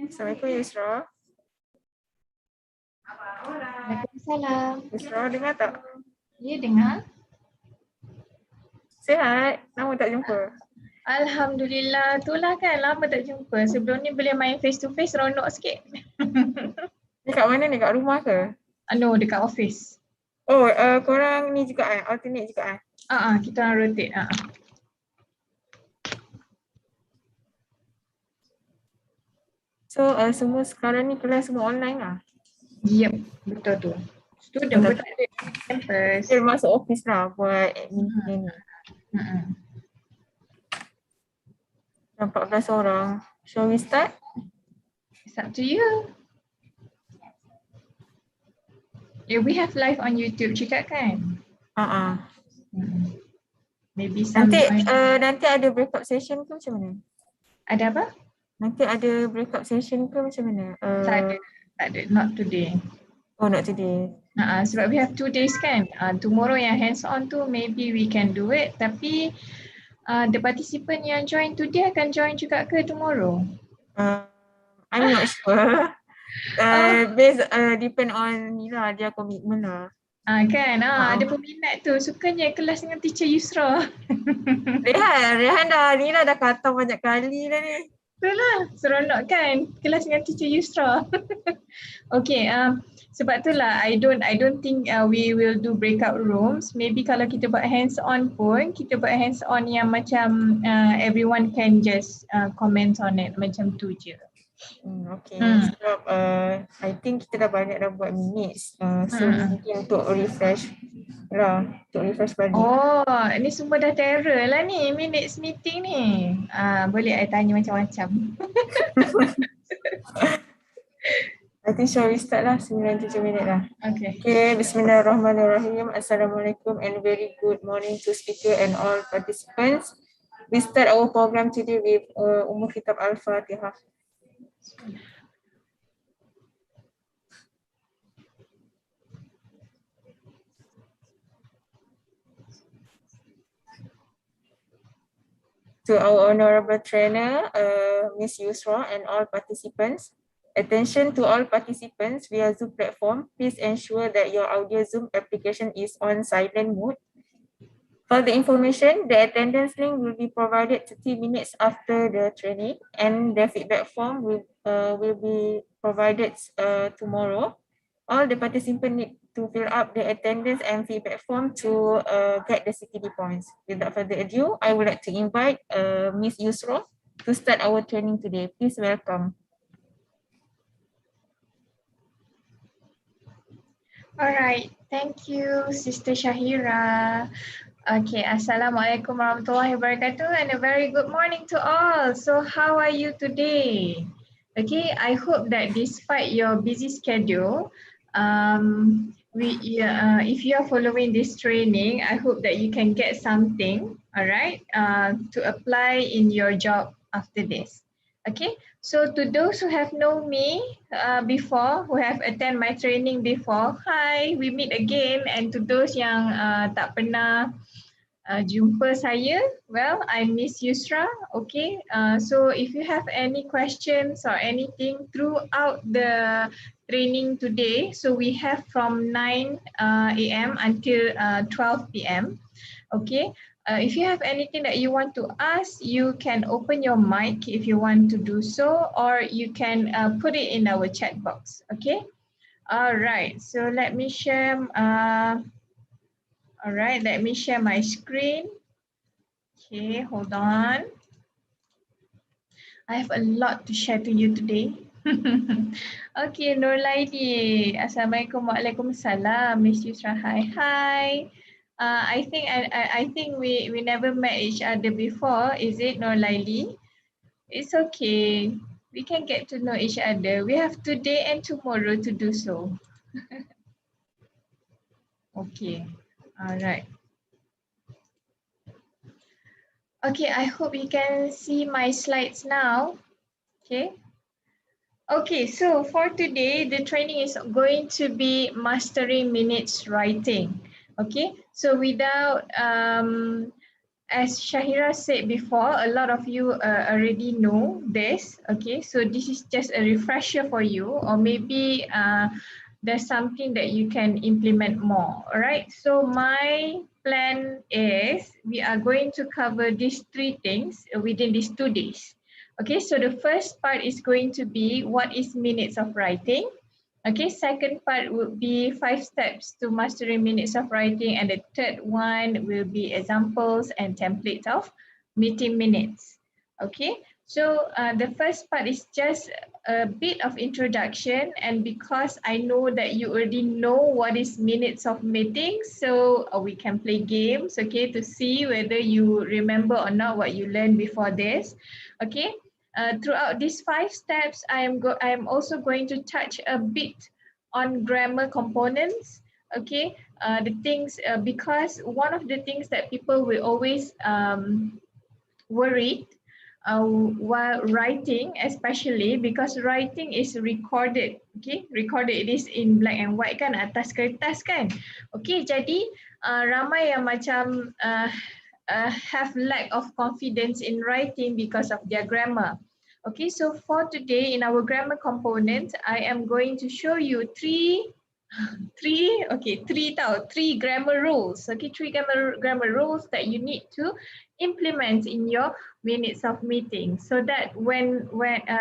Assalamualaikum Yusra. Waalaikumsalam. Yusra dengar tak? Ya, dengar. Sihat? Lama tak jumpa. Alhamdulillah. Itulah kan, lama tak jumpa. Sebelum ni boleh main face to face, seronok sikit. Ni kat mana ni? Kat rumah ke? No, dekat office. Oh, korang ni juga alternate juga Kita orang rotate. So, semua sekarang ni kelas semua online lah? Yep, betul tu. Student pun tak ada campus. Dia masuk office lah buat admin ni. 14 orang. Shall we start? It's up to you. Yeah, we have live on YouTube juga kan? Maybe some Nanti ada breakout session ke macam mana? Ada apa? Nanti ada breakout session ke macam mana? Tak ada, not today. Oh, not today. Sebab we have 2 days kan. Tomorrow yang hands on tu maybe we can do it, tapi the participant yang join today akan join juga ke tomorrow? I'm not sure. Depend on ni lah, dia komitmen lah. Ada peminat tu, sukanya kelas dengan teacher Yusra. Rehan dah kata banyak kali dah ni. Itulah, seronok kan kelas dengan teacher Yusra. Okay, sebab itulah I don't think we will do breakout rooms. Maybe kalau kita buat hands on pun, kita buat hands on yang macam everyone can just comment on it, macam tu je. Okay, sebab I think kita dah banyak dah buat minutes. So mungkin untuk refresh lah, untuk refresh balik. Oh, ni semua dah terror lah ni, minutes meeting ni. Boleh I tanya macam-macam. I think shall we start lah, 9-7 minit lah. Okay, bismillahirrahmanirrahim. Assalamualaikum and very good morning to speaker and all participants. We start our program today with Umur Kitab Al-Fatihah. To our honorable trainer, Miss Yusra, and all participants. Attention to all participants via Zoom platform. Please ensure that your audio Zoom application is on silent mode. For the information, the attendance link will be provided 30 minutes after the training, and the feedback form will be provided tomorrow. All the participants need to fill up the attendance and feedback form to get the CTD points. Without further ado, I would like to invite Miss Yusra to start our training today. Please welcome. Alright, thank you Sister Shahira. Okay, Assalamualaikum warahmatullahi wabarakatuh and a very good morning to all. So how are you today? Okay, I hope that despite your busy schedule, if you are following this training, I hope that you can get something, alright, to apply in your job after this. Okay, so to those who have known me before, who have attended my training before, hi, we meet again. And to those yang tak pernah jumpa saya, well, I'm Miss Yusra. Okay, so if you have any questions or anything throughout the training today, so we have from 9 a.m. until 12 p.m. Okay. If you have anything that you want to ask, you can open your mic if you want to do so, or you can put it in our chat box. Okay. All right. So let me share. All right. Let me share my screen. Okay. Hold on. I have a lot to share to you today. Okay. Nur Laidi. Assalamualaikum. Waalaikumsalam. Miss Yusra. Hi. I think we never met each other before, is it, Nur Laili? It's okay. We can get to know each other. We have today and tomorrow to do so. Okay. All right. Okay, I hope you can see my slides now. Okay. Okay, so for today, the training is going to be mastering minutes writing. Okay, so without as Shahira said before, a lot of you already know this. Okay, so this is just a refresher for you, or maybe there's something that you can implement more. All right, so my plan is we are going to cover these three things within these 2 days. Okay, so the first part is going to be what is minutes of writing. Okay, second part would be 5 steps to mastering minutes of writing, and the third one will be examples and templates of meeting minutes. Okay, so the first part is just a bit of introduction, and because I know that you already know what is minutes of meetings, so we can play games, okay, to see whether you remember or not what you learned before this. Okay, throughout these 5 steps, I am also going to touch a bit on grammar components. Okay, the things because one of the things that people will always worry while writing, especially because writing is recorded. Okay, recorded, it is in black and white kan, atas kertas kan. Okay, jadi ramai yang macam have lack of confidence in writing because of their grammar. Okay, so for today in our grammar component, I am going to show you three grammar rules. Okay, three grammar rules that you need to implement in your minutes of meeting, so that when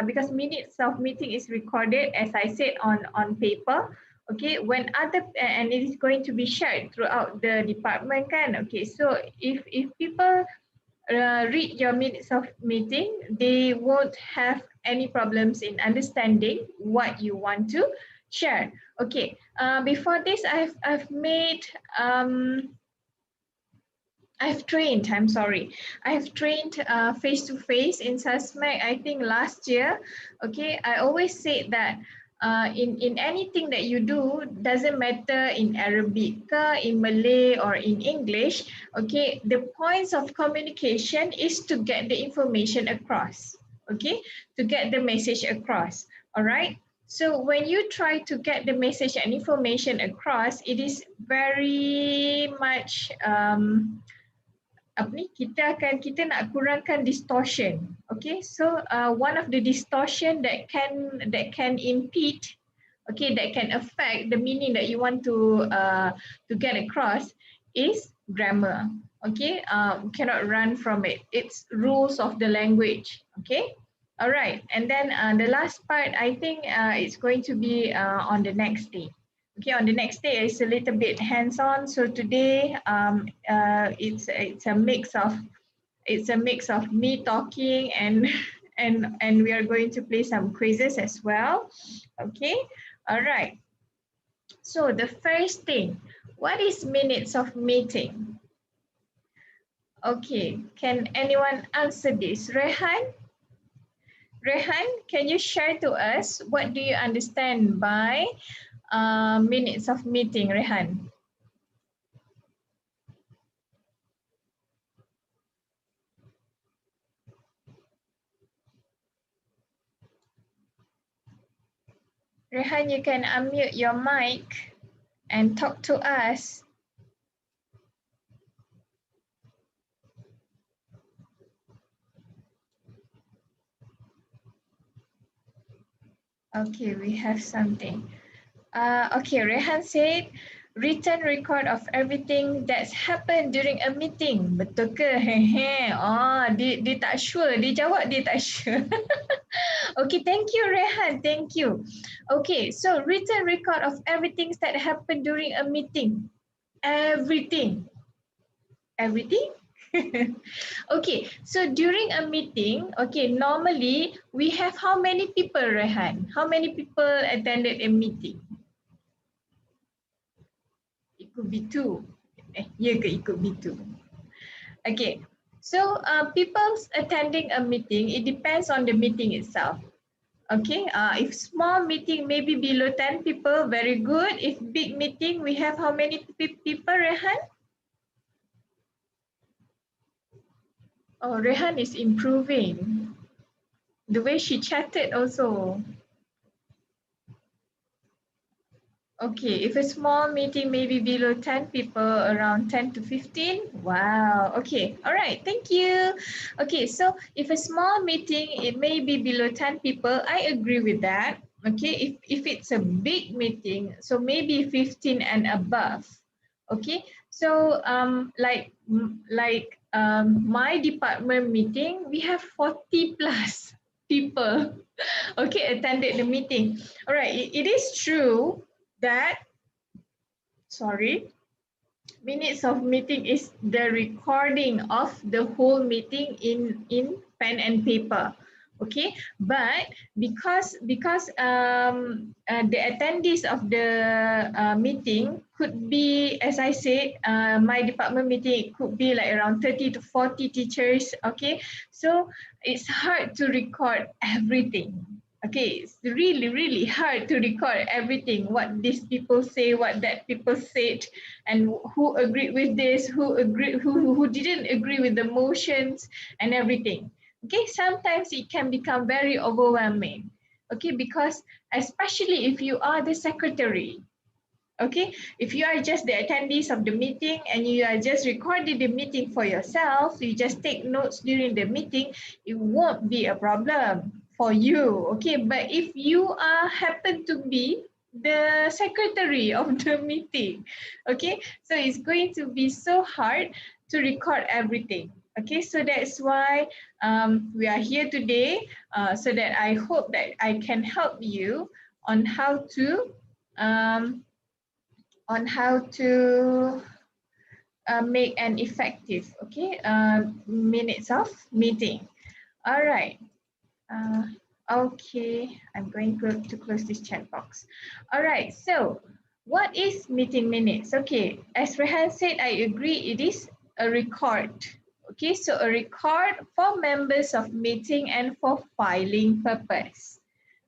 because minutes of meeting is recorded, as I said, on paper. Okay, when other and it is going to be shared throughout the department kan. Okay, so if people read your minutes of meeting, they won't have any problems in understanding what you want to share. Okay, before this, I've made I've trained, I'm sorry, I've trained face-to-face in SASMAC, I think last year. Okay, I always say that in anything that you do, doesn't matter in Arabic, in Malay, or in English, okay, the points of communication is to get the information across, okay, to get the message across, all right? So when you try to get the message and information across, it is very much kita nak kurangkan distortion. Okay, so one of the distortion that can impede, okay, that can affect the meaning that you want to get across is grammar. Okay, cannot run from it. It's rules of the language. Okay, all right, and then the last part, I think it's going to be on the next day. Okay, on the next day it's a little bit hands-on. So today it's a mix of me talking and and we are going to play some quizzes as well. Okay, all right. So the first thing, what is minutes of meeting? Okay, can anyone answer this? Rehan, can you share to us what do you understand by minutes of meeting, Rehan? Rehan, you can unmute your mic and talk to us. Okay, we have something. Okay, Rehan said, written record of everything that's happened during a meeting. Betul ke? Hehe. Oh, dia tak sure. Dia jawab dia tak sure. Okay, thank you, Rehan. Thank you. Okay, so written record of everything that happened during a meeting. Everything. Everything? Okay, so during a meeting, okay, normally we have how many people, Rehan? How many people attended a meeting? It could be two. It could be two. Okay, so people attending a meeting, it depends on the meeting itself. Okay, if small meeting, maybe below 10 people, very good. If big meeting, we have how many people, Rehan? Oh, Rehan is improving. The way she chatted also. Okay, if a small meeting maybe below 10 people, around 10 to 15. Wow. Okay. All right. Thank you. Okay. So if a small meeting, it may be below 10 people. I agree with that. Okay. If it's a big meeting, so maybe 15 and above. Okay. So my department meeting, we have 40 plus people. Okay, attended the meeting. All right. It is true that, sorry, minutes of meeting is the recording of the whole meeting in pen and paper. Okay, but because the attendees of the meeting could be, as I said, my department meeting, it could be like around 30 to 40 teachers. Okay, so it's hard to record everything. Okay, it's really hard to record everything, what these people say, what that people said, and who agreed with this, who didn't agree with the motions and everything. Okay, sometimes it can become very overwhelming. Okay, because especially if you are the secretary. Okay, if you are just the attendees of the meeting and you are just recording the meeting for yourself, you just take notes during the meeting, it won't be a problem for you. Okay, but if you are happen to be the secretary of the meeting, okay, so it's going to be so hard to record everything. Okay, so that's why we are here today, so that I hope that I can help you on how to um, make an effective, okay, minutes of meeting. All right. uh, okay, I'm going to close this chat box. All right, so what is meeting minutes? Okay, as Rehan said, I agree, it is a record. Okay, so a record for members of meeting and for filing purpose.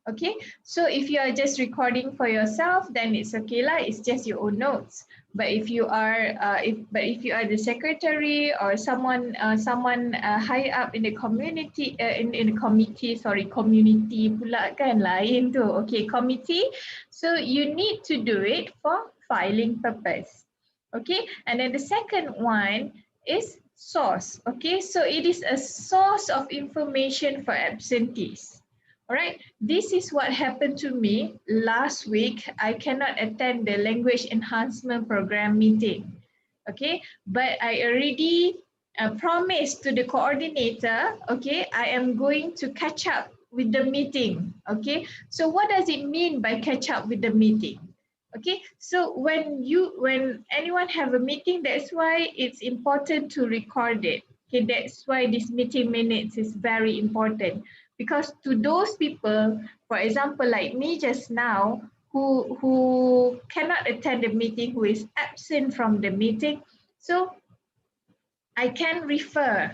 Okay, so if you are just recording for yourself, then it's okay lah. It's just your own notes. But if you are, if you are the secretary or someone high up in the community, in the committee, sorry, community pula kan lain tu. Okay, committee. So you need to do it for filing purpose. Okay, and then the second one is source. Okay, so it is a source of information for absentees. All right, this is what happened to me last week. I cannot attend the language enhancement program meeting. Okay, but I already promised to the coordinator, okay, I am going to catch up with the meeting. Okay, so what does it mean by catch up with the meeting? Okay, so when anyone have a meeting, that's why it's important to record it. Okay, that's why this meeting minutes is very important, because to those people, for example, like me just now, who cannot attend the meeting, who is absent from the meeting, so I can refer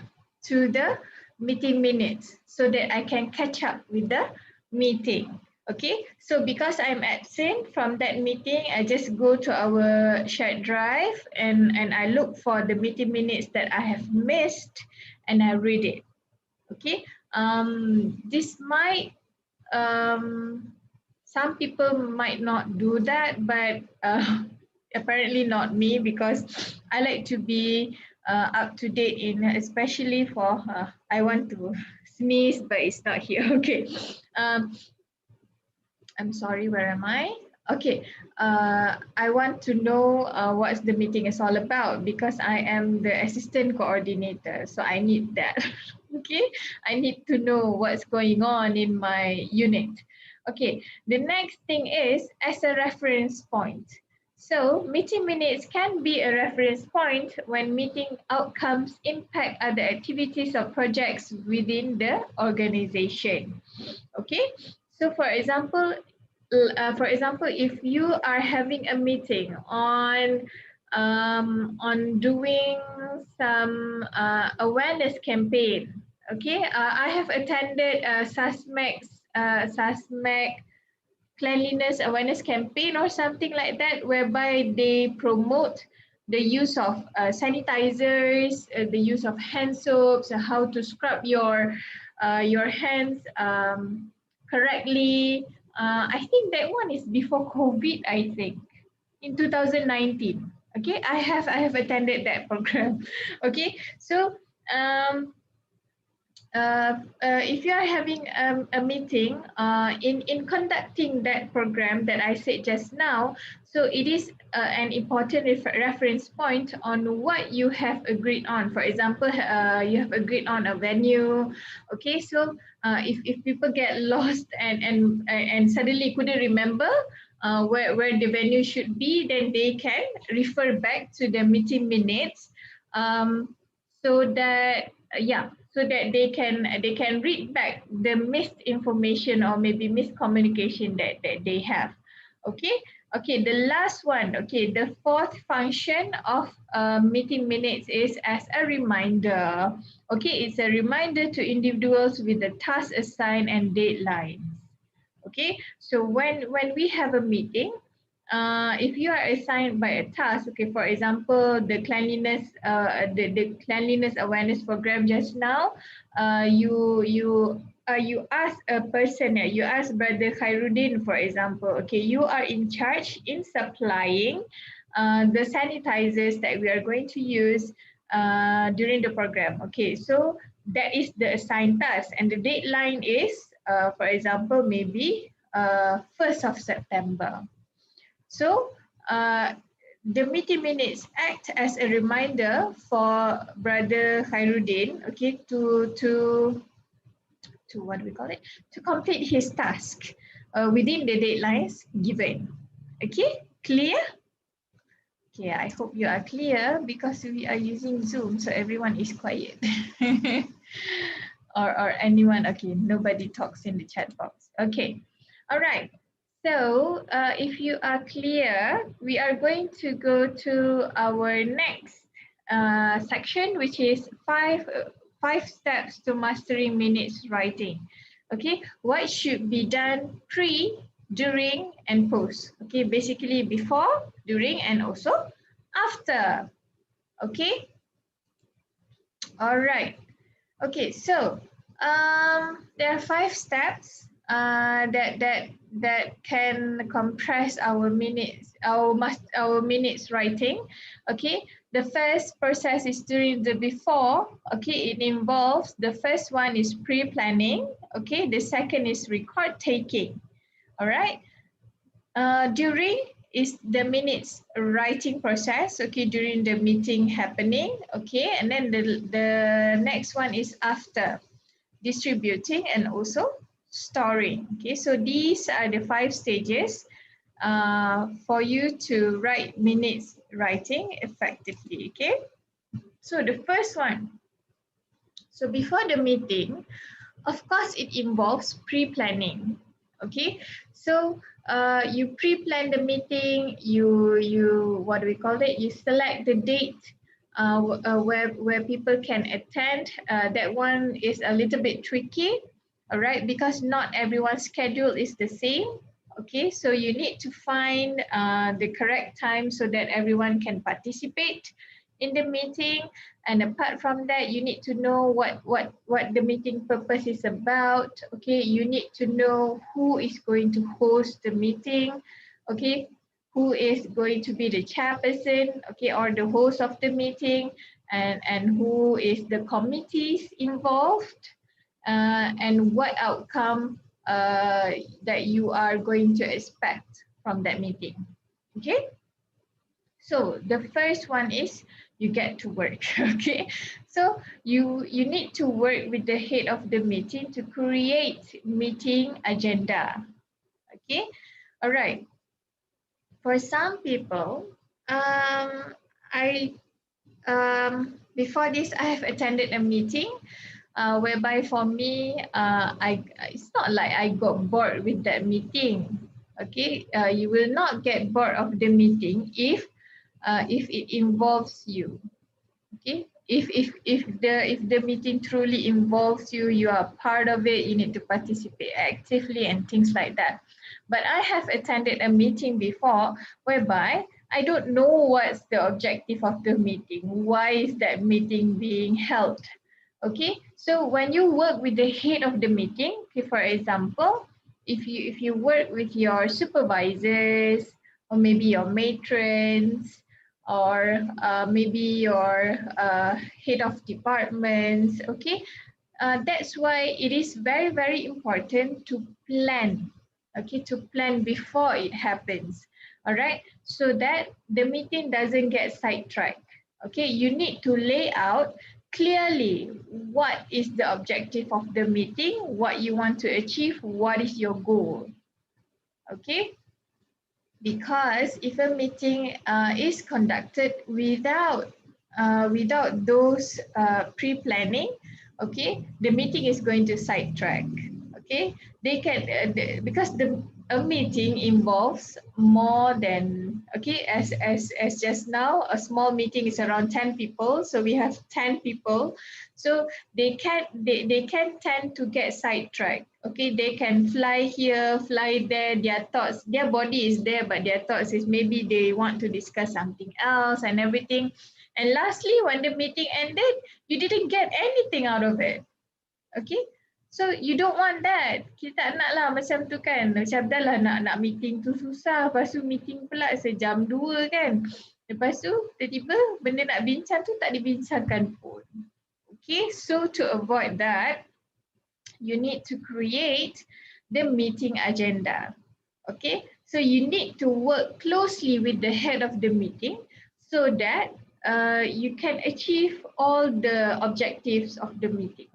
to the meeting minutes so that I can catch up with the meeting. Okay, so because I'm absent from that meeting, I just go to our shared drive and I look for the meeting minutes that I have missed and I read it. Okay, this might, some people might not do that, but apparently not me, because I like to be up to date in, especially for, I want to sneeze, but it's not here. Okay, I'm sorry, where am I? Okay, I want to know what the meeting is all about, because I am the assistant coordinator, so I need that. Okay, I need to know what's going on in my unit. Okay, the next thing is as a reference point. So meeting minutes can be a reference point when meeting outcomes impact other activities or projects within the organization. Okay, so for example, if you are having a meeting on doing some awareness campaign, okay, I have attended SASMAC cleanliness awareness campaign or something like that, whereby they promote the use of sanitizers, the use of hand soaps, how to scrub your hands correctly. I think that one is before COVID, I think. in 2019. Okay, I have attended that program. Okay, so um, if you are having a meeting in conducting that program that I said just now, so it is an important reference point on what you have agreed on. For example, you have agreed on a venue. Okay, so if people get lost and suddenly couldn't remember where the venue should be, then they can refer back to the meeting minutes, so that yeah, so that they can read back the misinformation or maybe miscommunication that they have. Okay, okay, the last one, okay, the fourth function of meeting minutes is as a reminder. Okay, it's a reminder to individuals with the task assigned and deadlines. Okay, so when we have a meeting, if you are assigned by a task, okay, for example, the cleanliness awareness program just now, you ask a person, you ask Brother Khairuddin, for example, okay, you are in charge in supplying the sanitizers that we are going to use during the program. Okay, so that is the assigned task, and the deadline is, for example, maybe 1st of September. So the meeting minutes act as a reminder for Brother Khairuddin, okay, to what do we call it? To complete his task within the deadlines given. Okay, clear? Okay, I hope you are clear because we are using Zoom, so everyone is quiet. or anyone, okay, nobody talks in the chat box. Okay, all right. So if you are clear, we are going to go to our next section, which is five steps to mastering minutes writing. Okay, what should be done pre, during, and post? Okay, basically before, during, and also after. Okay, all right. Okay, so there are 5 steps that can compress our minutes, our minutes writing. Okay, the first process is during the before. Okay, it involves, the first one is pre-planning. Okay, the second is record taking. All right. During is the minutes writing process, okay, during the meeting happening, okay, and then the next one is after, distributing and also storing. Okay, so these are the 5 stages for you to write minutes writing effectively. Okay, so the first one, so before the meeting, of course, it involves pre-planning. Okay, so you pre-plan the meeting. You what do we call it? You select the date where people can attend. That one is a little bit tricky, all right, because not everyone's schedule is the same. Okay, so you need to find the correct time so that everyone can participate in the meeting. And apart from that, you need to know what the meeting purpose is about. Okay, you need to know who is going to host the meeting. Okay, who is going to be the chairperson, okay, or the host of the meeting, and who is the committees involved, and what outcome that you are going to expect from that meeting. Okay, so the first one is you get to work. Okay, so you need to work with the head of the meeting to create meeting agenda. Okay, all right. For some people, I before this I have attended a meeting whereby for me, it's not like I got bored with that meeting. Okay, you will not get bored of the meeting if it involves you. Okay, if the meeting truly involves you, you are part of it, you need to participate actively and things like that. But I have attended a meeting before whereby I don't know what's the objective of the meeting. Why is that meeting being held? Okay, so when you work with the head of the meeting, okay, for example, if you work with your supervisors or maybe your matrons, or maybe your head of departments. Okay, that's why it is very, very important to plan. Okay, to plan before it happens. All right, so that the meeting doesn't get sidetracked. Okay, you need to lay out clearly what is the objective of the meeting, what you want to achieve, what is your goal. Okay, because if a meeting is conducted without those pre-planning, okay, the meeting is going to sidetrack. Okay, they can because a meeting involves more than, okay, as just now a small meeting is around 10 people, so we have 10 people, so they can tend to get sidetracked. Okay, they can fly here, fly there, their thoughts, their body is there, but their thoughts is maybe they want to discuss something else and everything. And lastly, when the meeting ended, you didn't get anything out of it. Okay, so you don't want that. Kita tak nak lah macam tu kan. Macam dah lah nak meeting tu susah, lepas tu meeting pula sejam 2 kan. Lepas tu tiba-tiba benda nak bincang tu tak dibincangkan pun. Okay, so to avoid that, you need to create the meeting agenda. Okay, so you need to work closely with the head of the meeting so that you can achieve all the objectives of the meeting.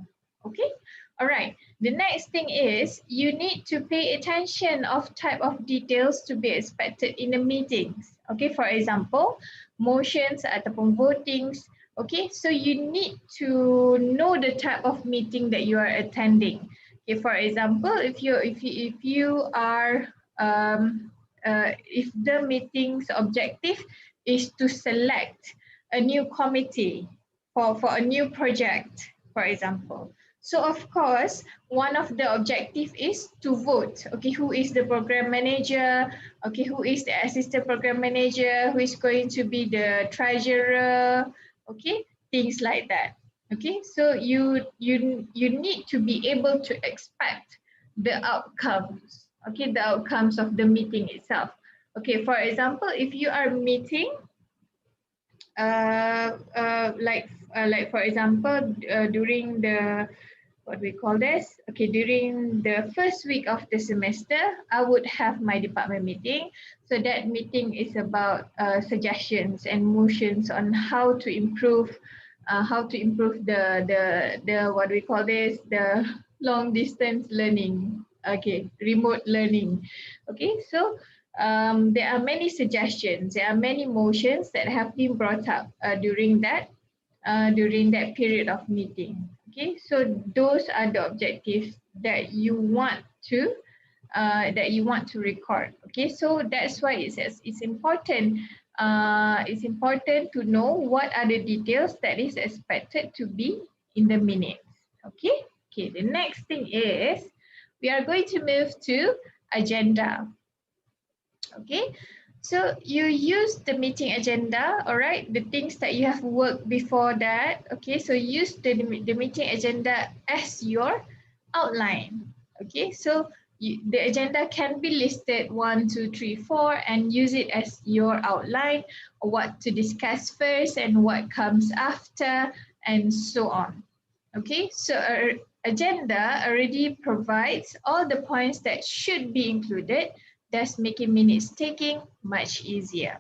Okay, all right. The next thing is you need to pay attention of type of details to be expected in the meetings. Okay, for example, motions ataupun votings. Okay, so you need to know the type of meeting that you are attending. Okay, for example, if you are if the meeting's objective is to select a new committee for a new project, for example. So of course, one of the objective is to vote. Okay, who is the program manager? Okay, who is the assistant program manager? Who is going to be the treasurer? Okay, things like that. Okay, so you need to be able to expect the outcomes. Okay, the outcomes of the meeting itself. Okay, for example, if you are meeting, like for example, during the, what we call this? Okay, during the first week of the semester, I would have my department meeting. So that meeting is about suggestions and motions on how to improve the what we call this, the long distance learning. Okay, remote learning. Okay, so there are many suggestions, there are many motions that have been brought up during that period of meeting. Okay, so those are the objectives that you want to record. Okay, so that's why it says it's important to know what are the details that is expected to be in the minutes. Okay, the next thing is we are going to move to agenda. Okay, so you use the meeting agenda, all right, the things that you have worked before that. Okay, so use the meeting agenda as your outline. Okay, so the agenda can be listed 1, 2, 3, 4 and use it as your outline, what to discuss first and what comes after and so on. Okay, so agenda already provides all the points that should be included, thus making minutes taking much easier.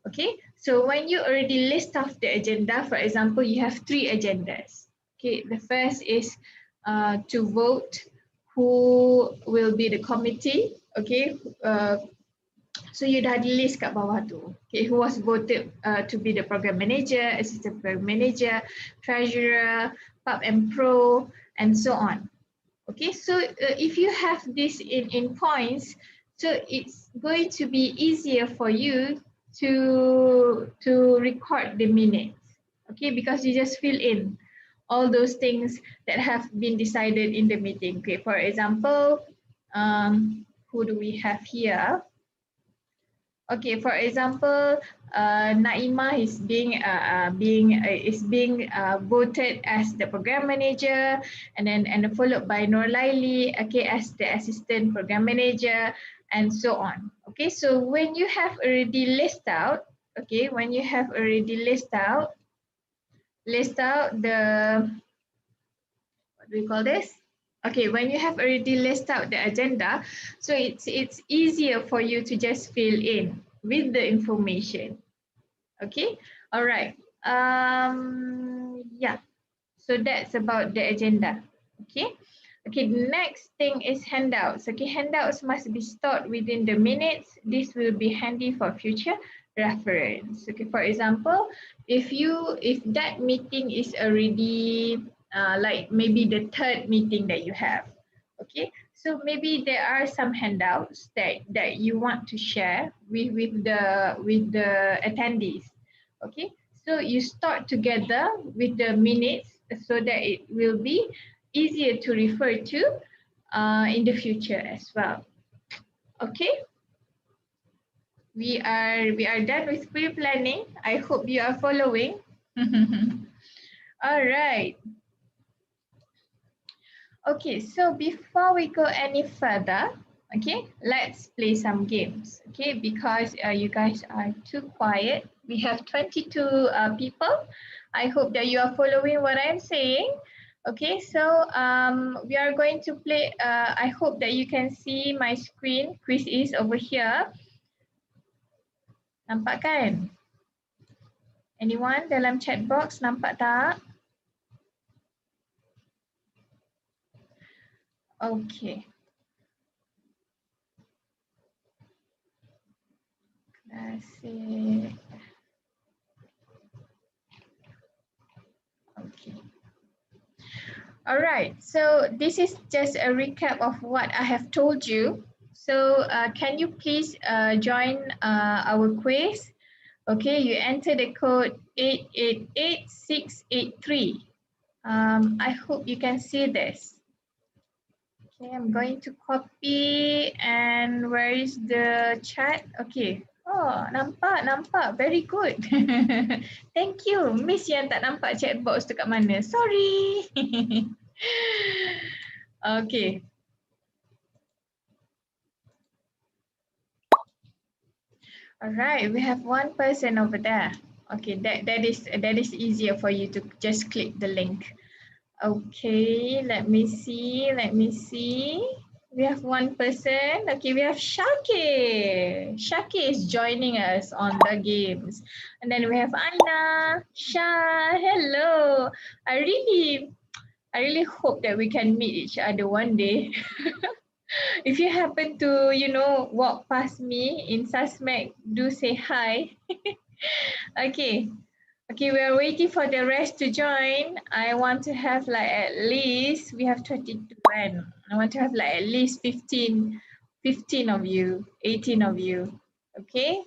Okay, so when you already list off the agenda, for example, you have 3 agendas. Okay, the first is to vote who will be the committee. Okay, so you dah di list kat bawah tu. Okay, who was voted to be the program manager, assistant program manager, treasurer, pub and pro, and so on. Okay, so if you have this in points, so it's going to be easier for you to record the minutes. Okay, because you just fill in all those things that have been decided in the meeting. Okay, for example, who do we have here? Okay, for example, Naima is being voted as the program manager, and followed by Norlaili, okay, as the assistant program manager, and so on. Okay. Okay, so when you have already list out, okay, when you have already list out the, what do we call this? Okay, when you have already list out the agenda, so it's easier for you to just fill in with the information. Okay, all right. Yeah, so that's about the agenda. Okay. Okay, next thing is handouts. Okay, handouts must be stored within the minutes. This will be handy for future reference. Okay, for example, if that meeting is already like maybe the third meeting that you have, okay, so maybe there are some handouts that you want to share with the attendees. Okay, so you start together with the minutes so that it will be easier to refer to in the future as well. Okay, we are done with pre-planning. I hope you are following. All right. Okay, so before we go any further, okay, let's play some games. Okay, because you guys are too quiet. We have 22 people. I hope that you are following what I'm saying. Okay, so we are going to play. I hope that you can see my screen. Quiz is over here. Nampak kan? Anyone dalam chat box nampak tak? Okay. Klasik. Okay. All right, so this is just a recap of what I have told you. So can you please join our quiz? Okay, you enter the code 888683. I hope you can see this. Okay, I'm going to copy, and where is the chat? Okay. Oh, nampak. Very good. Thank you. Miss yang tak nampak chat box tu kat mana. Sorry. Okay. All right, we have one person over there. Okay, that is easier for you to just click the link. Okay, let me see. We have one person. Okay, we have Shaki. Shaki is joining us on the games. And then we have Aina, Shah, hello. I really hope that we can meet each other one day. If you happen to, walk past me in Susmek, do say hi. Okay. Okay, we are waiting for the rest to join. I want to have like at least, we have 22 and I want to have like at least 15 of you, 18 of you. Okay.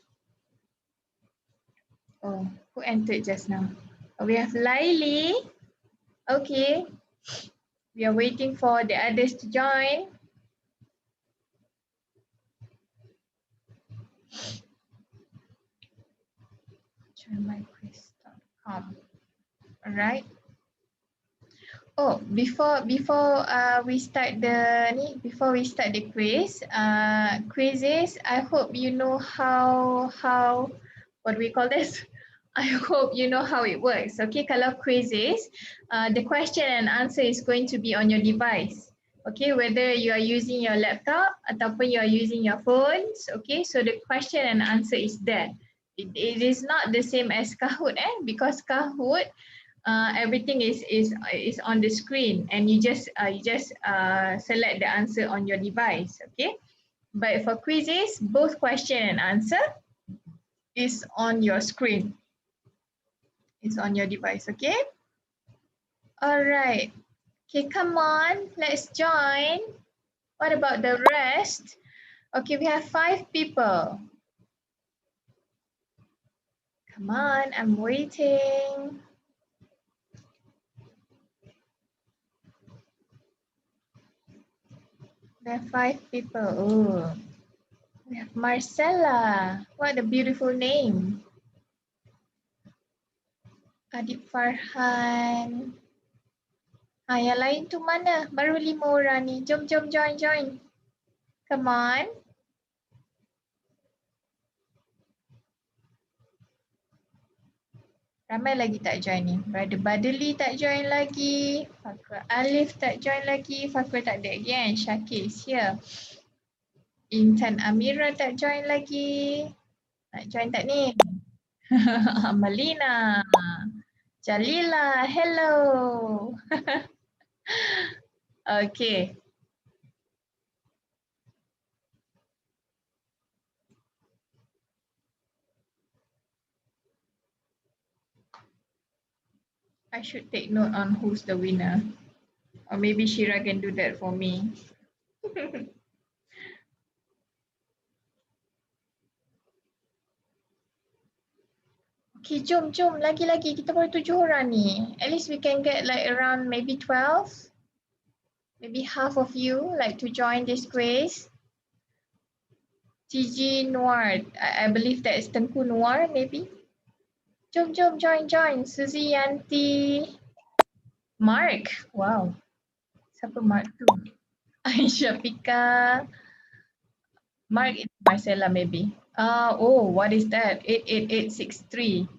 Oh, who entered just now? We have Laili. Okay. We are waiting for the others to join. Joinmyquiz.com. All right. Oh, before we start the quiz, quizzes. I hope you know how what do we call this? I hope you know how it works. Okay, kalau quizzes, the question and answer is going to be on your device. Okay, whether you are using your laptop ataupun you are using your phones. Okay, so the question and answer is there. It is not the same as Kahoot, because Kahoot, everything is on the screen and you just select the answer on your device. Okay, but for quizzes, both question and answer is on your screen. It's on your device. Okay. All right. Okay, come on, let's join. What about the rest? Okay, we have 5 people. Come on, I'm waiting. There are 5 people. Oh, we have Marcella. What a beautiful name. Adib Farhan. Yang lain tu mana? Baru 5 orang ni. Jom join. Come on. Ramai lagi tak join ni. Brother Badeli tak join lagi. Fakra Alif tak join lagi. Fakra tak ada lagi kan. Syakir is here. Intan Amira tak join lagi. Nak join tak ni? Melina. Jalila, hello. Okay. I should take note on who's the winner. Or maybe Shira can do that for me. Okay, jom. Lagi-lagi. Kita baru 7 orang ni. At least we can get like around maybe 12. Maybe half of you like to join this quiz. TG Noir. I believe that is Tengku Noir maybe. Jom, join. Suzy Yanti. Mark. Wow. Siapa Mark tu? Aisyah Pika. Mark is Marcella maybe. Oh, what is that? 88863.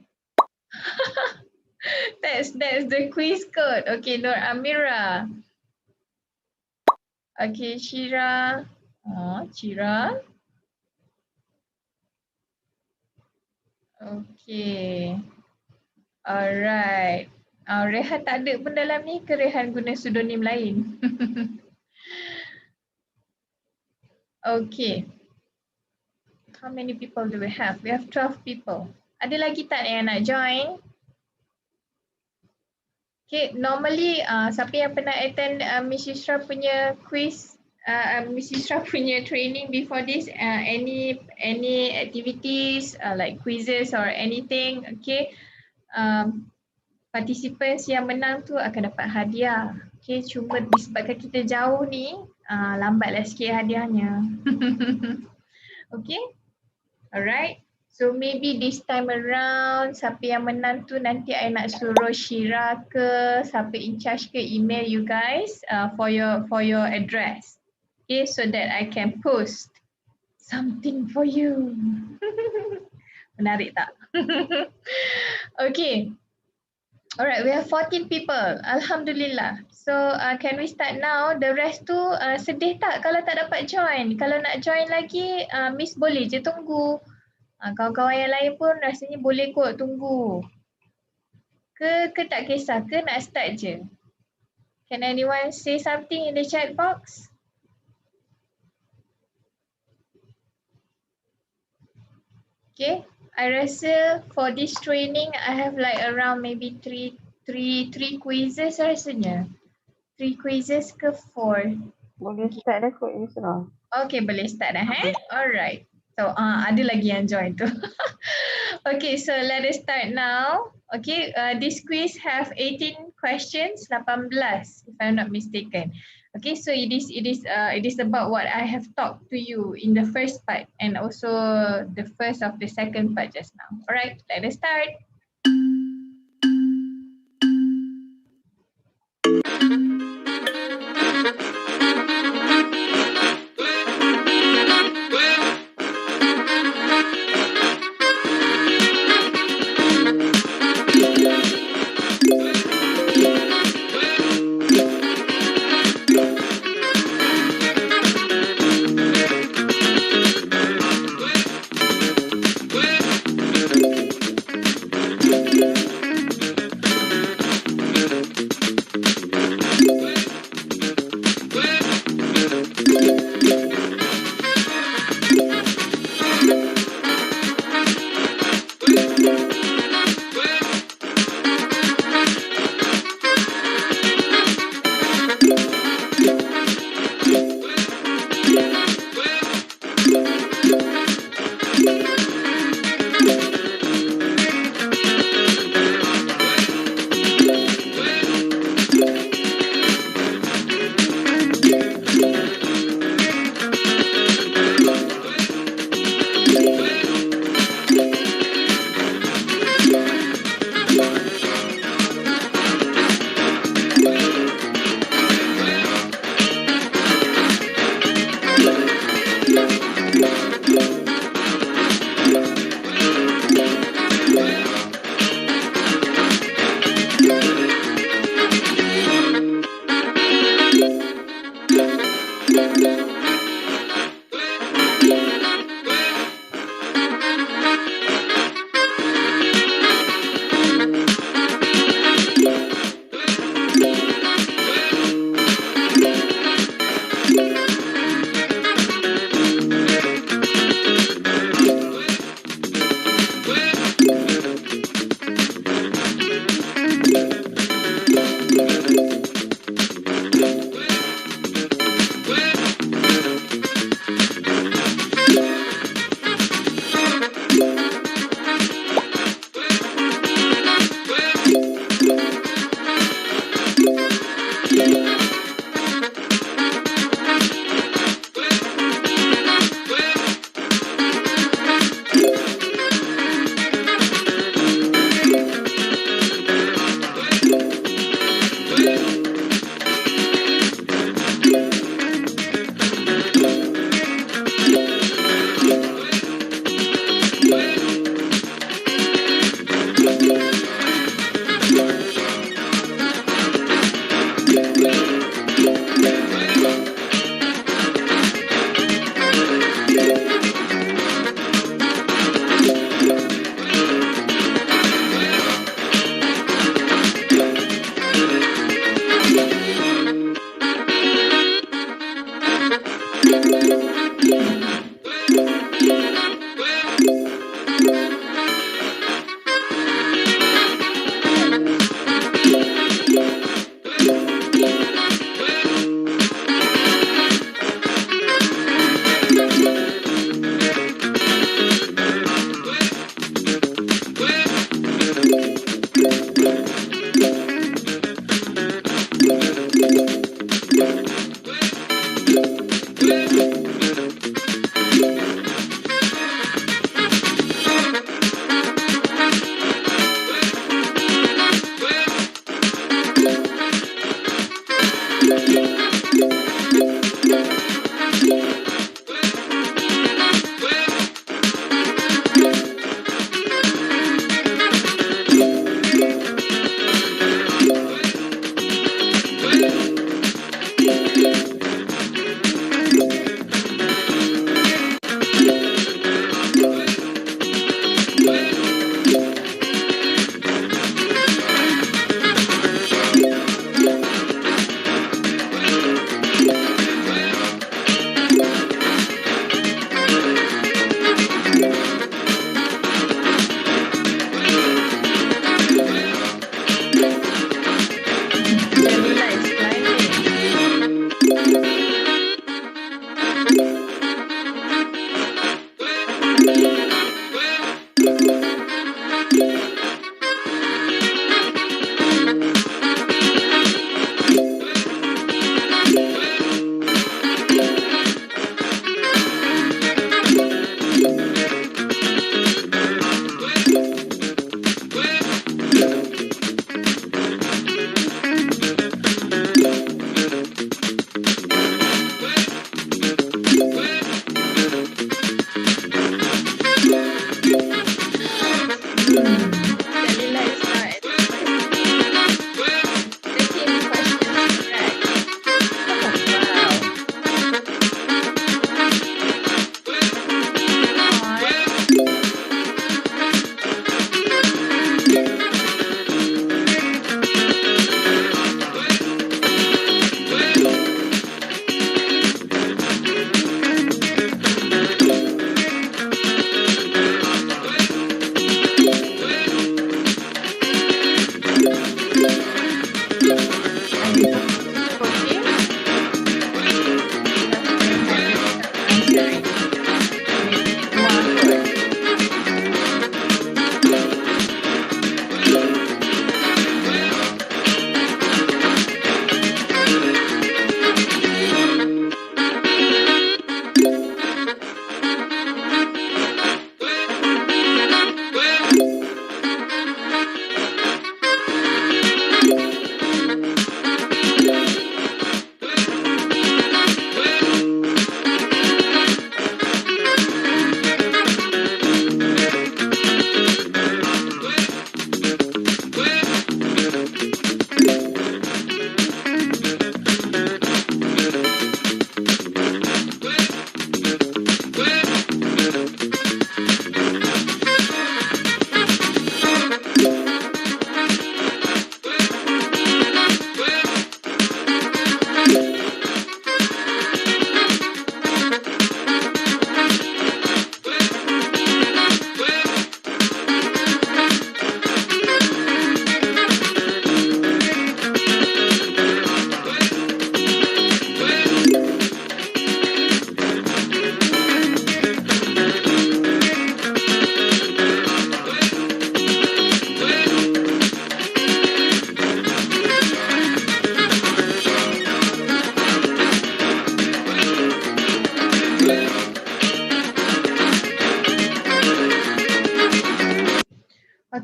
That's the quiz code. Okay, Nur Amira. Okay, Shira. Shira. Okay. Alright. Rehan tak ada pun dalam ni ke Rehan guna pseudonym lain? Okay. How many people do we have? We have 12 people. Ada lagi tak yang nak join? Okay, normally siapa yang pernah attend Miss Yusra punya quiz, Miss Yusra punya training before this, any activities like quizzes or anything, okay, participants yang menang tu akan dapat hadiah. Okay, cuma disebabkan kita jauh ni, lambatlah sikit hadiahnya. Okay, alright. So maybe this time around, siapa yang menang tu nanti I nak suruh Shira ke, siapa in charge ke email you guys for your address. Okay, so that I can post something for you. Menarik tak? Okay. Alright, we have 14 people. Alhamdulillah. So can we start now? The rest tu sedih tak kalau tak dapat join? Kalau nak join lagi, Miss boleh je tunggu. Kawan-kawan yang lain pun rasanya boleh kot tunggu. Ke tak kisah, ke nak start je? Can anyone say something in the chat box? Okay, I rasa for this training I have like around maybe three quizzes rasanya. 3 quizzes ke 4? Boleh start dah kot Yusra. Okay, boleh start dah Alright. So ada lagi yang join tu. Okay, so let us start now. Okay, this quiz have 18 questions, 18 if I'm not mistaken. Okay, so it is about what I have talked to you in the first part and also the first of the second part just now. Alright, let us start.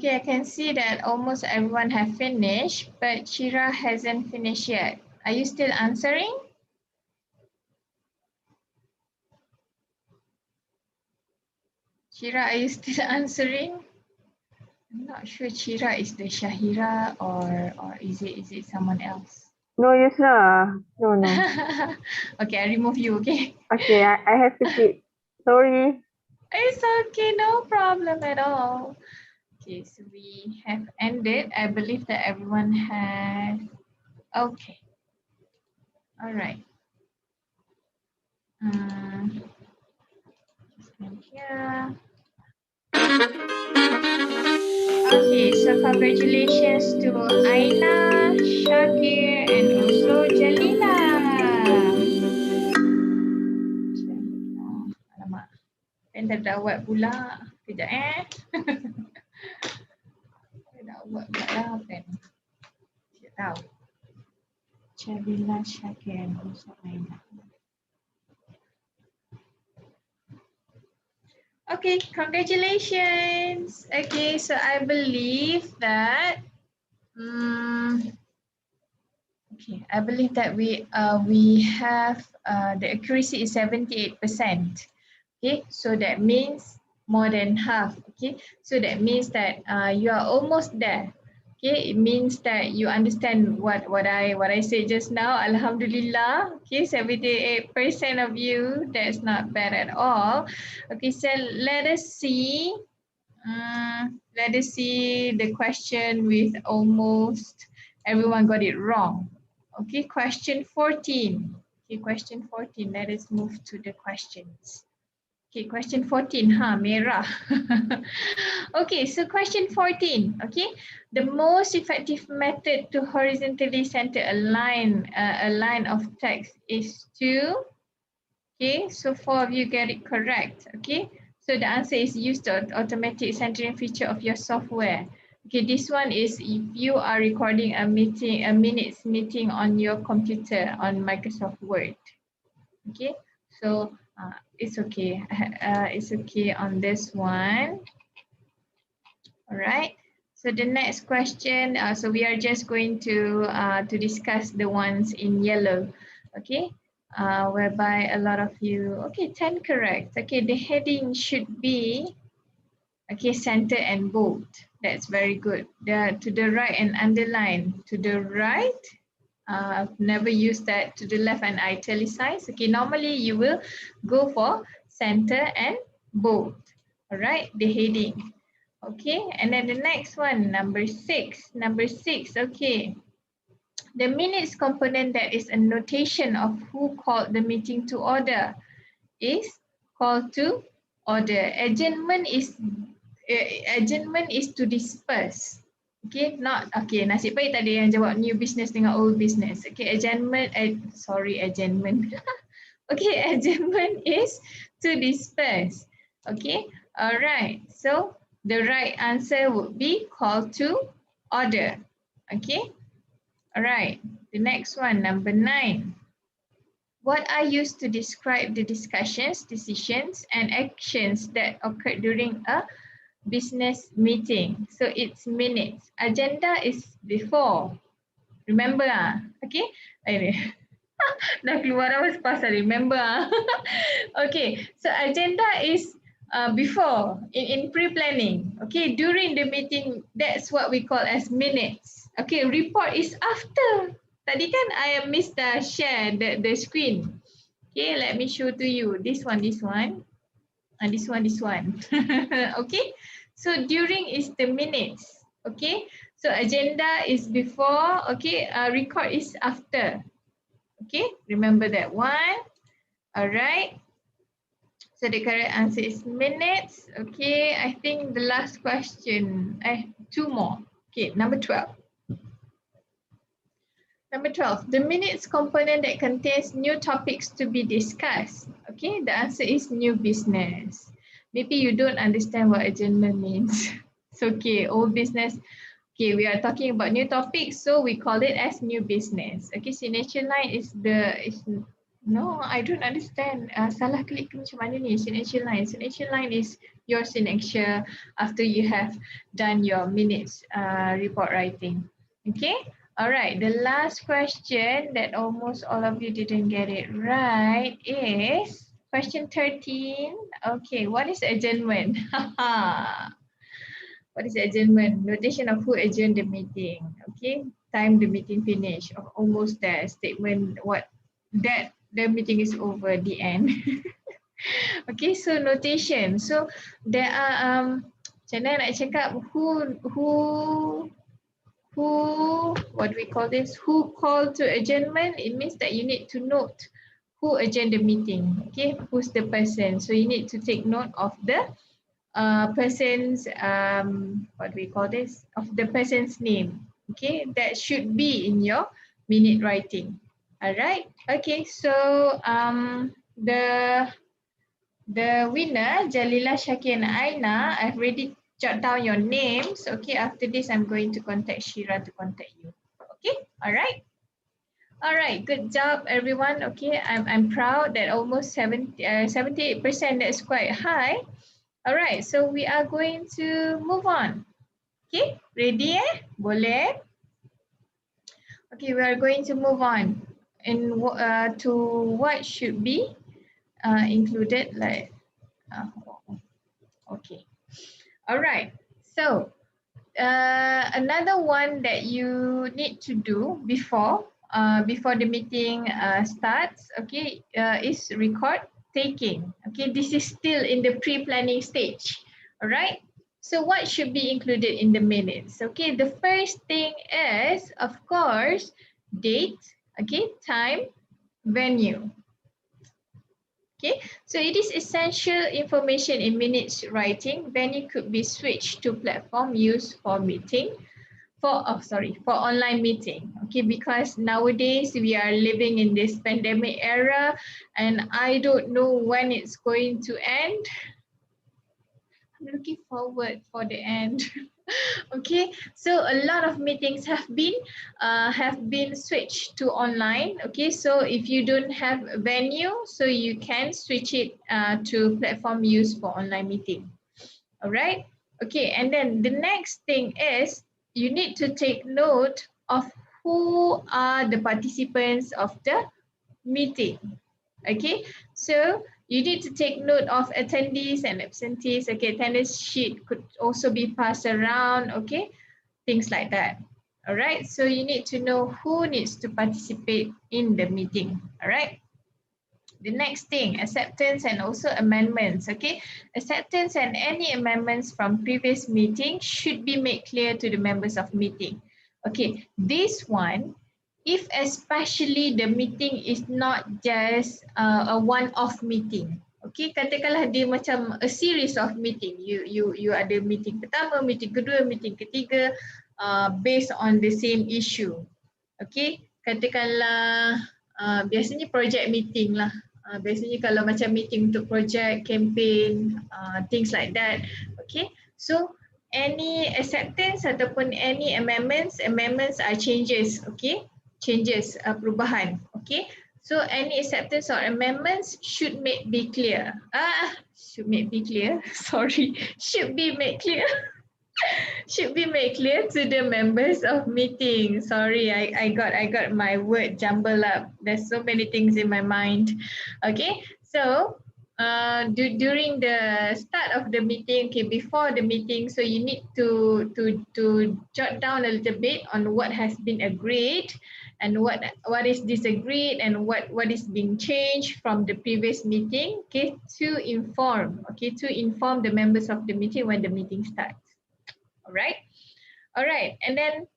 Okay, I can see that almost everyone have finished, but Shira hasn't finished yet. Are you still answering? Shira, are you still answering? I'm not sure Shira is the Shahira or is it someone else? No, Yusra. No, no. Okay, I remove you, okay? Okay, I have to quit. Sorry. It's okay, no problem at all. Okay, so we have ended. I believe that everyone has. Okay, all right. Just go here. Okay, so congratulations to Aina, Shakir, and also Jalila. Alamak, pen dah buat pula. Kejap dah buat pula lah pen. Tak tahu. Jalila, Shakir, and also Aina. Okay, congratulations. Okay, so I believe that okay, I believe that we have the accuracy is 78%. Okay, so that means more than half. Okay, so that means that you are almost there. Okay, it means that you understand what I said just now. Alhamdulillah. Okay, 78% of you. That's not bad at all. Okay, so let us see. Let us see the question with almost everyone got it wrong. Okay, question 14. Okay, question 14. Let us move to the questions. Okay, question 14, merah. Okay, so question 14, okay. The most effective method to horizontally center a line of text is to, okay, so 4 of you get it correct, okay. So the answer is use the automatic centering feature of your software. Okay, this one is if you are recording a minutes meeting on your computer on Microsoft Word. Okay, so it's okay. It's okay on this one. All right. So the next question. So we are just going to discuss the ones in yellow. Okay. Whereby a lot of you. Okay, 10 correct. Okay, the heading should be. Okay, center and bold. That's very good. To the right and underline. To the right. I've never used that. To the left and italicize. Okay, normally you will go for center and bold. All right, the heading. Okay, and then the next one, number 6. Number 6, okay. The minutes component that is a notation of who called the meeting to order is call to order. Adjournment is to disperse. Okay, not okay. Nasib baik tadi yang jawab new business dengan old business. Okay, adjournment. Adjournment. Okay, adjournment is to disperse. Okay, all right. So the right answer would be call to order. Okay, all right. The next one, number 9. What are used to describe the discussions, decisions, and actions that occurred during a business meeting? So it's minutes. Agenda is before. Remember okay? Dah keluar dah pasal remember Okay, so agenda is before in pre-planning. Okay, during the meeting, that's what we call as minutes. Okay, report is after. Tadi kan I missed the share the screen. Okay, let me show to you. This one. And this one. Okay, so during is the minutes. Okay, so agenda is before. Okay, record is after. Okay, remember that one. All right. So the correct answer is minutes. Okay, I think the last question. 2 more. Okay, number 12. Number 12, the minutes component that contains new topics to be discussed. Okay, the answer is new business. Maybe you don't understand what adjournment means. It's okay, old business. Okay, we are talking about new topics, so we call it as new business. Okay, signature line is No, I don't understand. Salah klik tu macam mana ni? Signature line. Signature line is your signature after you have done your minutes report writing. Okay. All right. The last question that almost all of you didn't get it right is question 13. Okay. What is adjournment? What is adjournment? Notation of who adjourned the meeting. Okay. Time the meeting finish. Almost there. Statement what that the meeting is over, the end. Okay, so notation. So there are macam mana nak cakap who what do we call this? Who called to adjournment? It means that you need to note who adjourned the meeting. Okay, who's the person? So you need to take note of the person's what do we call this? Of the person's name. Okay, that should be in your minute writing. All right. Okay, so the winner, Jalila, Shaki, and Aina, I've already jot down your names. Okay, after this, I'm going to contact Shira to contact you. Okay, all right. All right, good job, everyone. Okay, I'm proud that almost 78%, that's quite high. All right, so we are going to move on. Okay, ready? Boleh? Okay, we are going to move on and to what should be included, like okay. All right, so another one that you need to do before the meeting starts, okay, is record taking. Okay, this is still in the pre-planning stage. All right, so what should be included in the minutes? Okay, the first thing is, of course, date, okay, time, venue. Okay, so it is essential information in minutes writing. Venue could be switched to platform used for meeting, for online meeting. Okay, because nowadays we are living in this pandemic era, and I don't know when it's going to end. I'm looking forward for the end. Okay, so a lot of meetings have been switched to online. Okay, so if you don't have a venue, so you can switch it to platform used for online meeting. All right. Okay, and then the next thing is you need to take note of who are the participants of the meeting. Okay, so you need to take note of attendees and absentees. Okay, attendance sheet could also be passed around. Okay, things like that. All right, so you need to know who needs to participate in the meeting. All right. The next thing, acceptance and also amendments. Okay, acceptance and any amendments from previous meeting should be made clear to the members of meeting. Okay, this one, if especially the meeting is not just a one-off meeting. Okay, katakanlah dia macam a series of meeting. You ada meeting pertama, meeting kedua, meeting ketiga, based on the same issue. Okay, katakanlah biasanya project meeting lah. Biasanya kalau macam meeting untuk project, campaign, things like that. Okay, so any acceptance ataupun any amendments are changes. Okay, changes, perubahan. Okay, so any acceptance or amendments should be clear. Should be made clear. Sorry, should be made clear. Should be made clear to the members of meeting. Sorry, I got my word jumbled up. There's so many things in my mind. Okay, so during the start of the meeting, okay, before the meeting, so you need to jot down a little bit on what has been agreed and what is disagreed and what is being changed from the previous meeting, okay, to inform the members of the meeting when the meeting starts. All right, and then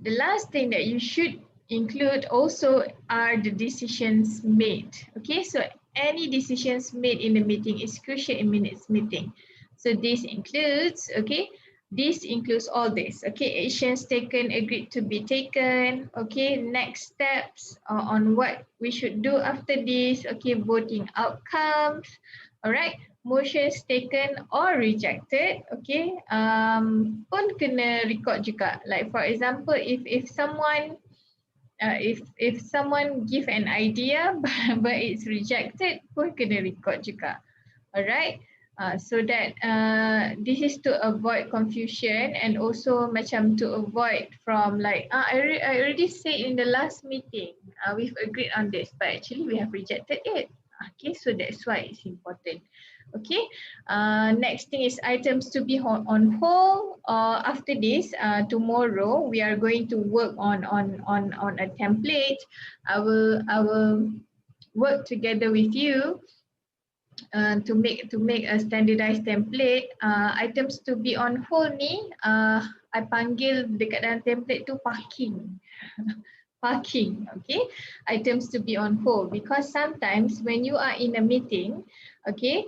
the last thing that you should include also are the decisions made. Okay, so any decisions made in the meeting is crucial in minutes meeting. So this includes, okay, this includes all this. Okay, actions taken, agreed to be taken. Okay, next steps on what we should do after this. Okay, voting outcomes. All right, motions taken or rejected. Okay, pun kena record juga. Like for example, if someone If someone give an idea but it's rejected pun kena record juga. Alright. So that this is to avoid confusion and also macam to avoid from like I already said in the last meeting we've agreed on this but actually we have rejected it. Okay, so that's why it's important. Okay, next thing is items to be on hold. After this, tomorrow we are going to work on a template. I will work together with you to make a standardized template. Items to be on hold ni, I panggil dekat dalam template tu parking. Parking, okay? Items to be on hold because sometimes when you are in a meeting, okay,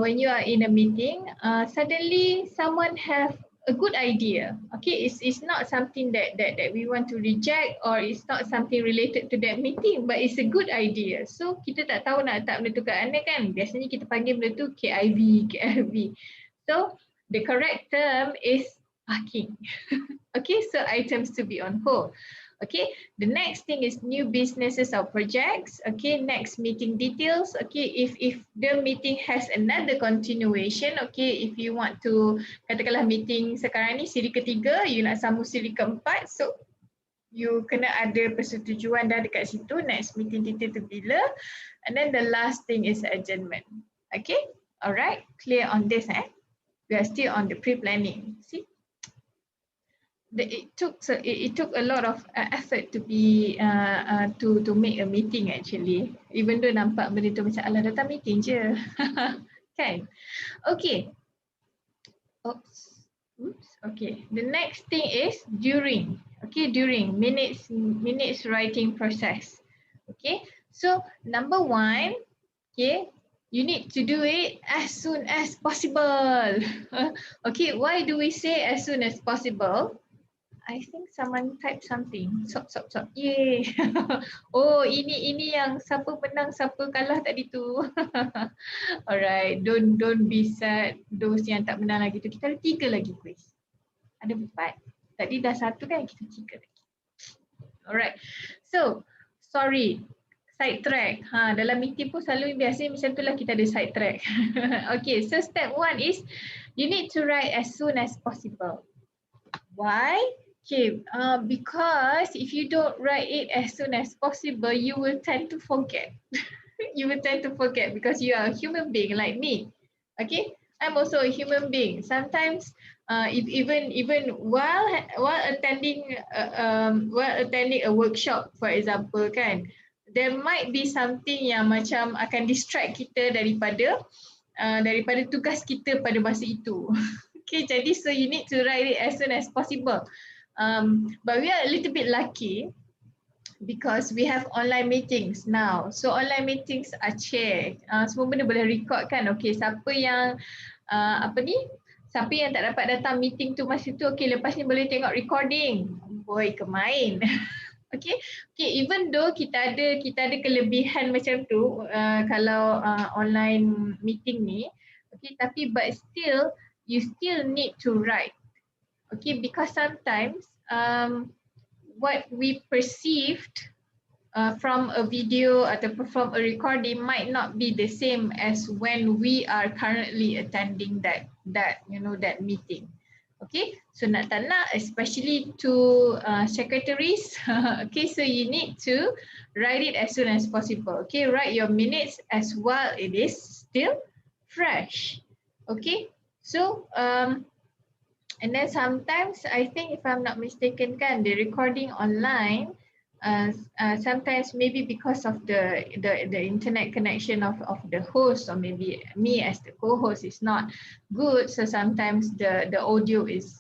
when you are in a meeting, suddenly someone have a good idea, okay? It's not something that we want to reject or it's not something related to that meeting, but it's a good idea. So kita tak tahu nak letak benda tu kat mana kan? Biasanya kita panggil benda tu KIV. So the correct term is parking. Okay, so items to be on hold. Okay, the next thing is new businesses or projects. Okay, next meeting details. Okay, if the meeting has another continuation, okay, if you want to katakanlah meeting sekarang ni siri ketiga, you nak sambung siri keempat, so you kena ada persetujuan dah dekat situ. Next meeting detail tu bila, and then the last thing is adjournment. Okay, alright, clear on this? We are still on the pre-planning. See. It took a lot of effort to be to make a meeting actually, even though nampak benda tu macam alah datang meeting je. Kan? Okay. Oops. Okay. The next thing is during. Okay, during minutes writing process. Okay. So number 1, okay, you need to do it as soon as possible. Okay, why do we say as soon as possible? I think someone type something. Sop. Yay. Oh, ini yang siapa menang, siapa kalah tadi tu. Alright, don't be sad. Those yang tak menang lagi tu. Kita ada 3 lagi quiz. Ada 4. Tadi dah 1 kan, kita 3 lagi. Alright. So, sorry. Side track. Dalam meeting pun selalu biasanya macam tu lah kita ada side track. Okay, so step 1 is you need to write as soon as possible. Why? Okay, because if you don't write it as soon as possible, you will tend to forget. You will tend to forget because you are a human being like me. Okay, I'm also a human being. Sometimes, even while attending a workshop, for example, kan, there might be something yang macam akan distract kita daripada tugas kita pada masa itu. Okay, jadi so you need to write it as soon as possible. But we are a little bit lucky because we have online meetings now. So online meetings are shared. Semua benda boleh record kan. Okay, siapa yang siapa yang tak dapat datang meeting tu masa tu, okay, lepas ni boleh tengok recording. Boy, kemain. Okay, even though kita ada kelebihan macam tu kalau online meeting ni, okay, tapi but still you still need to write. Okay, because sometimes what we perceived from a video atau from a recording might not be the same as when we are currently attending that meeting. Okay, so nak tak nak, especially to secretaries, okay, so you need to write it as soon as possible. Okay, write your minutes as while it is still fresh. Okay, so and then sometimes I think, if I'm not mistaken kan, the recording online sometimes maybe because of the internet connection of the host, or maybe me as the co-host is not good, so sometimes the audio is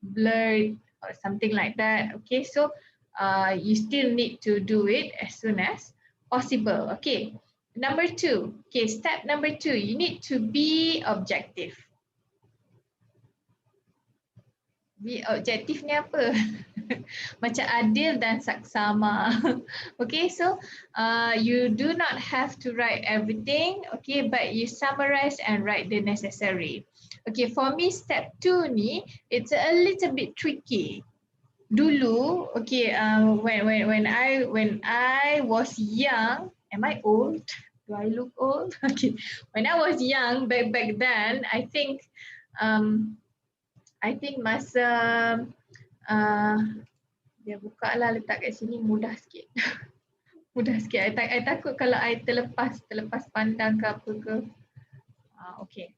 blurred or something like that. Okay, so you still need to do it as soon as possible. Okay, number 2. Okay, step number 2, you need to be objective. Be objektif ni apa? Macam adil dan saksama. Okay, so you do not have to write everything, okay, but you summarize and write the necessary. Okay, for me step 2 ni, it's a little bit tricky. dulu, okay, when I was young, am I old? Do I look old? Okay, when I was young, back then, I think masa uh, dia buka lah letak kat sini mudah sikit. Mudah sikit. I takut kalau I terlepas pandang ke apa ke. Okay.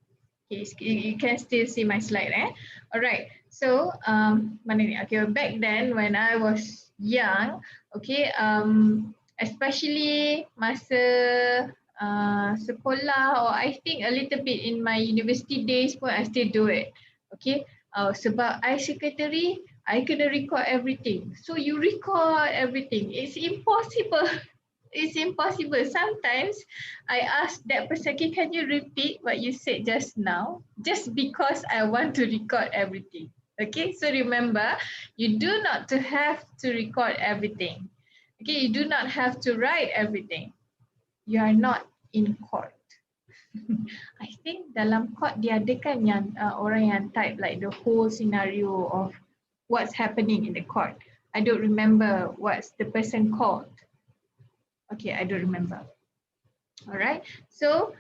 Okay, you can still see my slide, eh? Alright. So, mana ni? Okay, back then when I was young, okay, especially masa sekolah, or I think a little bit in my university days pun I still do it. Okay, sebab I secretary, I kena record everything. So you record everything. It's impossible. It's impossible. Sometimes I ask that person, okay, can you repeat what you said just now? Just because I want to record everything. Okay, so remember, you do not to have to record everything. Okay, you do not have to write everything. You are not in court. I think dalam court dia ada kan yang orang yang type like the whole scenario of what's happening in the court. I don't remember what's the person called. Okay, I don't remember. All right. So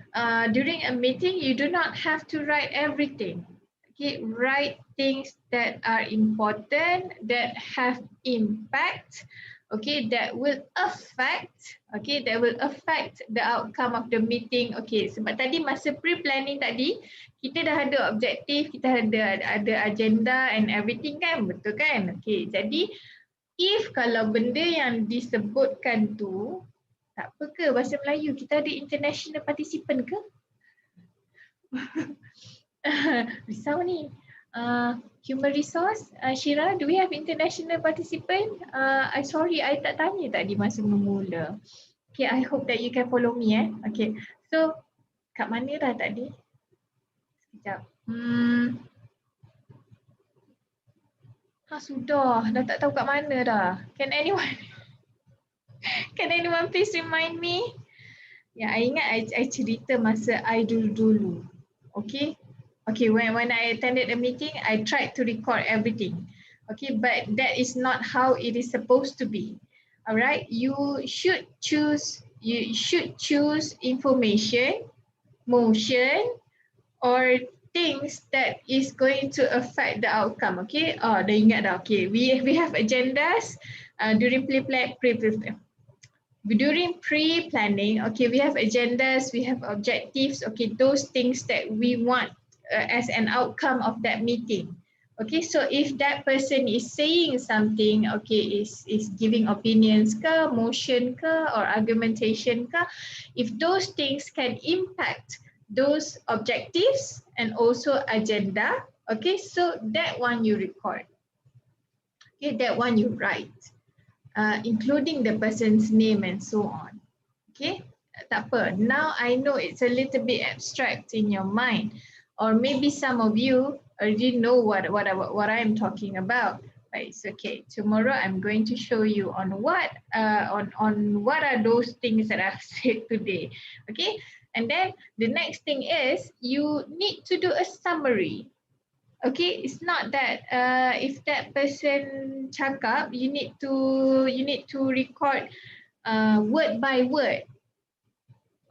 during a meeting, you do not have to write everything. Okay, write things that are important, that have impact. Okay, that will affect. Okay, that will affect the outcome of the meeting. Okay, sebab tadi masa pre-planning tadi, kita dah ada objektif, kita ada agenda and everything kan, betul kan? Okay, jadi if kalau benda yang disebutkan tu tak apa ke bahasa Melayu, kita ada international participant ke? Risau ni. Human resource, Shira, do we have international participant? I sorry, I tak tanya tadi masa mula. Okay, I hope that you can follow me, eh. Okay, so kat mana dah tadi? Sekejap. Sudah, dah tak tahu kat mana dah. Can anyone please remind me? Ya, I ingat I cerita masa I dulu-dulu. Okay? Okay, when I attended the meeting, I tried to record everything. Okay, but that is not how it is supposed to be. Alright, you should choose information, motion, or things that is going to affect the outcome. Okay, dah ingat dah. Okay, we have agendas during during pre-planning. Okay, we have agendas, we have objectives. Okay, those things that we want as an outcome of that meeting. Okay, so if that person is saying something, okay, is giving opinions ke, motion ke, or argumentation ke, if those things can impact those objectives and also agenda, okay, so that one you record. Okay, that one you write, including the person's name and so on. Okay, tak apa. Now I know it's a little bit abstract in your mind, or maybe some of you already know what I'm talking about. Right, it's okay. Tomorrow I'm going to show you on what are those things that I've said today. Okay, and then the next thing is you need to do a summary. Okay, it's not that if that person cakap, you need to record word by word.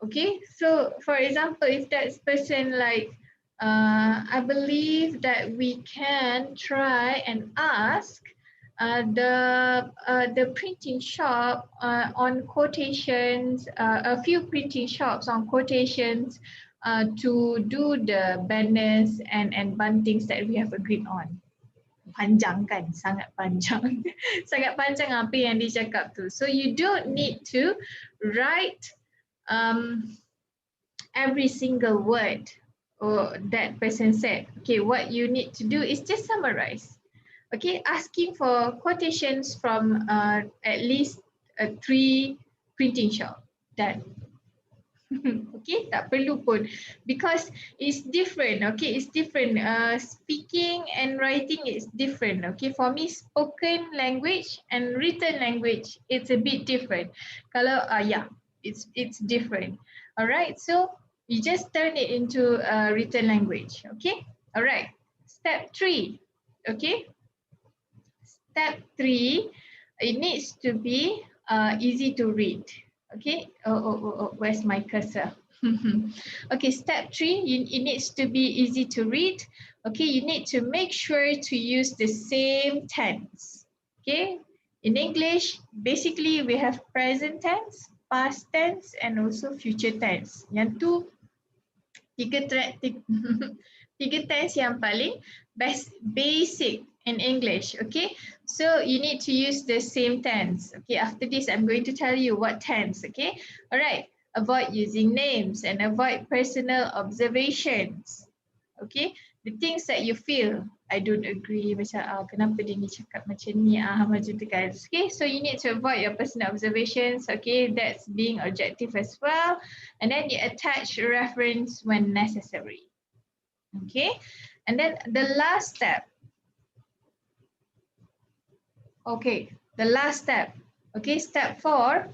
Okay, so for example, if that person like, I believe that we can try and ask the printing shop on quotations, a few printing shops on quotations to do the banners and buntings that we have agreed on. Panjang kan, sangat panjang. Sangat panjang apa yang dia cakap tu. So you don't need to write every single word that person said. Okay, what you need to do is just summarize. Okay, asking for quotations from at least 3 printing shop. Done. Okay, tak perlu pun because it's different. Okay, it's different. Speaking and writing is different. Okay, for me spoken language and written language it's a bit different. Kalau yeah, it's different. All right, so you just turn it into written language. Okay, all right. Step 3. Okay. Step 3, it needs to be easy to read. Okay, where's my cursor? Okay, step 3, it needs to be easy to read. Okay, you need to make sure to use the same tense. Okay, in English, basically we have present tense, past tense, and also future tense. Yang tu tiga tense yang paling basic in English. Okay, so you need to use the same tense. Okay, after this I'm going to tell you what tense. Okay, all right, avoid using names and avoid personal observations. Okay, the things that you feel I don't agree, macam kenapa dia ni cakap macam ni, macam tu kan. Okay, so you need to avoid your personal observations. Okay, that's being objective as well. And then you attach a reference when necessary. Okay, and then the last step. Okay, the last step. Okay, step 4.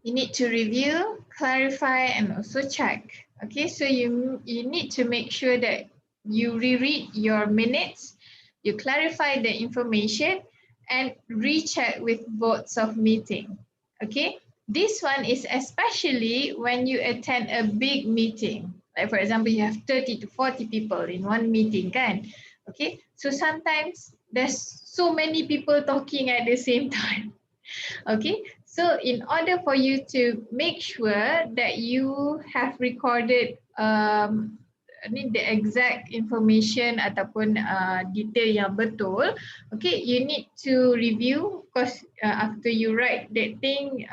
You need to review, clarify, and also check. Okay, so you need to make sure that you reread your minutes, you clarify the information, and recheck with votes of meeting. Okay, this one is especially when you attend a big meeting. Like for example, you have 30 to 40 people in one meeting, kan? Okay, so sometimes there's so many people talking at the same time. Okay, so in order for you to make sure that you have recorded the exact information ataupun detail yang betul, okay, you need to review. Because after you write that thing,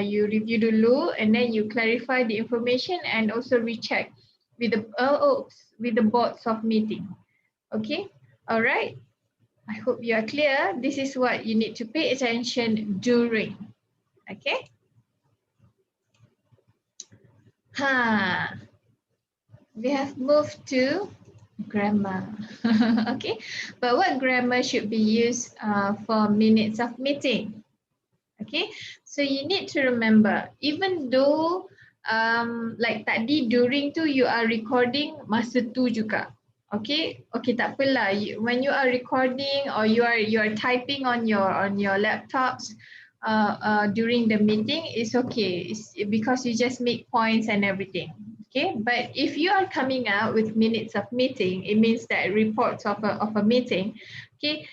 you review dulu and then you clarify the information and also recheck with the boards of meeting. Okay, all right. I hope you are clear. This is what you need to pay attention during. Okay. We have moved to grammar. Okay. But what grammar should be used for minutes of meeting? Okay. So you need to remember, even though like tadi during tu you are recording masa tu juga. Okay, okay, tak apalah. When you are recording or you are typing on your laptops during the meeting, it's okay. It's because you just make points and everything. Okay, but if you are coming out with minutes of meeting, it means that reports of a meeting. Okay,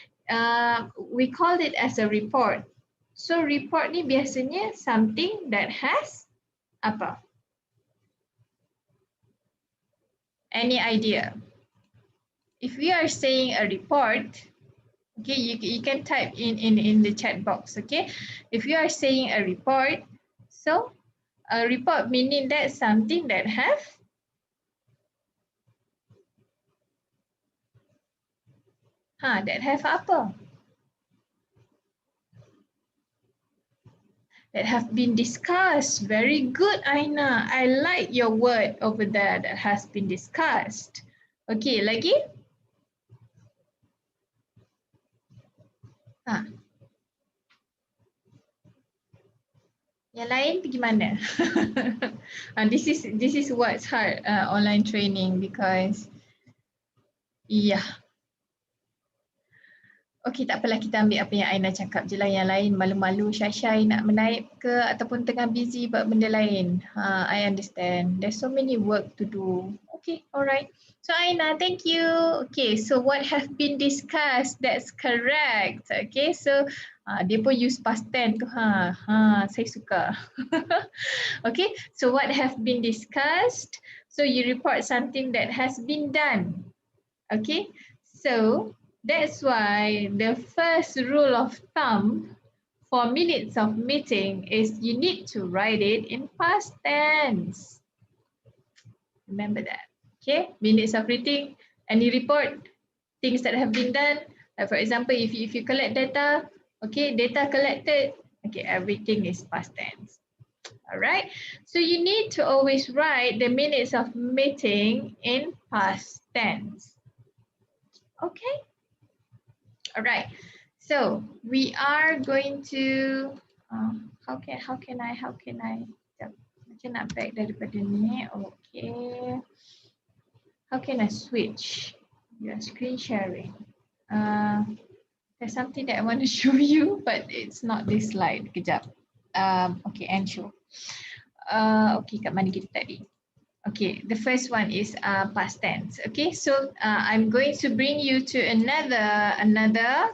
we call it as a report. So report ni biasanya something that has apa? Any idea? If we are saying a report, okay, you can type in the chat box, okay? If you are saying a report, so a report meaning that something that have that have apa? That have been discussed. Very good, Aina. I like your word over there, that has been discussed. Okay, lagi? Yang lain pergi mana? This is what's hard online training because okay, tak apalah, kita ambil apa yang Aina cakap je lah. Yang lain malu-malu Syai nak menaip ke ataupun tengah busy buat benda lain. I understand. There's so many work to do. Okay, alright. So Aina, thank you. Okay, so what have been discussed, that's correct. Okay, so dia pun use past tense tu. Saya suka. Okay, so what have been discussed? So you report something that has been done. Okay, so that's why the first rule of thumb for minutes of meeting is you need to write it in past tense. Remember that. Okay, minutes of meeting, any report, things that have been done. Like for example, if you collect data, okay, data collected, okay, everything is past tense. All right, so you need to always write the minutes of meeting in past tense. Okay. All right. So we are going to how can I macam nak back daripada ni. Okay. How can I switch your screen sharing? There's something that I want to show you, but it's not this slide. Kejap. Okay, and show. Okay, kat mana kita tadi? Okay, the first one is past tense. Okay, so I'm going to bring you to another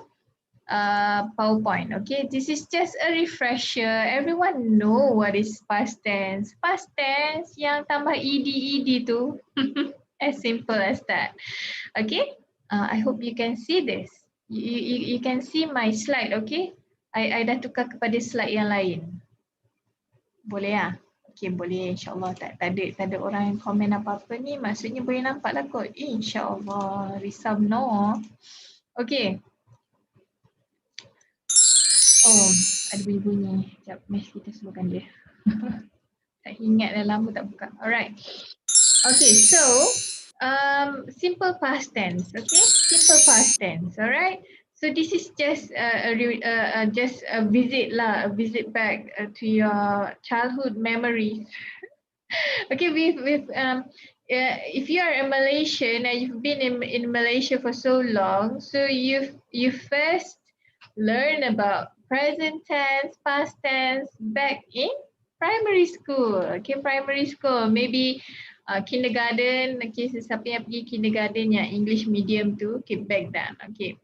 PowerPoint. Okay, this is just a refresher. Everyone know what is past tense. Past tense yang tambah ed tu. As simple as that. Okay, I hope you can see this. You can see my slide. Okay, I dah tukar kepada slide yang lain. Boleh ah? Okay, boleh, insyaAllah. Tak ada orang yang komen apa-apa ni, maksudnya boleh nampak lah kot. InsyaAllah, risau no. Okay. Oh, ada bunyi-bunyi. Sekejap, Mesh kita sebutkan dia. Tak ingat dah lama tak buka. Alright. Okay, so simple past tense. Okay, simple past tense. Alright. So this is just a visit lah, a visit back to your childhood memories. Okay, if you are a Malaysian and you've been in Malaysia for so long, so you first learn about present tense, past tense back in primary school. Okay, primary school, maybe kindergarten. Okay, siapa yang pergi kindergarten yang English medium tu, okay, back then. Okay,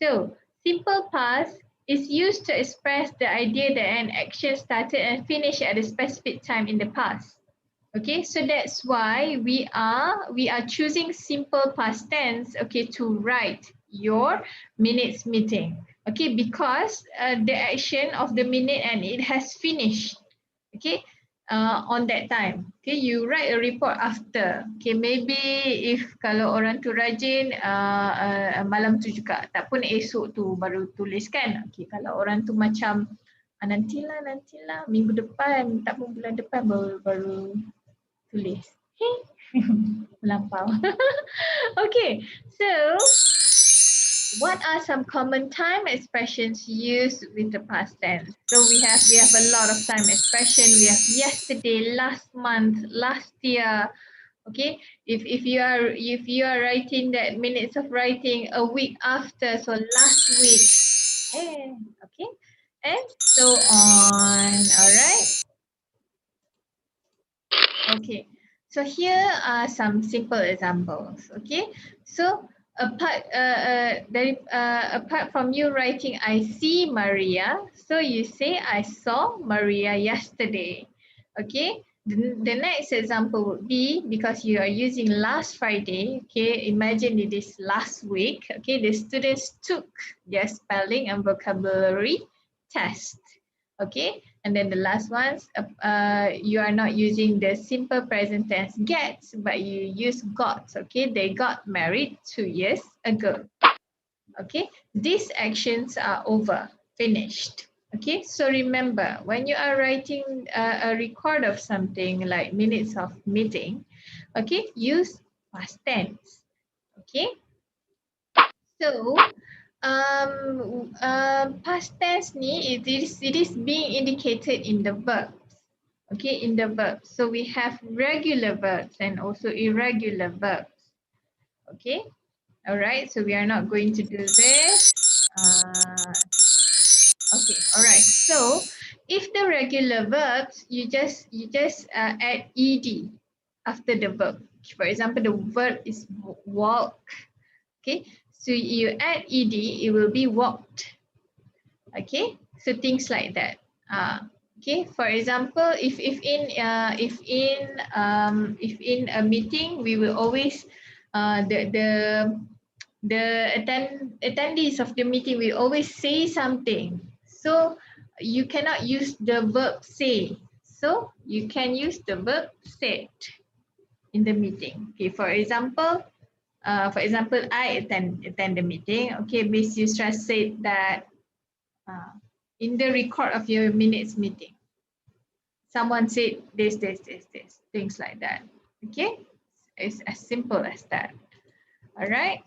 so simple past is used to express the idea that an action started and finished at a specific time in the past. Okay, so that's why we are choosing simple past tense, okay, to write your minutes meeting. Okay, because the action of the minute and it has finished. Okay, on that time. Okay, you write a report after. Okay, maybe if kalau orang tu rajin malam tu juga, tak pun esok tu baru tulis kan. Okay, kalau orang tu macam nantilah minggu depan, tak pun bulan depan baru tulis. Melampau. Okay, so what are some common time expressions used with the past tense? So we have a lot of time expression. We have yesterday, last month, last year. Okay, if you are writing that minutes of writing a week after, so last week. Okay, and so on. All right. Okay, so here are some simple examples. Okay, so apart from you writing I see Maria, so you say I saw Maria yesterday. Okay, the next example would be, because you are using last Friday, okay, imagine it is last week. Okay, the students took their spelling and vocabulary test. Okay, and then the last ones, you are not using the simple present tense gets, but you use got. Okay, they got married 2 years ago. Okay, these actions are over, finished. Okay, so remember, when you are writing a record of something like minutes of meeting, okay, use past tense. Okay, so past tense ni it is being indicated in the verbs. Okay, in the verbs. So we have regular verbs and also irregular verbs. Okay, all right. So we are not going to do this. Okay, all right. So if the regular verbs, you just add ed after the verb. For example, the verb is walk. Okay, so you add ed, it will be walked. Okay, so things like that. Okay, for example, if in a meeting, we will always the attendees of the meeting will always say something. So you cannot use the verb say. So you can use the verb said in the meeting. Okay, for example, I attend the meeting. Okay, Miss Yusra said that in the record of your minutes meeting, someone said this, things like that. Okay, it's as simple as that. All right.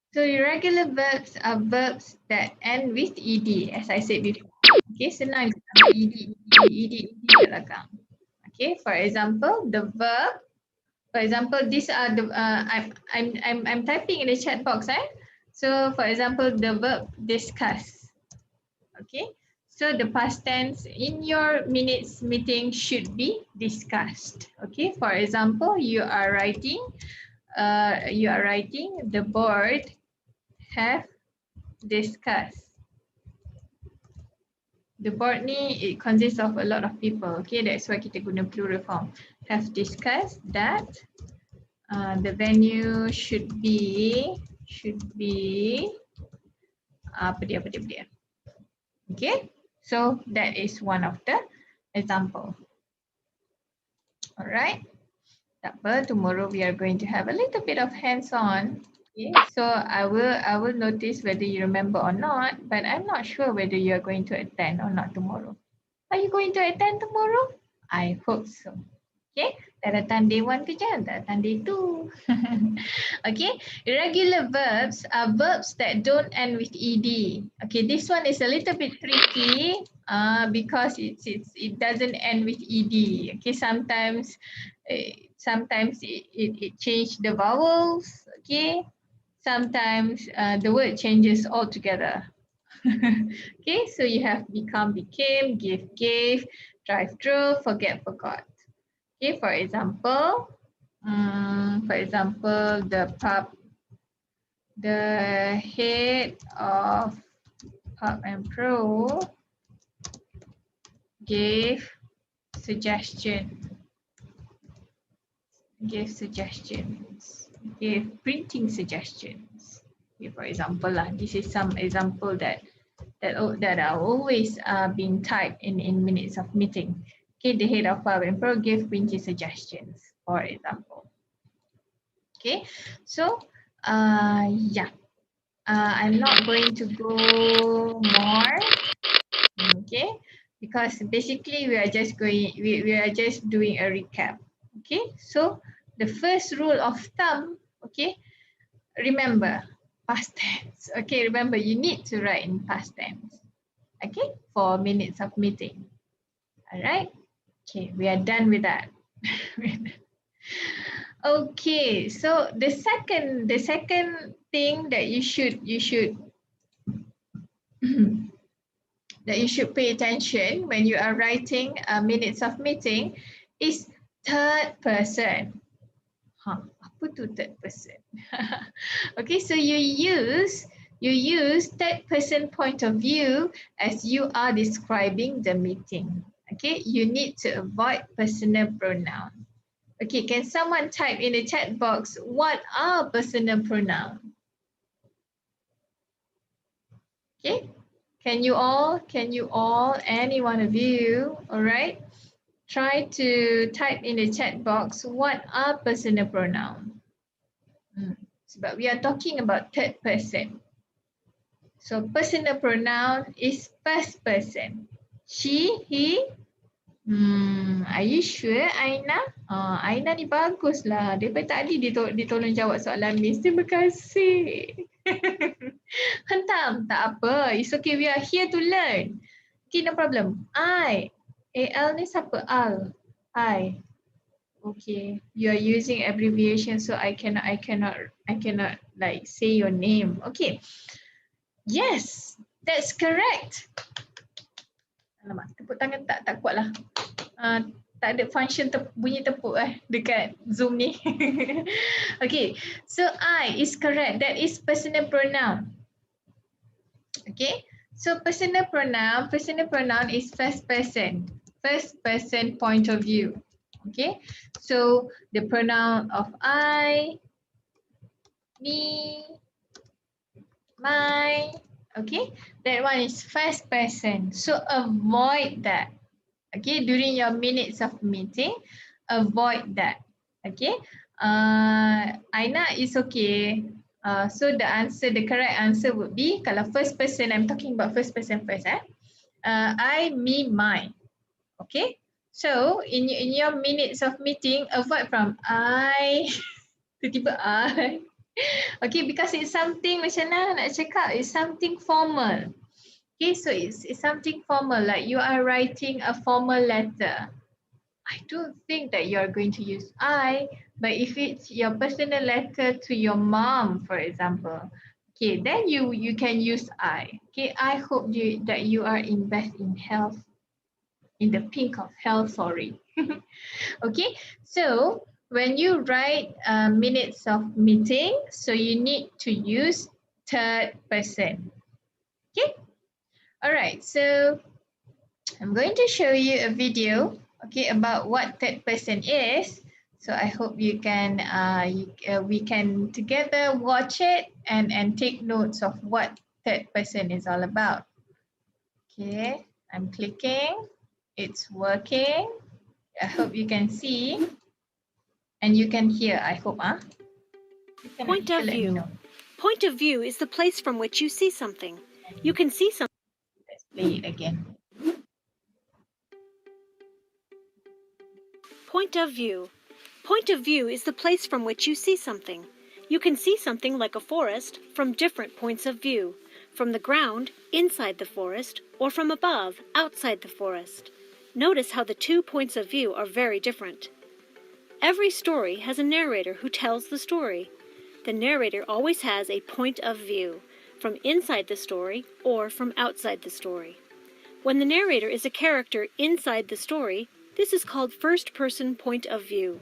So irregular verbs are verbs that end with ed, as I said before. Okay, senang ed kat belakang. Okay, for example, the verb For example, these are the I'm typing in the chat box. So for example, the verb discuss. Okay. So the past tense in your minutes meeting should be discussed. Okay. For example, you are writing the board have discussed. The board ni it consists of a lot of people. Okay, that's why kita guna plural form. Have discussed that the venue should be apa dia. Okay, so that is one of the example. Alright, tak apa, tomorrow we are going to have a little bit of hands-on. Okay, so I will notice whether you remember or not, but I'm not sure whether you are going to attend or not tomorrow. Are you going to attend tomorrow? I hope so. Okay, dah datang day 1 ke jangan dah datang day 2. Okay, irregular verbs are verbs that don't end with ed. Okay, this one is a little bit tricky because it doesn't end with ed. Okay, sometimes it change the vowels. Okay, sometimes the word changes altogether. Okay, so you have become, became, give, gave, drive, drove, forget, forgot. Okay, for example, the head of Pub and Pro gave suggestions, gave printing suggestions. Okay, for example, this is some example that are always being typed in minutes of meeting. Okay, the head of Pub and Pro gave printing suggestions, for example. Okay, so yeah, I'm not going to go more. Okay, because basically we are just doing a recap. Okay, so the first rule of thumb, okay, remember past tense. Okay, remember you need to write in past tense. Okay, for minutes of meeting. All right. Okay, we are done with that. Okay, so the second thing that you should that you should pay attention when you are writing minutes of meeting is third person. Apa tu third person? Okay, so you use third person point of view as you are describing the meeting. Okay, you need to avoid personal pronoun. Okay, can someone type in the chat box what are personal pronoun? Okay, can you all, any one of you, all right, try to type in the chat box what are personal pronoun? Sebab we are talking about third person. So personal pronoun is first person. She, he. Are you sure, Aina? Aina ni baguslah. Daripada tadi dia tolong jawab soalan Miss. Terima kasih. Hentam, tak apa. It's okay, we are here to learn. Okay, no problem. I. AL ni siapa? Al. I. Okay, you are using abbreviation, so I cannot like say your name. Okay. Yes, that's correct. Alamak, tepuk tangan tak kuat lah. Tak ada function bunyi tepuk dekat Zoom ni. Okay, so I is correct. That is personal pronoun. Okay, so personal pronoun is first person point of view. Okay, so the pronoun of I, me, my, okay, that one is first person. So avoid that. Okay, during your minutes of meeting, avoid that. Okay, Aina is okay. So the correct answer would be, kalau first person, I'm talking about first person first. I, me, mine. Okay, so in your minutes of meeting, avoid from I, tiba-tiba I. Okay, because it's something macam mana nak cakap, it's something formal. Okay, so it's something formal, like you are writing a formal letter. I don't think that you're going to use I, but if it's your personal letter to your mom, for example, okay, then you can use I. Okay, I hope that you are in best in health, in the pink of health, sorry. Okay, so when you write minutes of meeting, so you need to use third person. Okay, all right, so I'm going to show you a video, okay, about what third person is. So I hope you can, we can together watch it and take notes of what third person is all about. Okay, I'm clicking. It's working. I hope you can see and you can hear, I hope. You cannot Point hear, of let me view. know. Point of view is the place from which you see something. You can see something. Let's play it again. Point of view. Point of view is the place from which you see something. You can see something like a forest from different points of view. From the ground, inside the forest, or from above, outside the forest. Notice how the 2 points of view are very different. Every story has a narrator who tells the story. The narrator always has a point of view, from inside the story or from outside the story. When the narrator is a character inside the story, this is called first-person point of view.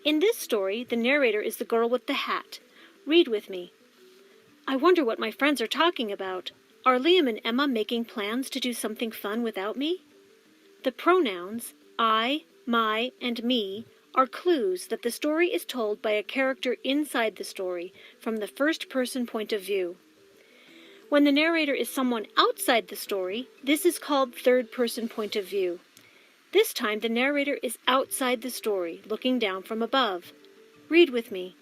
In this story, the narrator is the girl with the hat. Read with me. I wonder what my friends are talking about. Are Liam and Emma making plans to do something fun without me? The pronouns I, my, and me are clues that the story is told by a character inside the story from the first-person point of view. When the narrator is someone outside the story, this is called third-person point of view. This time the narrator is outside the story, looking down from above. Read with me.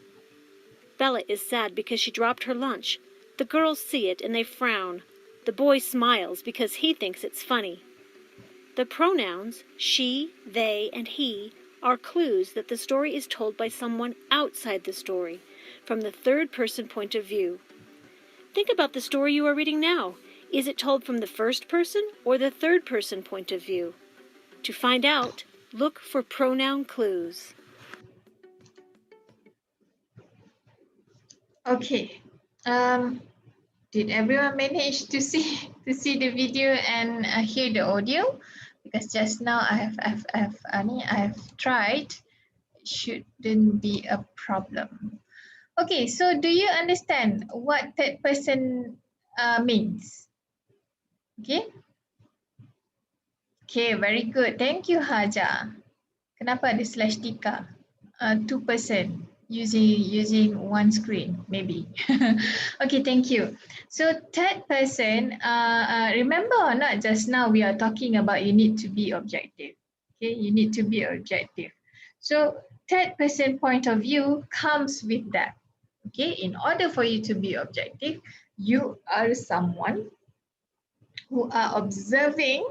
Bella is sad because she dropped her lunch. The girls see it and they frown. The boy smiles because he thinks it's funny. The pronouns she, they, and he are clues that the story is told by someone outside the story, from the third-person point of view. Think about the story you are reading now. Is it told from the first person or the third-person point of view? To find out, look for pronoun clues. Okay. Did everyone manage to see the video and hear the audio? Because just now I have tried. It shouldn't be a problem. Okay, so do you understand what third person means? Okay. Okay, very good. Thank you, Haja. Kenapa ada slash tika? 2% using one screen, maybe. Okay, thank you. So third person, remember or not, just now we are talking about you need to be objective. Okay, you need to be objective. So third person point of view comes with that. Okay, in order for you to be objective, you are someone who are observing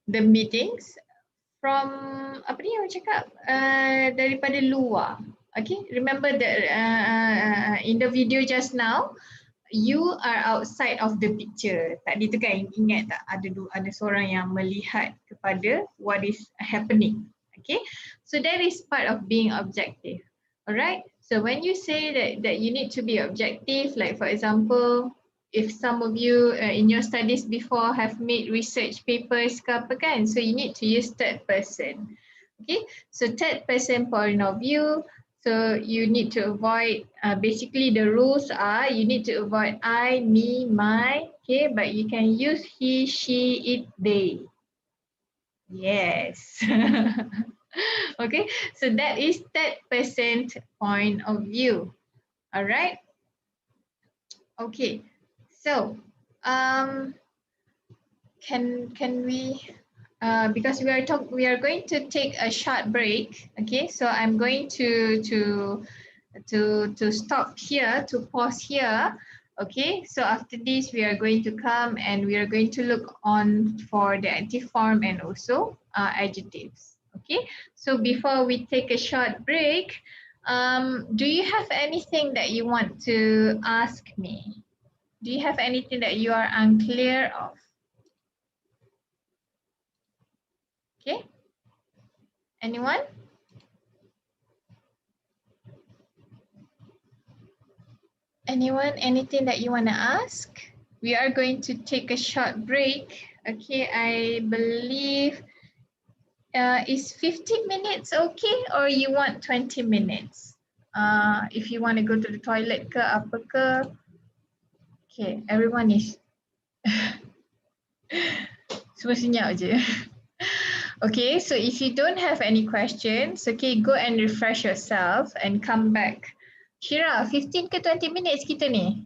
the meetings from apa ni orang cakap daripada luar. Okay, remember that in the video just now, you are outside of the picture. Tadi tu kan ingat tak ada seorang yang melihat kepada what is happening. Okay, so that is part of being objective. Alright, so when you say that you need to be objective, like for example, if some of you in your studies before have made research papers ke apa kan, so you need to use third person. Okay, so third person point of view, so you need to avoid, basically the rules are you need to avoid I, me, my, okay, but you can use he, she, it, they. Yes. Okay, so that is third person point of view. All right. Okay, so can we because we are going to take a short break. Okay, so I'm going to stop here, to pause here. Okay, so after this we are going to come and we are going to look on for the active form and also adjectives. Okay, so before we take a short break, do you have anything that you want to ask me? Do you have anything that you are unclear of? Okay. Anyone? Anyone, anything that you want to ask? We are going to take a short break. Okay, I believe is 15 minutes okay, or you want 20 minutes? If you want to go to the toilet ke apa ke. Okay, everyone is semua senyap je. Okay, so if you don't have any questions, okay, go and refresh yourself and come back. Shira, 15 ke 20 minutes kita ni?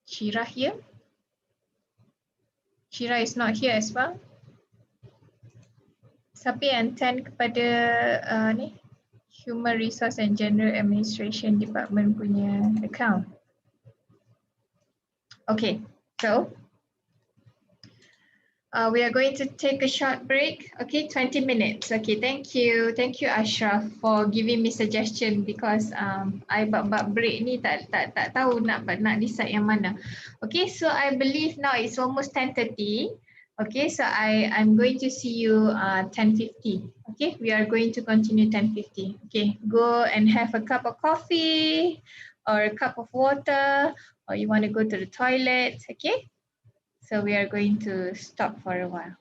Shira here? Shira is not here as well. Siapa yang attend kepada ni? Human Resource and General Administration Department punya account. Okay, so we are going to take a short break. Okay, 20 minutes. Okay, thank you. Thank you Ashraf for giving me suggestion because I bab break ni tak tahu nak decide yang mana. Okay, so I believe now it's almost 10:30. Okay, so I'm going to see you 10:50. Okay, we are going to continue 10:50. Okay, go and have a cup of coffee or a cup of water, or you want to go to the toilet. Okay. So we are going to stop for a while.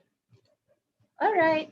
All right.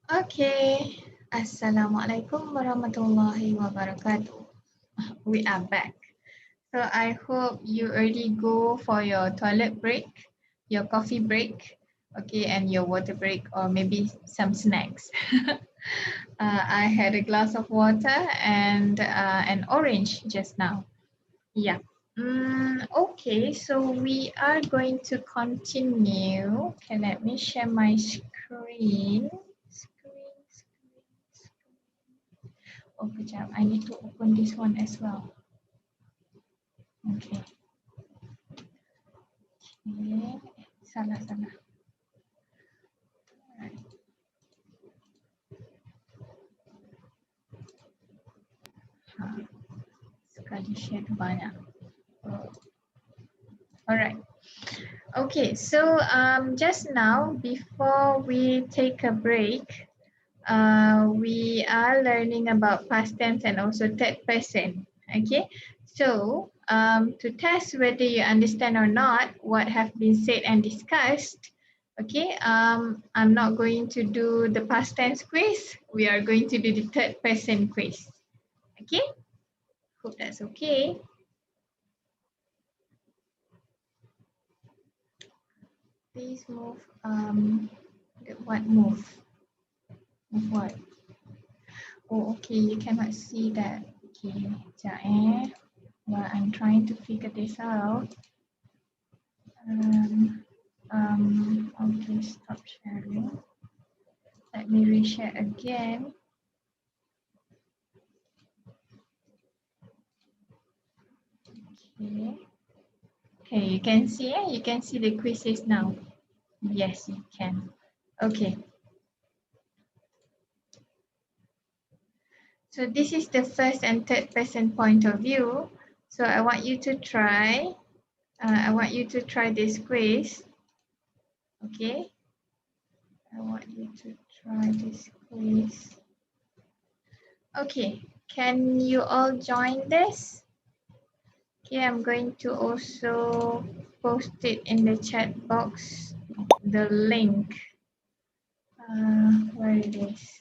Okay. Assalamualaikum warahmatullahi wabarakatuh. We are back. So I hope you already go for your toilet break, your coffee break, okay, and your water break, or maybe some snacks. I had a glass of water and an orange just now. Yeah. Okay, so we are going to continue. Okay, let me share my screen. Oh, kejap. I need to open this one as well. Okay. Okay. Salah. Alright. Sekali share tu banyak. Oh. Alright. Okay, so just now, before we take a break, we are learning about past tense and also third person. Okay, so to test whether you understand or not what have been said and discussed, okay, I'm not going to do the past tense quiz. We are going to do the third person quiz. Okay, hope that's okay. Please move. What move? Move what? Oh, okay, you cannot see that. Okay, sekejap Well, I'm trying to figure this out. Okay, stop sharing. Let me reshare again. Okay. Okay, you can see, you can see the quizzes now. Yes, you can. Okay. So this is the first and third person point of view. So I want you to try. I want you to try this quiz. Okay. I want you to try this quiz. Okay. Can you all join this? Okay, I'm going to also post it in the chat box, the link. Where it is.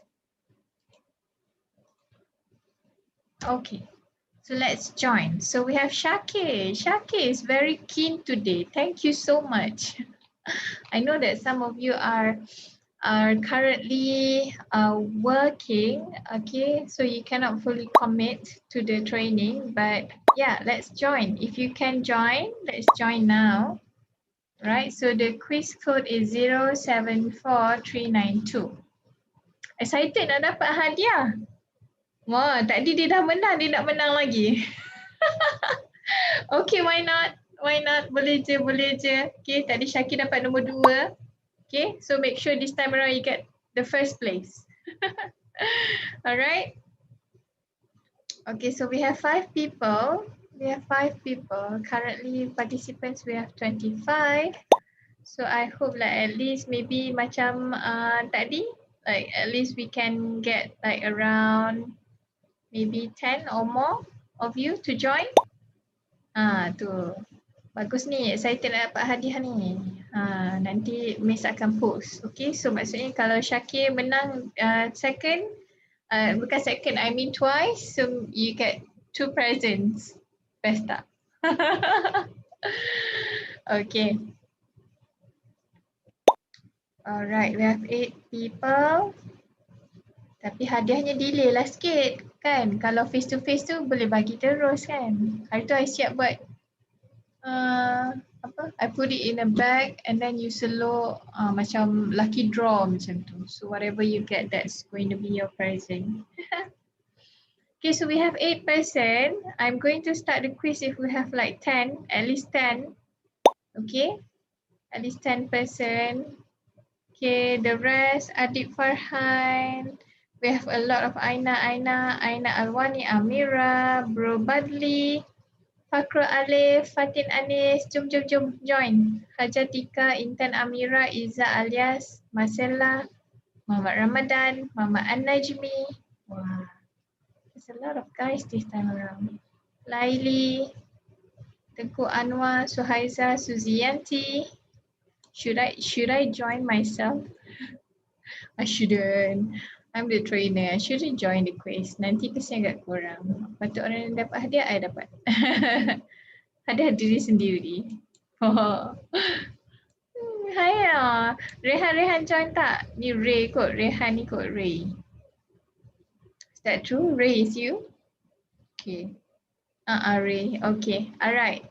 Okay, so let's join. So we have Shaki. Shaki is very keen today. Thank you so much. I know that some of you are currently working, okay, so you cannot fully commit to the training, but yeah, let's join. If you can join, let's join now. Right, so the quiz code is 074392. Excited nak dapat hadiah. Wah, tadi dia dah menang, dia nak menang lagi. Okay, why not? Why not? Boleh je, boleh je. Okay, tadi Syakir dapat nombor 2. Okay, so make sure this time around you get the first place. Alright. Okay, so we have 5 people. We have 5 people. Currently participants we have 25. So I hope like at least maybe macam tadi, like at least we can get like around maybe 10 or more of you to join. Tu. Bagus ni, excited nak dapat hadiah ni. Nanti Miss akan post. Okay, so maksudnya kalau Syakir menang second, bukan second, I mean twice, so you get 2 presents. Best tak? Okay. Alright, we have 8 people. Tapi hadiahnya delay lah sikit kan. Kalau face to face tu boleh bagi terus kan. Hari tu I siap buat I put it in a bag and then you selok macam lucky draw macam tu. So whatever you get, that's going to be your present. Okay, so we have 8 person. I'm going to start the quiz if we have like 10, at least 10. Okay, at least 10 person. Okay, the rest, Adik Farhan. We have a lot of Aina Alwani, Amira, Bro Badli, Fakra Alif, Fatin Anis. Jom join. Hajatika, Intan Amira, Iza Alias, Marcella, Muhammad Ramadan, Mama An-Najmi. Wow, there's a lot of guys this time around. Laili, Tengku Anwar, Suhaiza, Suzianti. Should I join myself? I shouldn't. I'm the trainer. I shouldn't join the quiz. Nanti kesian agak kurang. Patut orang yang dapat hadiah, I dapat. Hadiah diri sendiri. Oh. Hai Rehan join tak? Ni Ray kot. Rehan ni kot Ray. Is that true? Ray is you? Okay. Ray. Okay. Alright.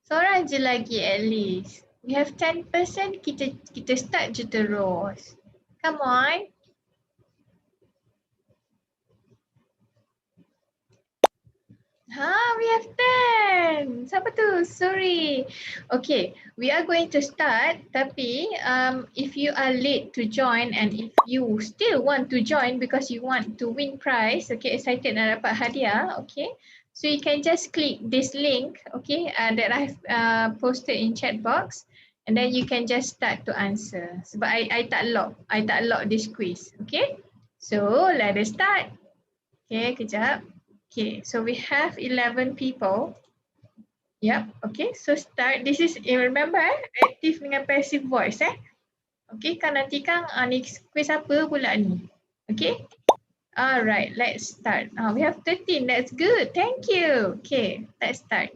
Seorang je lagi at least. We have 10%. Kita start je terus. Come on. We have 10. Siapa tu? Sorry. Okay, we are going to start. Tapi if you are late to join and if you still want to join because you want to win prize, okay, excited nak dapat hadiah, okay. So you can just click this link, okay, that I've posted in chat box, and then you can just start to answer. Sebab I tak lock this quiz, okay. So let us start. Okay, kejap. Okay, so we have 11 people. Yep, okay, so start. This is, remember, active dengan passive voice. Okay, kan nanti kan ni quiz apa pula ni? Okay, alright, let's start. We have 13, that's good, thank you. Okay, let's start.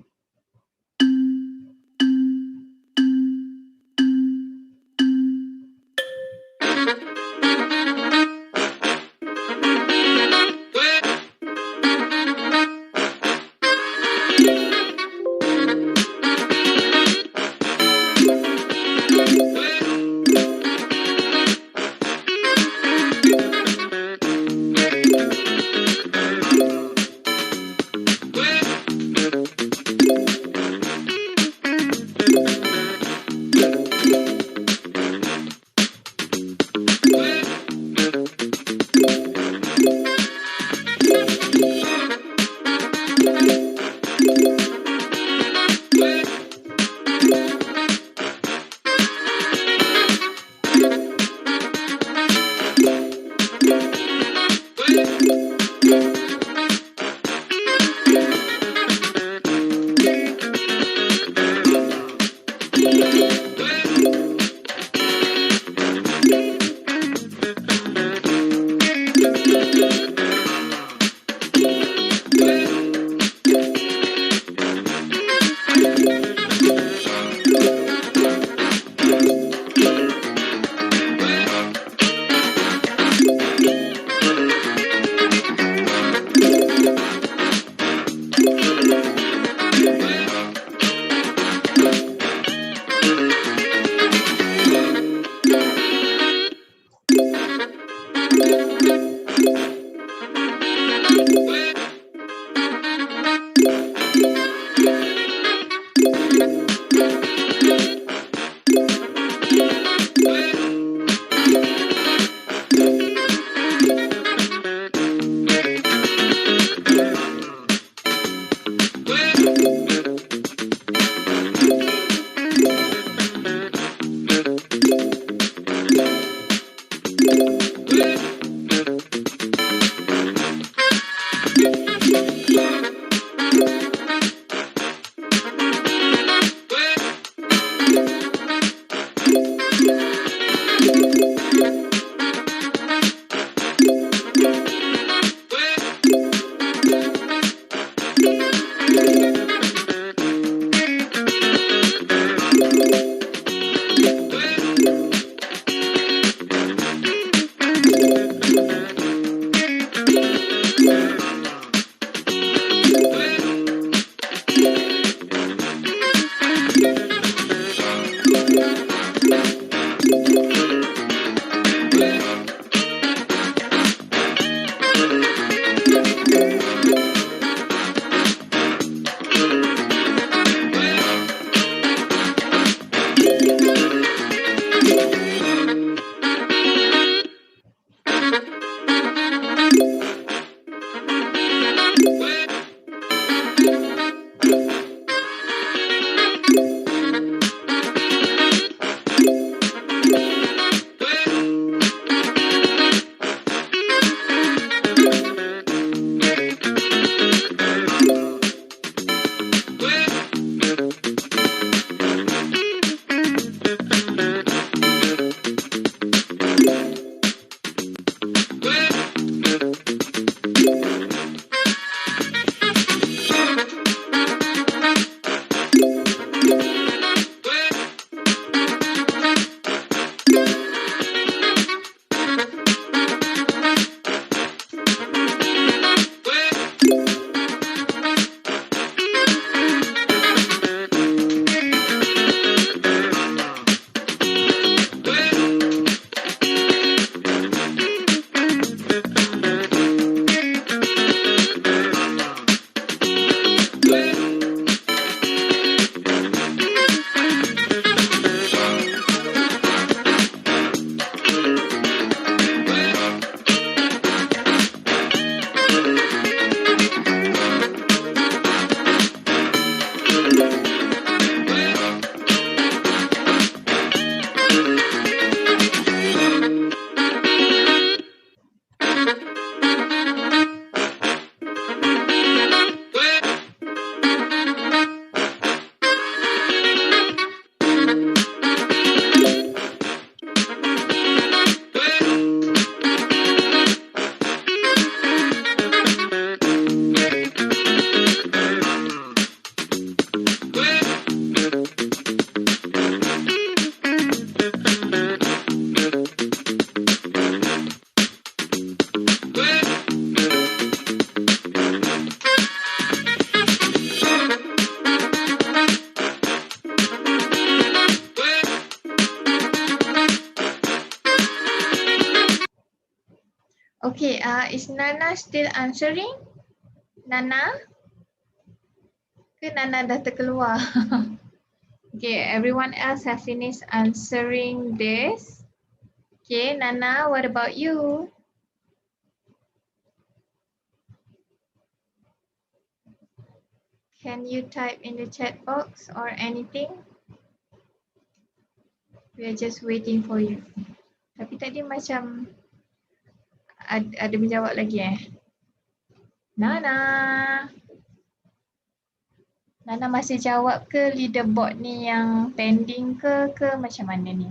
Okay, is Nana still answering? Nana? Ke Nana dah terkeluar? Okay, everyone else have finished answering this. Okay, Nana, what about you? Can you type in the chat box or anything? We are just waiting for you. Tapi tadi macam ada menjawab lagi Nana. Nana masih jawab ke leaderboard ni yang pending ke macam mana ni?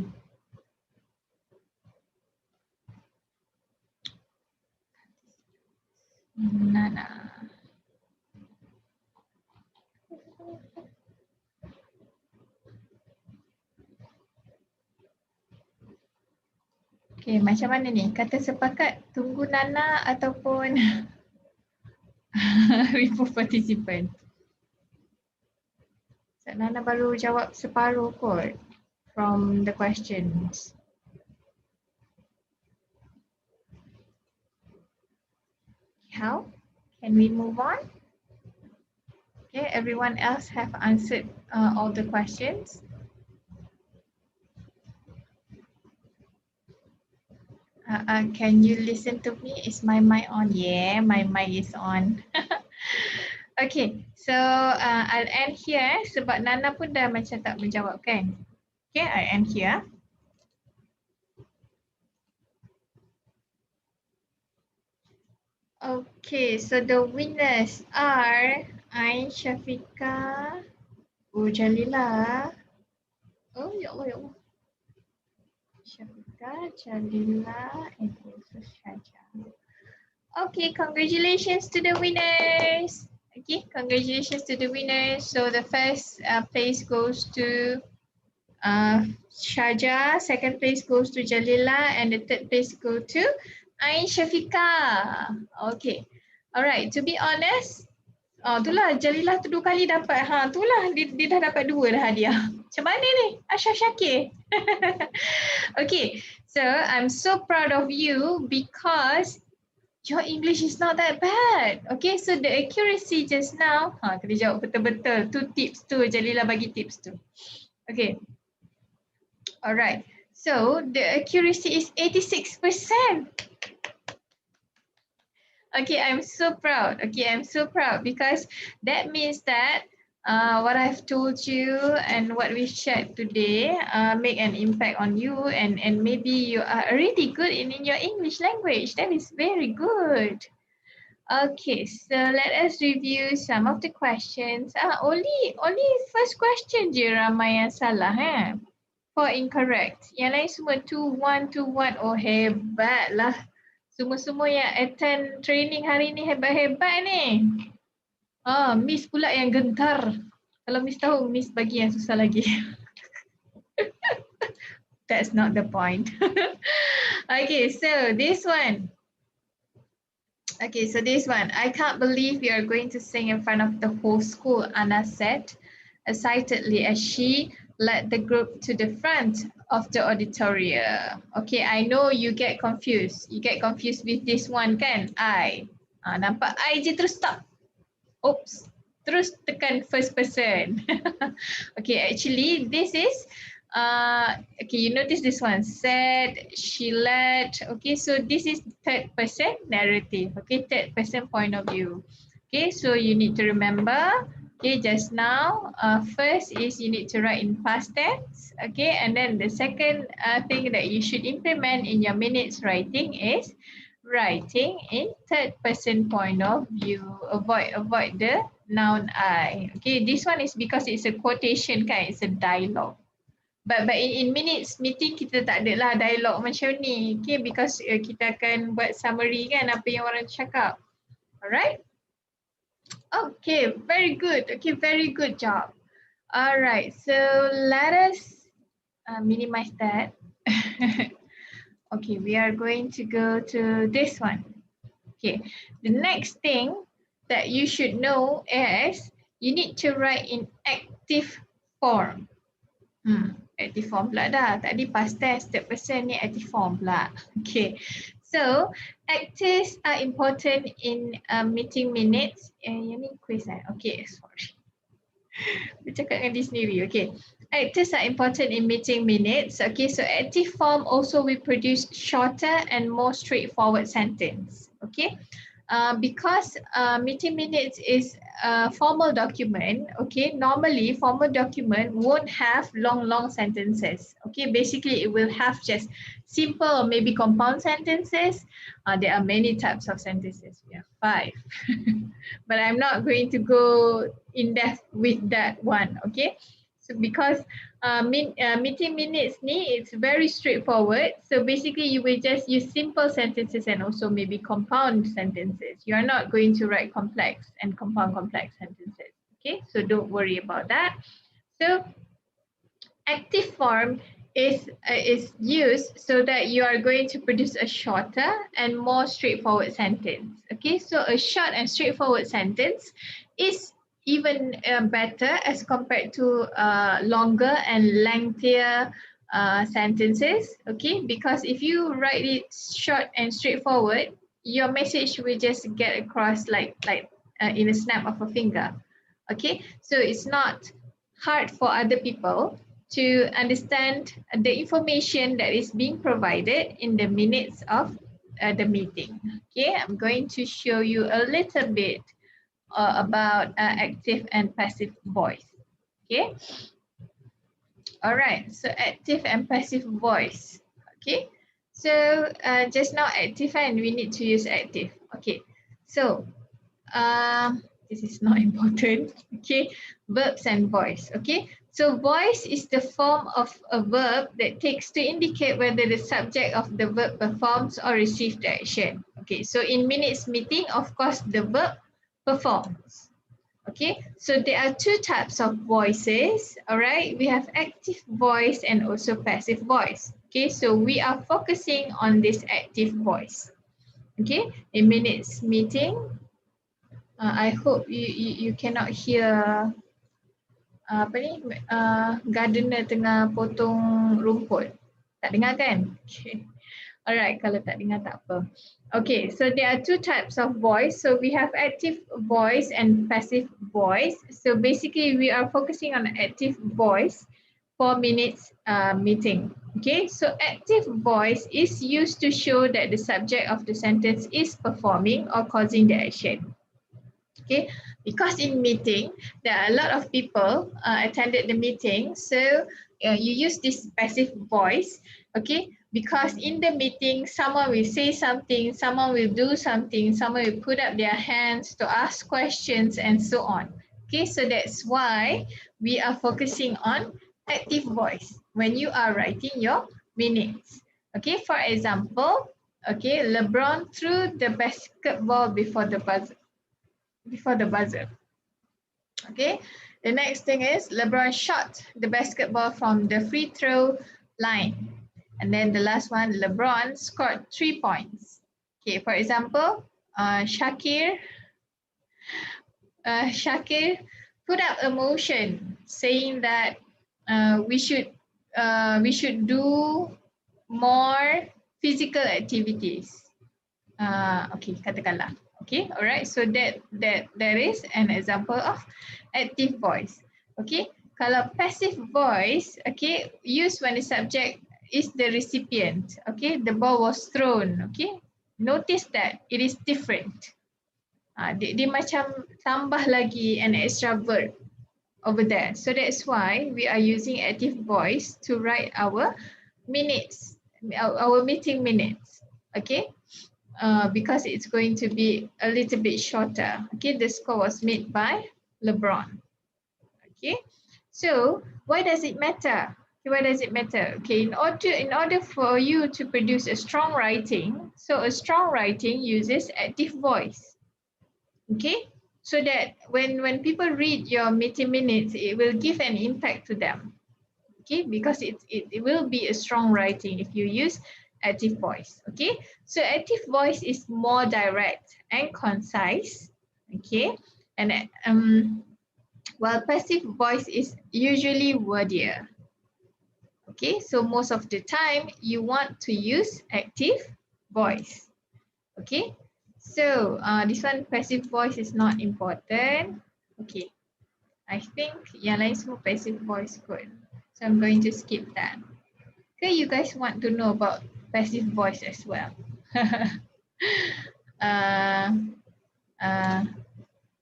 Nana. Okay, macam mana ni? Kata sepakat tunggu Nana ataupun remove participant? So, Nana baru jawab separuh kot from the questions. How? Can we move on? Okay, everyone else have answered all the questions. Can you listen to me? Is my mic on? Yeah, my mic is on. Okay, so I'll end here sebab Nana pun dah macam tak menjawab kan? Okay, I end here. Okay, so the winners are Ain, Syafiqah, Jalila. Oh, ya Allah, ya Allah. Syafiqah, Jalila, and also Shaja. Okay, congratulations to the winners. Okay, congratulations to the winners. So the first place goes to Shaja, second place goes to Jalila, and the third place go to Ain Syafiqah. Okay, alright. To be honest, itulah Jalila tu 2 kali dapat. Itulah dia dah dapat 2 dah hadiah. Macam mana ni? Ashraf Syakir. Okay, so I'm so proud of you because your English is not that bad. Okay, so the accuracy just now, kena jawab betul-betul. Tu tips tu, Jalila bagi tips tu. Okay. Alright, so the accuracy is 86%. Okay, I'm so proud. Okay, I'm so proud because that means that what I've told you and what we shared today make an impact on you, and maybe you are already good in your English language. That is very good. Okay, so let us review some of the questions. Only first question je ramai yang salah. 4 incorrect. Yang lain semua 2-1. Oh, hebatlah. Semua-semua yang attend training hari ni hebat-hebat ni. Miss pula yang gentar. Kalau Miss tahu, Miss bagi yang susah lagi. That's not the point. Okay, so this one. Okay, so this one. I can't believe you are going to sing in front of the whole school, Anna said excitedly as she led the group to the front of the auditorium. Okay, I know you get confused. You get confused with this one kan? I. Nampak I je terus stop. Oops. Terus tekan first person. Okay, actually this is okay, you notice this one. Said, she led. Okay, so this is third person narrative. Okay, third person point of view. Okay, so you need to remember. Okay, just now, first is you need to write in past tense. Okay, and then the second thing that you should implement in your minutes writing is writing in third person point of view. Avoid the noun I. Okay, this one is because it's a quotation kan, it's a dialogue. But in minutes meeting kita tak ada lah dialog macam ni. Okay, because kita akan buat summary kan apa yang orang cakap. Alright? Okay, very good. Okay, very good job. All right, so let us minimize that. Okay, we are going to go to this one. Okay, the next thing that you should know is you need to write in active form. Active form pula dah. Tadi past tense, third person ni active form pula. Okay, So actors are important in meeting minutes. Yang ni quiz Okay, sorry. Bercakap dengan diri sendiri. Okay. Actors are important in meeting minutes. Okay, so active form also we produce shorter and more straightforward sentence. Okay. Because meeting minutes is a formal document, okay, normally formal document won't have long sentences. Okay, basically it will have just simple or maybe compound sentences. There are many types of sentences. We have 5. But I'm not going to go in depth with that one, okay? So because meeting minutes ni, it's very straightforward. So basically you will just use simple sentences and also maybe compound sentences. You are not going to write complex and compound complex sentences, okay? So don't worry about that. So active form is used so that you are going to produce a shorter and more straightforward sentence. Okay, so a short and straightforward sentence is even better as compared to longer and lengthier sentences. Okay, because if you write it short and straightforward, your message will just get across like in a snap of a finger. Okay, so it's not hard for other people to understand the information that is being provided in the minutes of the meeting. Okay, I'm going to show you a little bit about active and passive voice. Okay, all right, so active and passive voice. Okay, so just now active and we need to use active. Okay, so this is not important. Okay, verbs and voice. Okay, so voice is the form of a verb that takes to indicate whether the subject of the verb performs or receives the action. Okay, so in minutes meeting, of course, the verb performs. Okay, so there are 2 types of voices. All right, we have active voice and also passive voice. Okay, so we are focusing on this active voice. Okay, in minutes meeting, I hope you cannot hear apa ni gardener tengah potong rumput. Tak dengar kan? Okay. Alright, kalau tak dengar tak apa. Okay, so there are 2 types of voice. So we have active voice and passive voice. So basically we are focusing on active voice for minutes meeting. Okay, so active voice is used to show that the subject of the sentence is performing or causing the action. Okay, because in meeting there are a lot of people attended the meeting, so you use this passive voice. Okay, because in the meeting someone will say something, someone will do something, someone will put up their hands to ask questions and so on. Okay, so that's why we are focusing on active voice when you are writing your minutes. Okay, for example, okay, LeBron threw the basketball before the buzzer. Okay, the next thing is LeBron shot the basketball from the free throw line. And then the last one, LeBron scored 3 points. Okay, for example, Shakir put up a motion saying that we should do more physical activities. Okay, katakanlah. Okay, all right. So that is an example of active voice. Okay, kalau passive voice, okay, used when the subject is the recipient. Okay, the ball was thrown. Okay, notice that it is different. Dia macam tambah lagi an extra verb over there. So that's why we are using active voice to write our minutes, our meeting minutes. Okay. Because it's going to be a little bit shorter. Okay, the score was made by LeBron. Okay, so why does it matter? Why does it matter? Okay, in order for you to produce a strong writing, so a strong writing uses active voice. Okay, so that when people read your meeting minutes, it will give an impact to them. Okay, because it will be a strong writing if you use active voice. Okay, so active voice is more direct and concise. Okay, and while passive voice is usually wordier. Okay, so most of the time you want to use active voice. Okay, so this one passive voice is not important. Okay, I think yang lain semua passive voice kot. So I'm going to skip that. Okay, you guys want to know about passive voice as well? uh,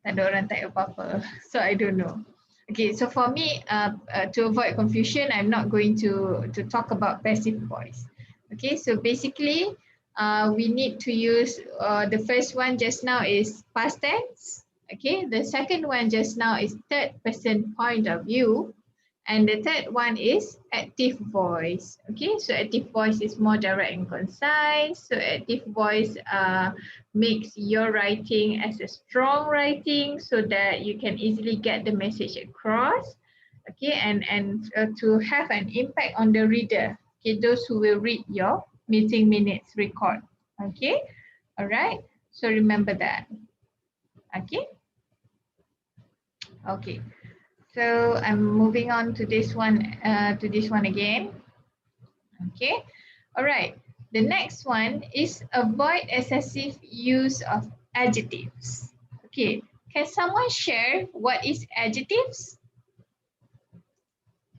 tak ada orang type apa-apa, so I don't know. Okay, so for me, to avoid confusion, I'm not going to talk about passive voice. Okay, so basically, we need to use the first one just now is past tense. Okay, the second one just now is third person point of view. And the third one is active voice. Okay, so active voice is more direct and concise. So active voice makes your writing as a strong writing so that you can easily get the message across. Okay, and to have an impact on the reader. Okay, those who will read your meeting minutes record. Okay, all right. So remember that. Okay. Okay. So I'm moving on to this one again. Okay, all right. The next one is avoid excessive use of adjectives. Okay, can someone share what is adjectives?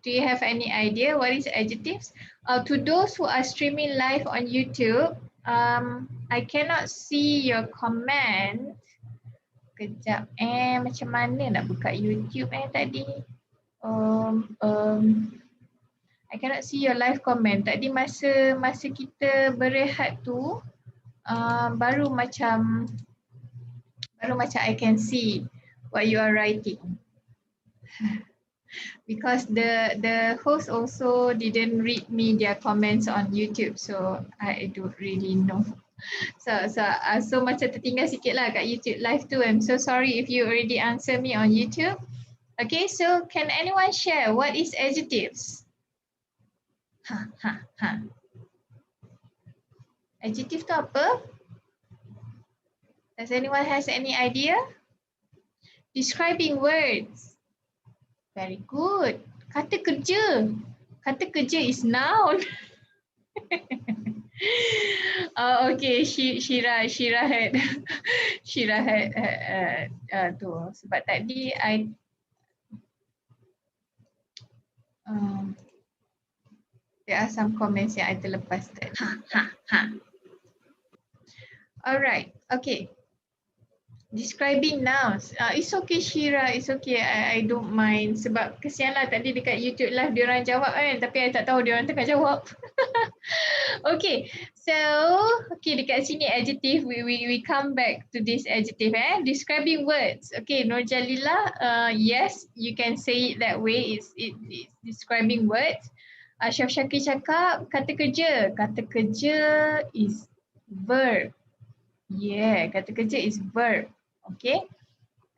Do you have any idea what is adjectives? To those who are streaming live on YouTube, I cannot see your comment. Kejap, macam mana nak buka YouTube tadi? I cannot see your live comment. Tadi masa kita berehat tu, baru macam I can see what you are writing. Because the host also didn't read me their comments on YouTube, so I don't really know. So macam tertinggal sikit lah kat YouTube live tu. I'm so sorry if you already answer me on YouTube. Okay, so can anyone share what is adjectives? Adjective tu apa? Does anyone has any idea? Describing words. Very good. Kata kerja. Kata kerja is noun. Okay, Shira had tu sebab tadi there are some comments yang I terlepas tadi. Alright, okay. Describing nouns. It's okay Shira, it's okay. I don't mind sebab kesian lah tadi dekat YouTube live dia orang jawab kan, tapi I tak tahu dia orang tengah jawab. Okay, so okay dekat sini adjective we come back to this adjective describing words. Okay, Nur Jalila, yes, you can say it that way. It's describing words. Syaf Syakir cakap kata kerja. Kata kerja is verb. Yeah, kata kerja is verb. Okay.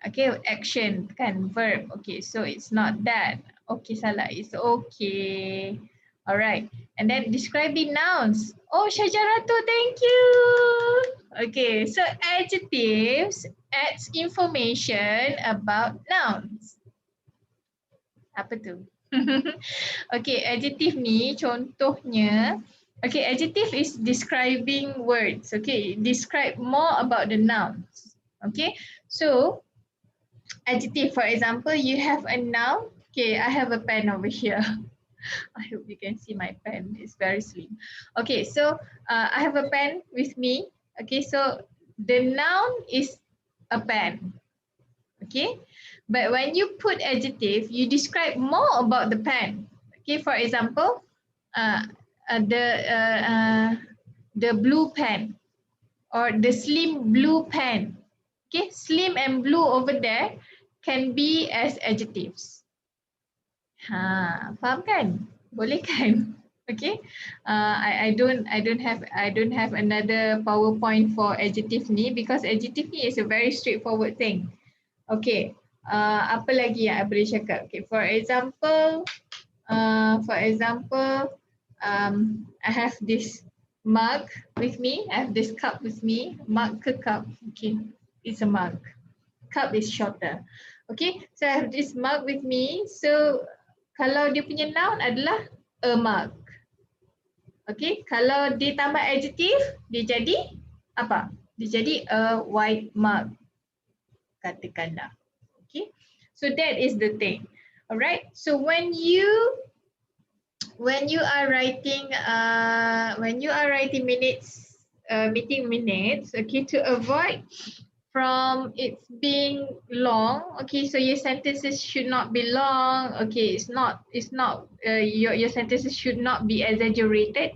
Okay, action kan verb. Okay, so it's not that. Okay, salah. It's okay. All right. And then describing nouns. Oh, Syajaratu, thank you. Okay, so adjectives adds information about nouns. Apa tu? Okay, adjective ni contohnya. Okay, adjective is describing words. Okay, describe more about the nouns. Okay, so adjective, for example, you have a noun. Okay, I have a pen over here. I hope you can see my pen. It's very slim. Okay, so I have a pen with me. Okay, so the noun is a pen. Okay, but when you put adjective, you describe more about the pen. Okay, for example, the blue pen or the slim blue pen. Okay, slim and blue over there can be as adjectives. Faham kan? Boleh kan? Okay, I don't have another PowerPoint for adjective ni because adjective ni is a very straightforward thing. Okay, apa lagi yang I boleh cakap? Okay, for example, I have this mug with me. I have this cup with me. Mug ke cup? Okay, it's a mug. Cup is shorter. Okay, so I have this mug with me. So kalau dia punya noun adalah a mug. Okay, kalau dia tambah adjective, dia jadi apa? Dia jadi a white mug. Katakanlah. Okay, so that is the thing. Alright, so when you are writing minutes, meeting minutes, okay, to avoid from it's being long, okay, so your sentences should not be long, okay, it's not your sentences should not be exaggerated.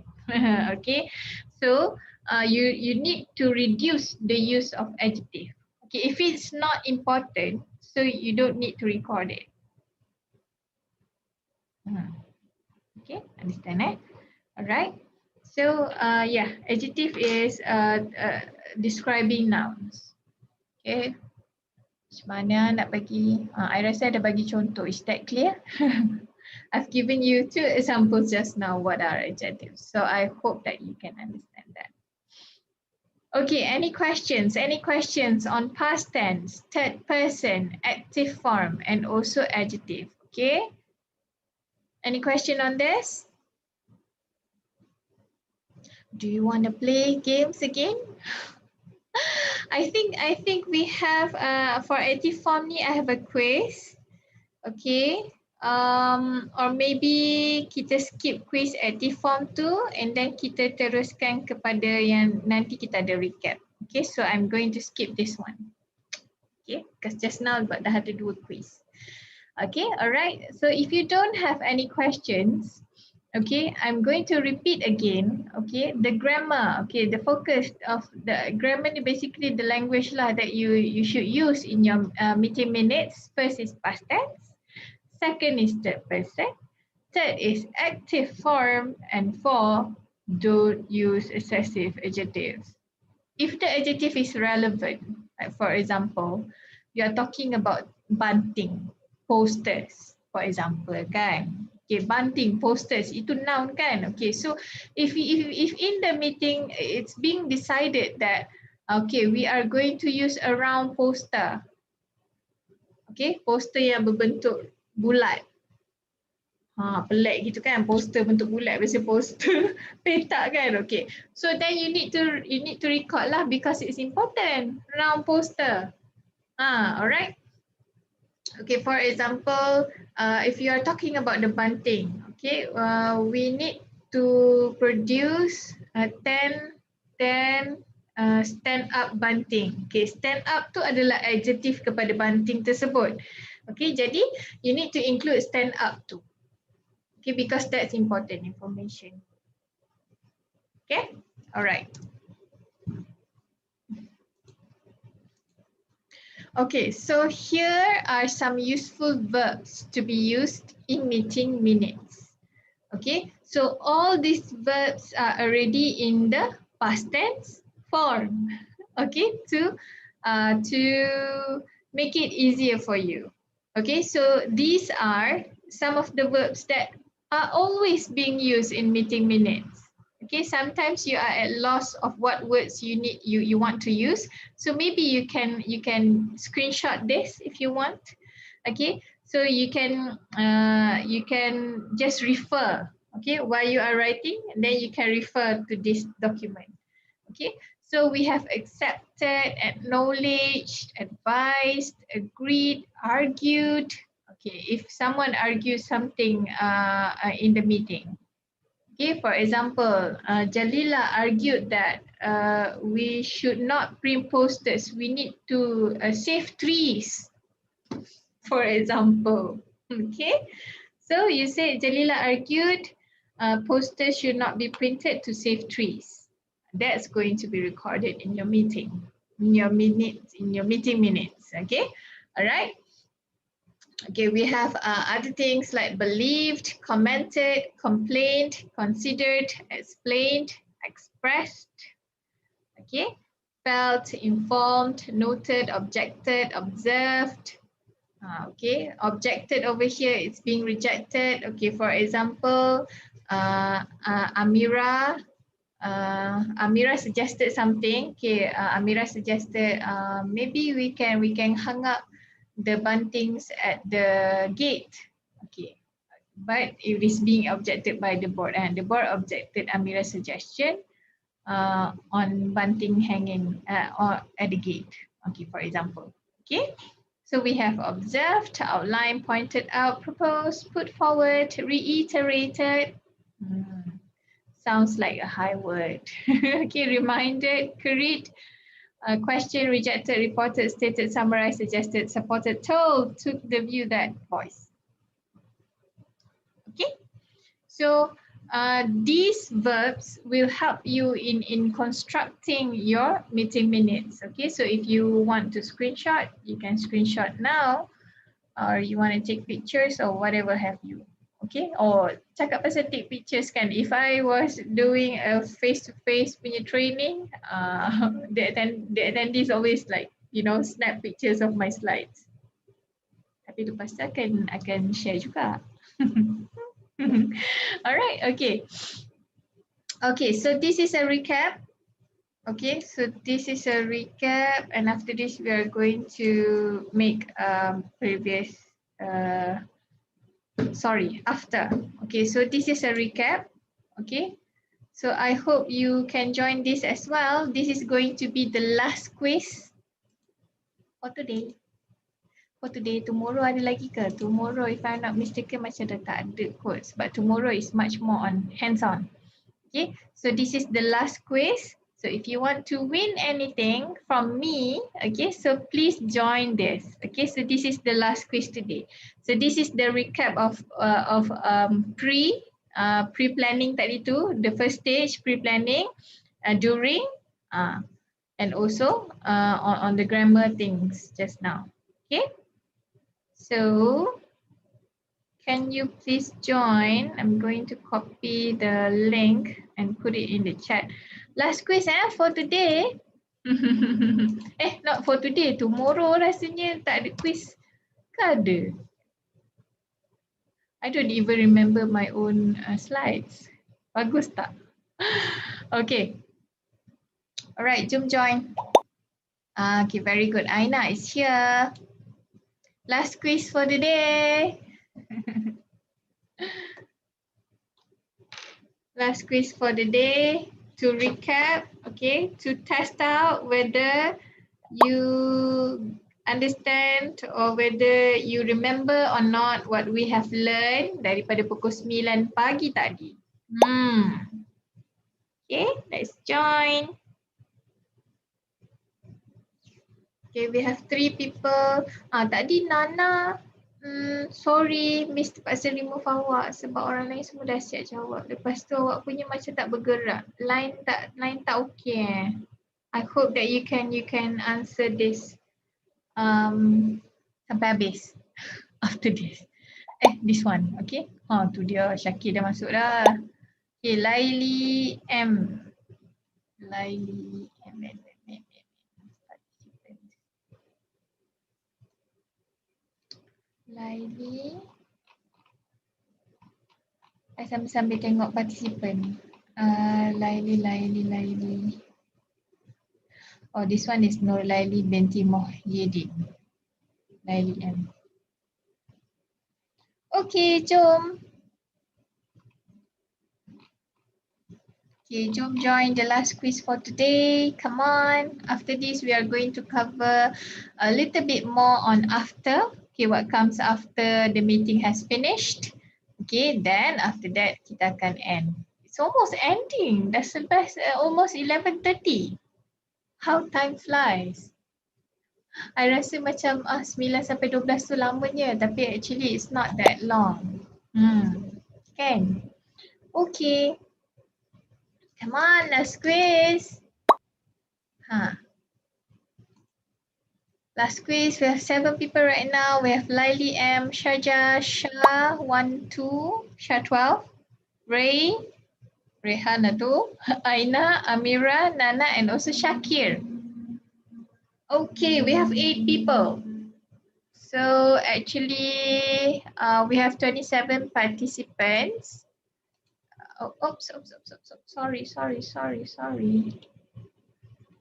Okay, so you need to reduce the use of adjective. Okay, if it's not important, so you don't need to record it. Okay, understand, eh? All right. So yeah, adjective is describing nouns. Okay. Macam mana nak bagi? I rasa ada bagi contoh. Is that clear? I've given you 2 examples just now what are adjectives. So I hope that you can understand that. Okay, any questions? Any questions on past tense, third person, active form, and also adjective? Okay. Any question on this? Do you want to play games again? I think we have for active form ni I have a quiz. Okay. Or maybe kita skip quiz active form tu and then kita teruskan kepada yang nanti kita ada recap. Okay, so I'm going to skip this one. Okay, because just now dah ada 2 quiz. Okay, alright. So if you don't have any questions, okay, I'm going to repeat again. Okay, the grammar. Okay, the focus of the grammar is basically the language lah that you should use in your meeting minutes. First is past tense. Second is third person. Third is active form. And 4, don't use excessive adjectives. If the adjective is relevant, like for example, you are talking about bunting, posters, for example, kan? Okay, bunting, posters, itu noun kan? Okay, so if in the meeting it's being decided that okay, we are going to use a round poster. Okay, poster yang berbentuk bulat. Pelik gitu kan, poster bentuk bulat, biasa poster petak kan. Okay, so then you need to record lah because it's important, round poster. Alright. Okay, for example, if you are talking about the bunting, okay, we need to produce 10 stand up bunting. Okay, stand up tu adalah adjective kepada bunting tersebut. Okay, jadi you need to include stand up tu. Okay, because that's important information. Okay, alright. Okay, so here are some useful verbs to be used in meeting minutes. Okay, so all these verbs are already in the past tense form. Okay, to make it easier for you. Okay, so these are some of the verbs that are always being used in meeting minutes. Okay, sometimes you are at loss of what words you want to use. So maybe you can screenshot this if you want. Okay, so you can just refer. Okay, while you are writing, and then you can refer to this document. Okay, so we have accepted, acknowledged, advised, agreed, argued. Okay, if someone argues something in the meeting. Okay, for example, Jalila argued that we should not print posters. We need to save trees, for example. Okay, so you say Jalila argued posters should not be printed to save trees. That's going to be recorded in your meeting, in your meeting minutes. Okay, all right. Okay, we have other things like believed, commented, complained, considered, explained, expressed, okay, felt, informed, noted, objected, observed. Okay, objected over here, it's being rejected. Okay, for example, Amira suggested something. Okay, Amira suggested maybe we can hang up the buntings at the gate. Okay, but it is being objected by the board, and the board objected Amira's suggestion on bunting hanging or at the gate. Okay, for example. Okay, so we have observed, outlined, pointed out, proposed, put forward, reiterated. Sounds like a high word. Okay, reminded, queried, question, rejected, reported, stated, summarized, suggested, supported, told, took the view that, voice. Okay, so these verbs will help you in constructing your meeting minutes. Okay, so if you want to screenshot, you can screenshot now, or you want to take pictures or whatever have you. Okay, or cakap pasal take pictures kan, if I was doing a face-to-face punya training, the attendees always like, you know, snap pictures of my slides. Tapi lepas tu akan share juga. Alright, okay. Okay, so this is a recap. Okay, so this is a recap, and after this we are going to make previous after. Okay, so this is a recap. Okay, so I hope you can join this as well. This is going to be the last quiz for today. Tomorrow ada lagi ke? Tomorrow, if I'm not mistaken, macam dah tak ada kot. But tomorrow is much more on hands-on. Okay, so this is the last quiz. So if you want to win anything from me, okay, so please join this. Okay, so this is the last quiz today. So this is the recap of pre-planning tadi tu, the first stage pre-planning, during, and also on the grammar things just now. Okay, so can you please join? I'm going to copy the link and put it in the chat. Last quiz for today. Not for today. Tomorrow rasanya tak ada quiz. Ke ada? I don't even remember my own slides. Bagus tak? Okay. Alright, jom join. Okay, very good. Aina is here. Last quiz for the day. Last quiz for the day, to recap, okay, to test out whether you understand or whether you remember or not what we have learned daripada pukul 9 pagi tadi. Okay, let's join. Okay, we have 3 people. Tadi Nana, sorry, Miss terpaksa remove awak sebab orang lain semua dah siap jawab. Lepas tu awak punya macam tak bergerak. Line tak okay. I hope that you can answer this sampai habis after this. This one, okay? Tu dia, Syakir dah masuk dah. Okay, Laili M. Laili M. Laili. Sambil tengok participant. Laili. Oh, this one is Nur Laili binti Muhyiddin. Laili M. Okay, jom. Okay, jom join the last quiz for today. Come on. After this, we are going to cover a little bit more on after. Okay, what comes after the meeting has finished. Okay, then after that, kita akan end. It's almost ending. Dah selepas almost 11:30. How time flies. I rasa macam 9 sampai 12 tu lamanya, tapi actually it's not that long. Kan? Okay. Come on, last quiz. Last quiz, we have 7 people right now. We have Laili M, Sharjah, Shah, 1, 2, Shah 12, Ray, Rehana 2, Aina, Amira, Nana, and also Shakir. Okay, we have 8 people. So actually, we have 27 participants. Oops. Sorry.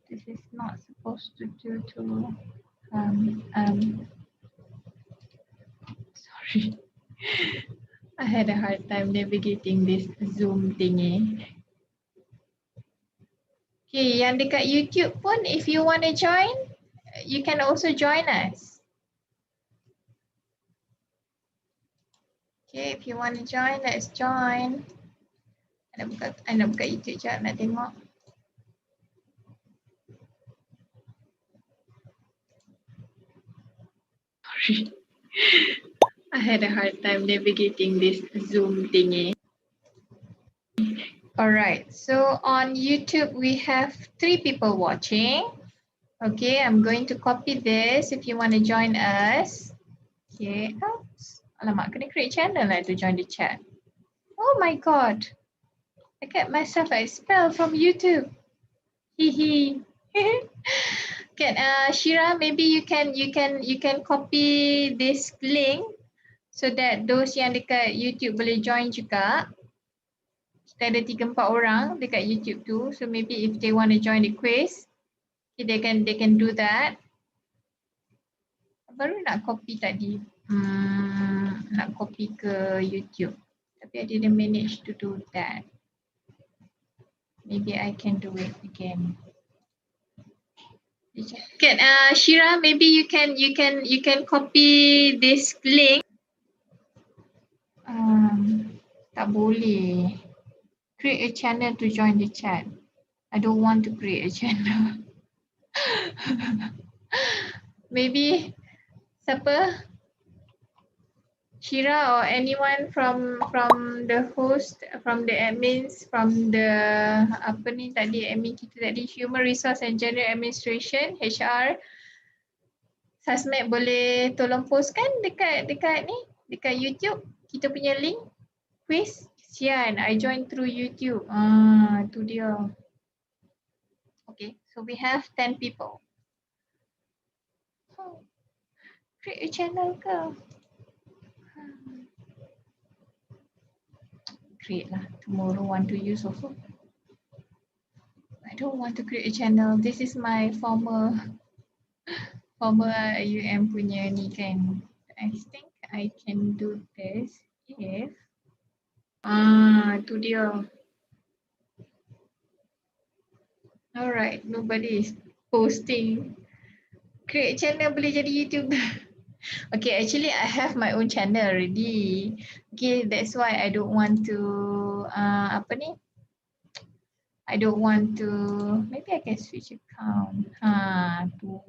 This is not supposed to do to, sorry. I had a hard time navigating this Zoom thingy. Okay, yang dekat YouTube pun, if you want to join, you can also join us. Okay, if you want to join, let's join. I nak buka YouTube sekejap, nak tengok. Sorry. I had a hard time navigating this Zoom thingy. Alright, so on YouTube, we have 3 people watching. Okay, I'm going to copy this if you want to join us. Okay, oops. Alamak, kena create channel lah to join the chat. Oh my god. I get myself expelled from YouTube. Hehe. Can Shira, maybe you can copy this link so that those yang dekat YouTube boleh join juga. Kita ada 3-4 orang dekat YouTube tu, so maybe if they want to join the quiz, okay, they can do that. Baru nak copy tadi, nak copy ke YouTube, tapi I didn't manage to do that. Maybe I can do it again. Can Shira, maybe you can copy this link. Tak boleh. Create a channel to join the chat. I don't want to create a channel. Maybe siapa? Shira or anyone from the host, from the admins, from the apa ni tadi admin kita tadi, Human Resource and General Administration, HR, Sasmed boleh tolong postkan dekat ni, dekat YouTube kita punya link quiz. Sian, I join through YouTube. Tu dia. Okay, so we have 10 people. Create a channel ke? Create lah. Tomorrow want to use also. I don't want to create a channel. This is my former UM punya ni kan. I think I can do this if tu dia. Alright, nobody is posting. Create channel boleh jadi YouTube. Okay, actually I have my own channel already. Okay, that's why I don't want to apa ni? I don't want to, maybe I can switch account. Tu.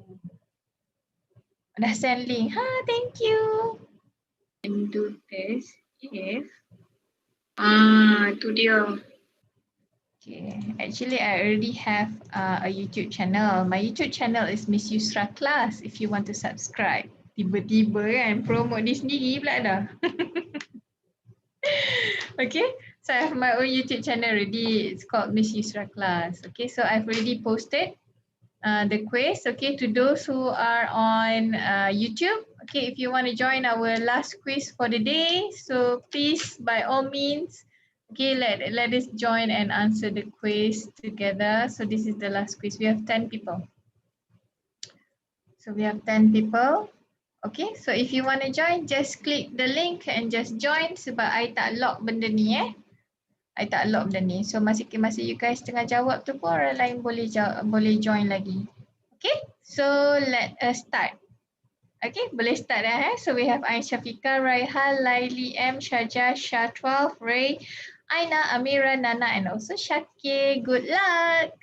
Dah send link. Thank you. Can do this if tu dia. Okay, actually I already have a YouTube channel. My YouTube channel is Miss Yusra Class if you want to subscribe. Tiba-tiba kan promote ni sendiri pula dah. Okay, so I have my own YouTube channel already. It's called Miss Yusra Class. Okay, so I've already posted the quiz. Okay, to those who are on YouTube. Okay, if you want to join our last quiz for the day, so please by all means, okay, let us join and answer the quiz together. So this is the last quiz. We have 10 people. So we have 10 people. Okay, so if you want to join, just click the link and just join sebab I tak lock benda ni I tak lock benda ni. So masa you guys tengah jawab tu pun orang lain boleh join lagi. Okay, so let us start. Okay, boleh start dah So we have Ain Syafiqah, Raihan, Laili M, Syajah, Shah 12, Ray, Aina, Amira, Nana and also Syakir. Good luck.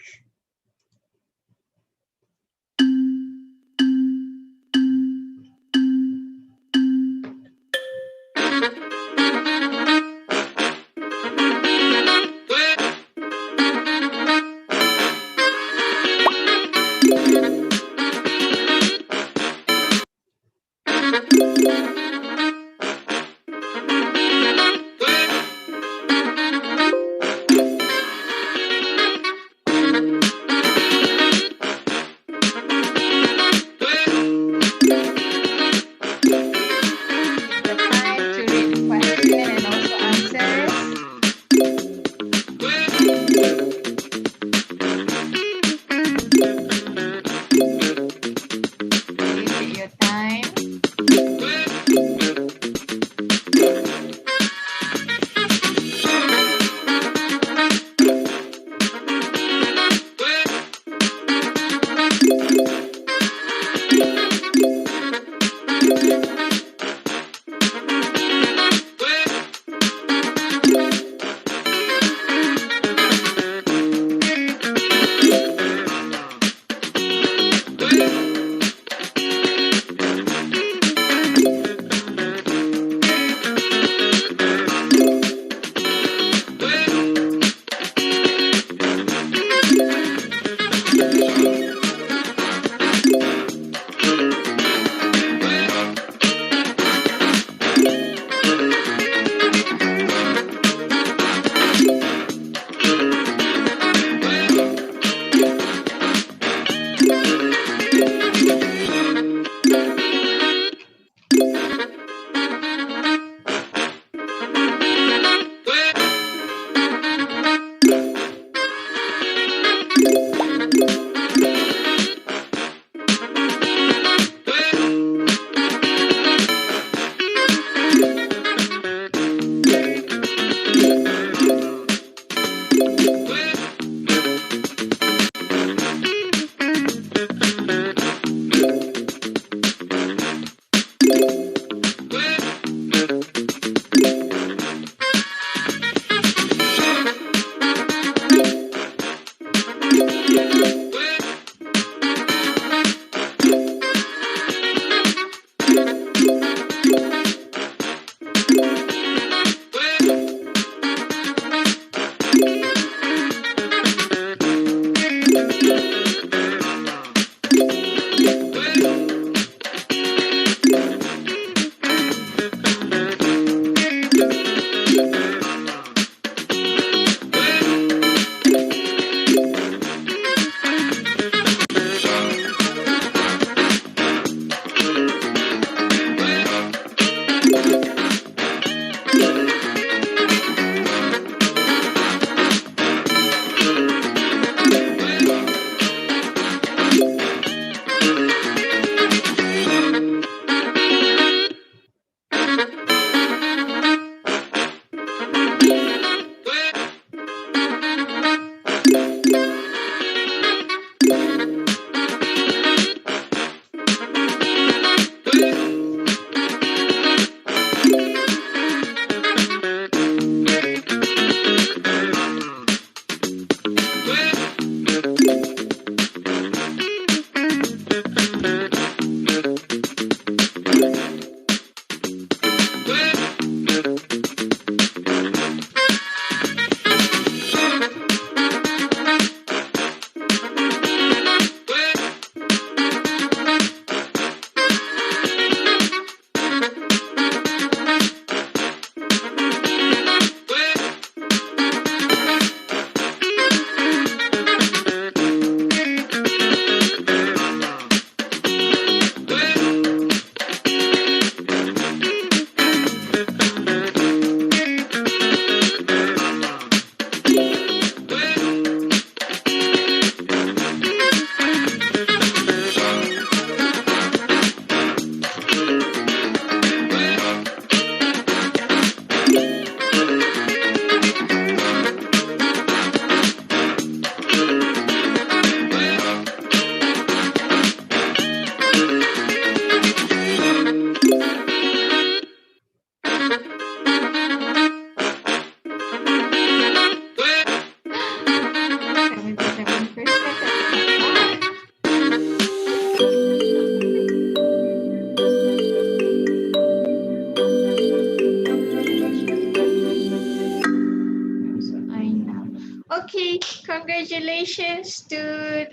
congratulations to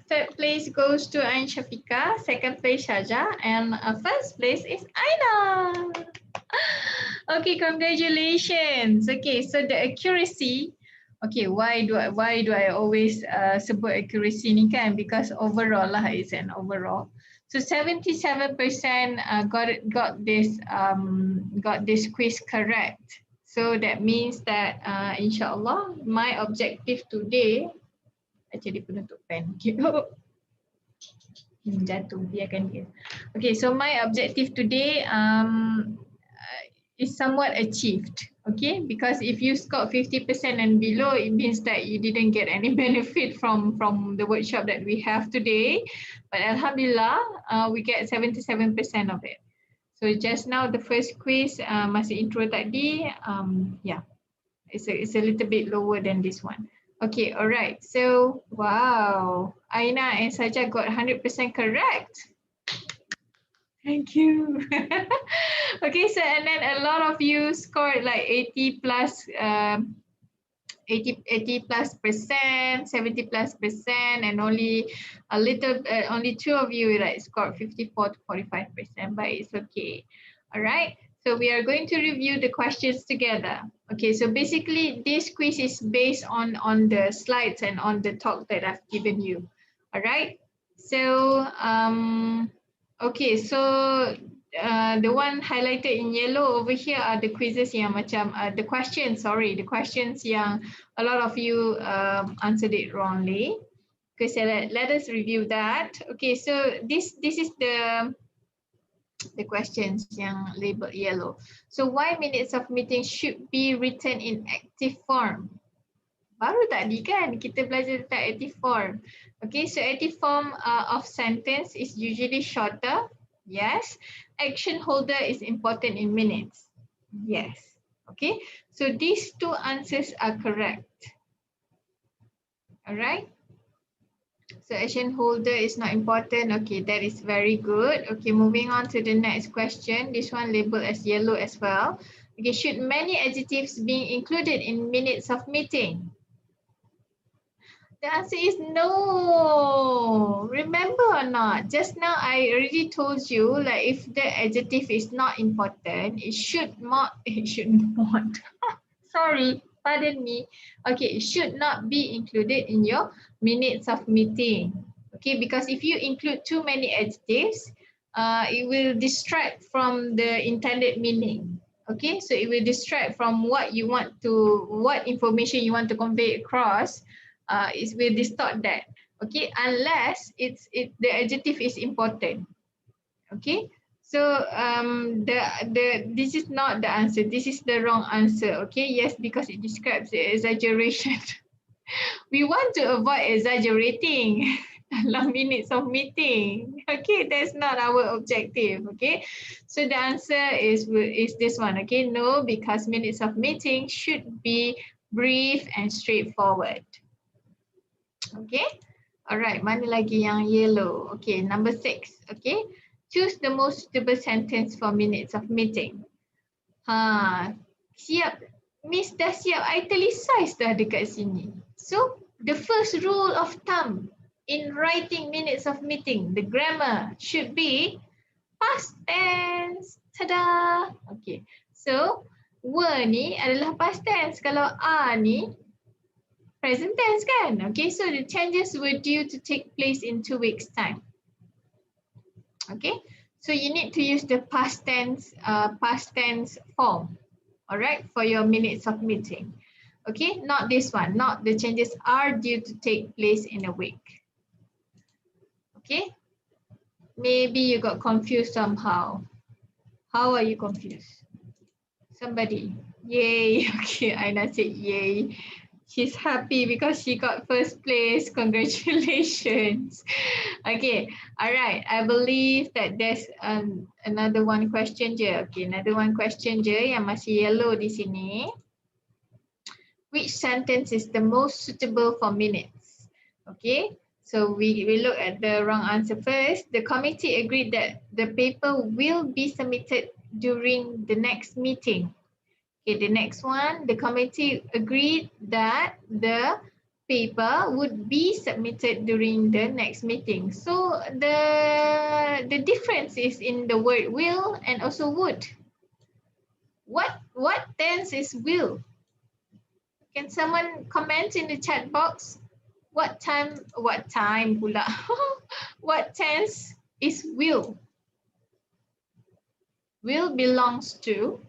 third place goes to Ain Shafika, second place Shaja, and first place is Aina. Okay, congratulations. Okay, so the accuracy. Okay, why do I always sebut accuracy ni kan? Because overall lah, it's an overall. So 77% got this quiz correct. So that means that insyaAllah my objective today, actually penutup pen. Jatuh, biarkan dia. Okay, so my objective today is somewhat achieved. Okay, because if you score 50% and below, it means that you didn't get any benefit from the workshop that we have today. But Alhamdulillah, we get 77% of it. So just now the first quiz, masih intro tadi, yeah, it's a little bit lower than this one. Okay, all right. So wow, Aina and Saja got 100% correct. Thank you. Okay, so and then a lot of you scored like 80 plus 80 plus percent, 70 plus percent, and only only 2 of you like scored 54 to 45%, but it's okay. All right. So we are going to review the questions together. Okay, so basically this quiz is based on the slides and on the talk that I've given you. All right. So okay, so the one highlighted in yellow over here are the quizzes yang macam the questions yang a lot of you answered it wrongly. Okay, so let us review that. Okay, so this is the questions yang labeled yellow. So why minutes of meeting should be written in active form? Baru tadi kan kita belajar tentang active form. Okay, so active form of sentence is usually shorter. Yes. Action holder is important in minutes. Yes. Okay, so these two answers are correct. All right. So action holder is not important. Okay, that is very good. Okay, moving on to the next question. This one labeled as yellow as well. Okay, should many adjectives be included in minutes of meeting? The answer is no. Remember or not? Just now I already told you, like if the adjective is not important, it should not. Sorry, pardon me. Okay, it should not be included in your minutes of meeting. Okay, because if you include too many adjectives, it will distract from the intended meaning. Okay, so it will distract from what information you want to convey across. It will distort that. Okay, unless the adjective is important. Okay, so this is not the answer. This is the wrong answer. Okay, yes, because it describes the exaggeration. We want to avoid exaggerating dalam minutes of meeting. Okay, that's not our objective. Okay, so the answer is this one. Okay, no, because minutes of meeting should be brief and straightforward. Okay, all right, mana lagi yang yellow? Okay, number 6. Okay, choose the most suitable sentence for minutes of meeting. Siap, Miss dah siap italicize dah dekat sini. So the first rule of thumb in writing minutes of meeting, the grammar should be past tense. Tada. Okay, so were ni adalah past tense. Kalau are ni present tense kan? Okay, so the changes were due to take place in 2 weeks' time. Okay, so you need to use the past tense form, all right, for your minutes of meeting. Okay, not this one, not the changes are due to take place in a week. Okay, maybe you got confused somehow. How are you confused? Somebody, yay. Okay, Aina said yay. She's happy because she got first place. Congratulations. Okay, all right. I believe that there's another one question je. Okay, another one question je yang masih yellow di sini. Which sentence is the most suitable for minutes? Okay, so we look at the wrong answer first. The committee agreed that the paper will be submitted during the next meeting. Okay, the next one, the committee agreed that the paper would be submitted during the next meeting. So the difference is in the word will and also would. What tense is will? Can someone comment in the chat box? What time pula? What tense is will? Will belongs to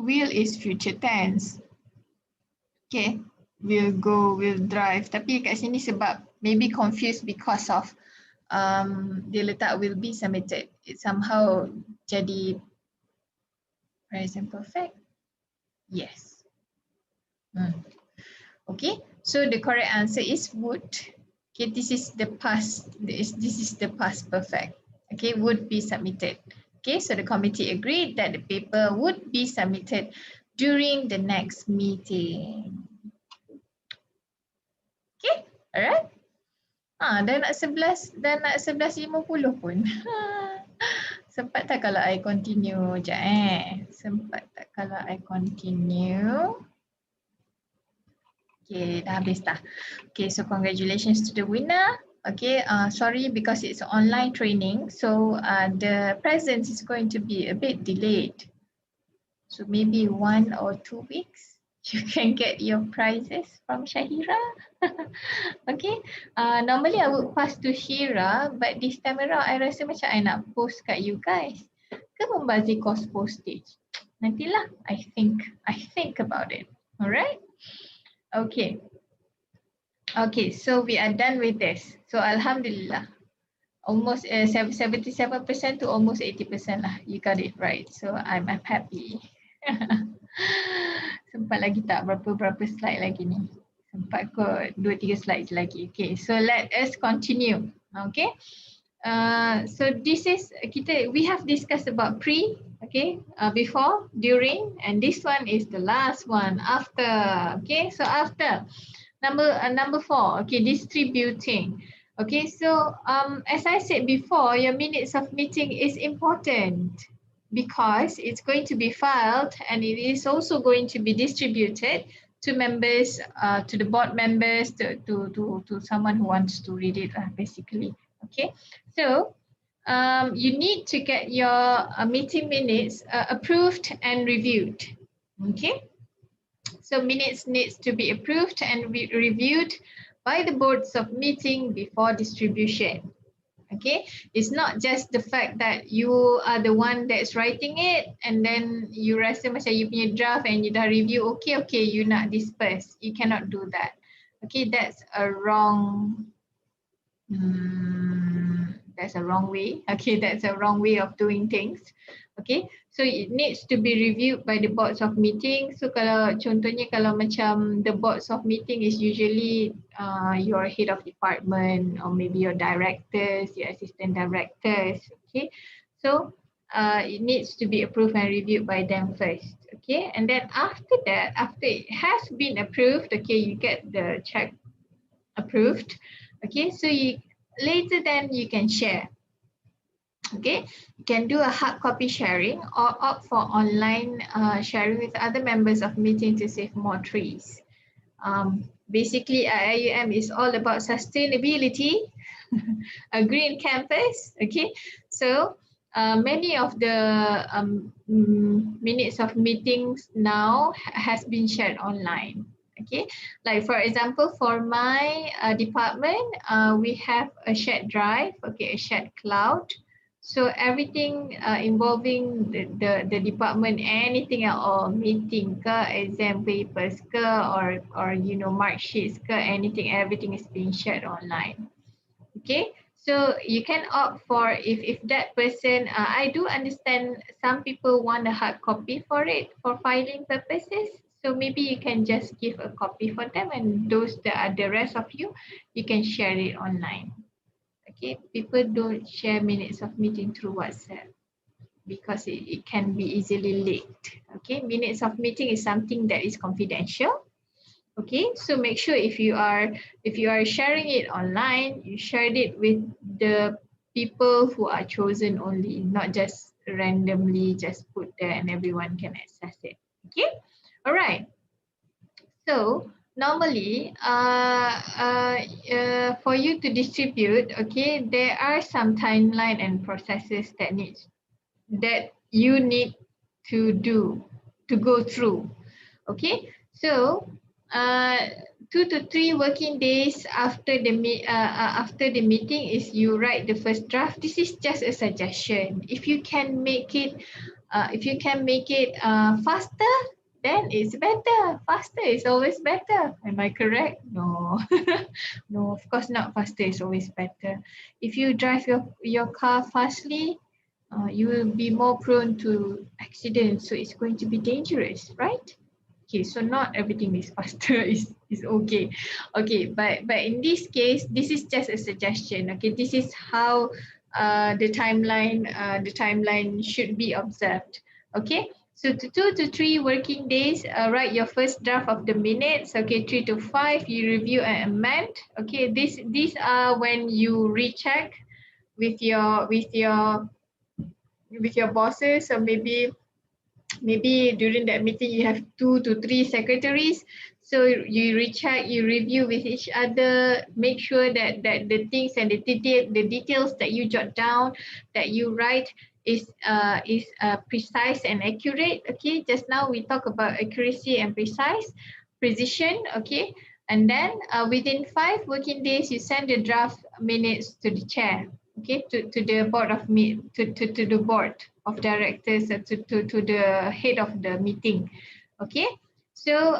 will is future tense. Okay, will go, will drive. Tapi kat sini sebab maybe confused because of dia letak will be submitted. It somehow jadi present perfect. Yes. Okay, so the correct answer is would. Okay, this is the past. This is the past perfect. Okay, would be submitted. Okay, so the committee agreed that the paper would be submitted during the next meeting. Okay, alright. Dah nak 11.50 pun. Sempat tak kalau I continue je Sempat tak kalau I continue? Okay, dah habis dah. Okay, so congratulations to the winner. Okay, sorry because it's online training, so the presence is going to be a bit delayed. So maybe 1 or 2 weeks, you can get your prizes from Shahira. Okay, normally I would pass to Shira, but this time around I rasa macam I nak post kat you guys. Ke membazir cost postage? Nantilah, I think about it. Alright? Okay. Okay, so we are done with this. So Alhamdulillah, almost 77% to almost 80% lah. You got it right. So I'm happy. Sempat lagi tak berapa slide lagi ni? Sempat kot 2-3 slides lagi. Okay, so let us continue. Okay. So this is we have discussed about pre, okay, before, during, and this one is the last one, after. Okay, so after. Number 4, okay, distributing. Okay, so as I said before, your minutes of meeting is important because it's going to be filed and it is also going to be distributed to members, to the board members, to someone who wants to read it, basically. Okay, so you need to get your meeting minutes approved and reviewed. Okay. So minutes needs to be approved and reviewed by the boards of meeting before distribution. Okay, it's not just the fact that you are the one that's writing it and then you rasa macam you punya draft and you dah review, okay, you nak disperse. You cannot do that. Okay, that's a wrong way. Okay, that's a wrong way of doing things. Okay, so it needs to be reviewed by the boards of meeting. So kalau contohnya kalau macam the boards of meeting is usually your head of department or maybe your directors, your assistant directors. Okay, so it needs to be approved and reviewed by them first. Okay, and then after that, after it has been approved, okay, you get the check approved. Okay, so later then you can share. Okay, you can do a hard copy sharing or opt for online sharing with other members of meeting to save more trees. Basically, IIUM is all about sustainability, a green campus. Okay, so many of the minutes of meetings now has been shared online. Okay, like for example, for my department, we have a shared drive, okay, a shared cloud. So everything involving the department, anything at all, meeting ke, exam papers ke, or you know, mark sheets ke, anything, everything is being shared online. Okay, so you can opt for if that person, I do understand some people want a hard copy for it for filing purposes. So maybe you can just give a copy for them, and those that are the rest of you, you can share it online. Okay, people don't share minutes of meeting through WhatsApp because it can be easily leaked. Okay, minutes of meeting is something that is confidential. Okay, so make sure if you are sharing it online, you shared it with the people who are chosen only, not just randomly just put there and everyone can access it. Okay, all right. So normally, for you to distribute, okay, there are some timeline and processes that you need to go through. Okay, so uh, 2 to 3 working days after after the meeting is you write the first draft. This is just a suggestion. If you can make it, faster, then it's better. Faster is always better. Am I correct? No, no, of course not. Faster is always better. If you drive your car fastly, you will be more prone to accidents, so it's going to be dangerous, right? Okay, so not everything is faster is okay. Okay, but in this case, this is just a suggestion. Okay, this is how the timeline should be observed. Okay, so 2 to 3 working days, write your first draft of the minutes. Okay, 3 to 5, you review and amend. Okay, these are when you recheck with your bosses, or maybe during that meeting you have 2 to 3 secretaries, so you recheck, you review with each other, make sure that the things and the details that you jot down, that you write, is precise and accurate. Okay, just now we talk about accuracy and precision. Okay, and then within 5 working days you send the draft minutes to the chair. Okay, to the board of to the board of directors, to the head of the meeting. Okay, so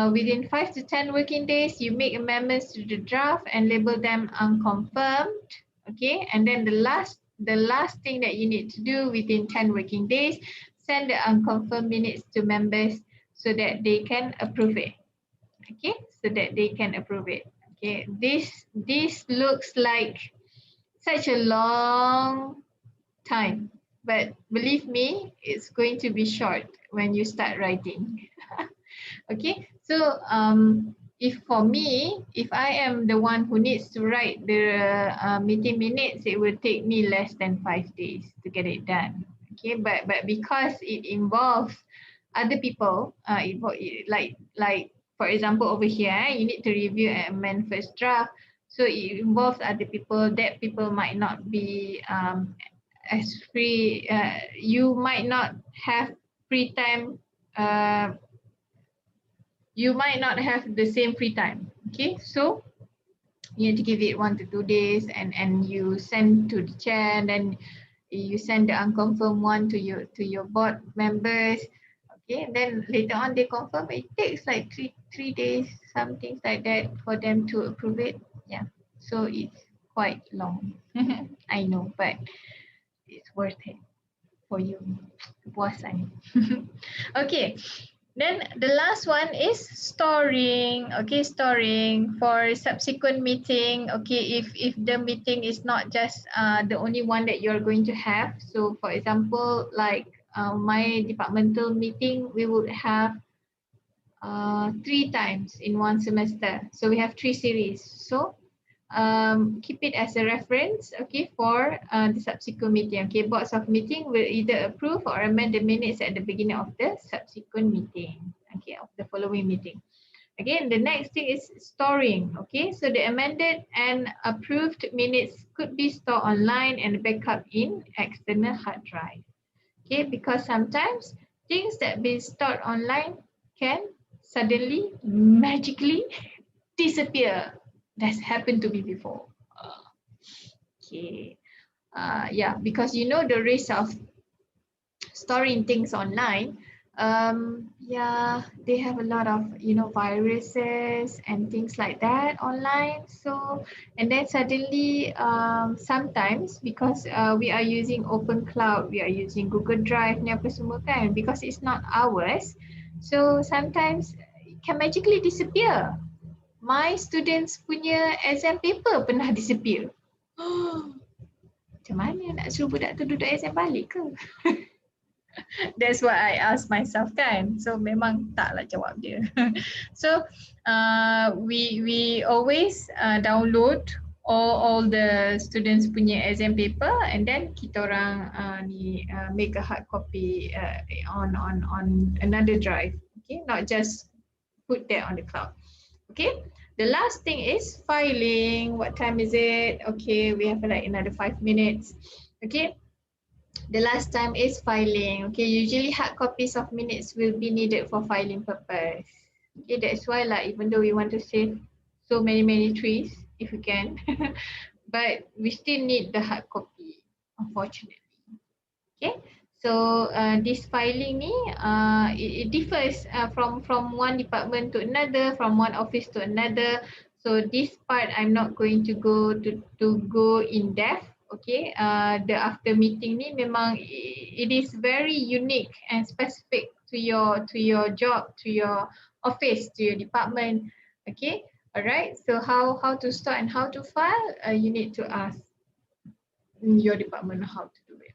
within 5 to 10 working days, you make amendments to the draft and label them unconfirmed. Okay, and then the last thing that you need to do within 10 working days, send the unconfirmed minutes to members so that they can approve it. Okay, so that they can approve it. Okay, this looks like such a long time, but believe me, it's going to be short when you start writing. Okay, so if I am the one who needs to write the meeting minutes, it will take me less than 5 days to get it done. Okay, but because it involves other people, like for example over here, you need to review and amend first draft. So it involves other people. That people might not be as free. You might not have free time. You might not have the same free time. Okay, so you need to give it 1 to 2 days, and you send to the chair, and then you send the unconfirmed one to your board members. Okay, and then later on they confirm. It takes like three days, some things like that, for them to approve it. Yeah, so it's quite long. I know, but it's worth it for you. Puasan. Okay, then the last one is storing. Okay, storing for subsequent meeting. Okay, if the meeting is not just the only one that you're going to have. So for example, like my departmental meeting, we would have 3 times in one semester. So we have 3 series. So keep it as a reference, okay, for the subsequent meeting. Okay, boards of meeting will either approve or amend the minutes at the beginning of the subsequent meeting, okay, of the following meeting. Again, the next thing is storing. Okay, so the amended and approved minutes could be stored online and backup in external hard drive. Okay, because sometimes things that be stored online can suddenly magically disappear. That's happened to me before. Okay, yeah, because you know the risk of storing things online. Yeah, they have a lot of viruses and things like that online. So, and then suddenly sometimes, because we are using open cloud, we are using Google Drive ni apa semua kan, because it's not ours, so sometimes it can magically disappear. My students punya exam paper pernah disappear. Macam mana nak suruh budak tu duduk exam balik ke? That's what I ask myself kan. So memang taklah jawab dia. So we always download all the students punya exam paper, and then kita orang make a hard copy on another drive. Okay, not just put that on the cloud. Okay, the last thing is filing. What time is it? Okay, we have like another 5 minutes. Okay, the last time is filing. Okay, usually hard copies of minutes will be needed for filing purpose. Okay, that's why like even though we want to save so many trees, if we can, but we still need the hard copy, unfortunately. Okay, so this filing ni it differs from one department to another, from one office to another. So this part I'm not going to go in depth. Okay, the after meeting ni memang it is very unique and specific to your job, to your office, to your department. Okay, all right. So how to start and how to file, you need to ask your department how to do it.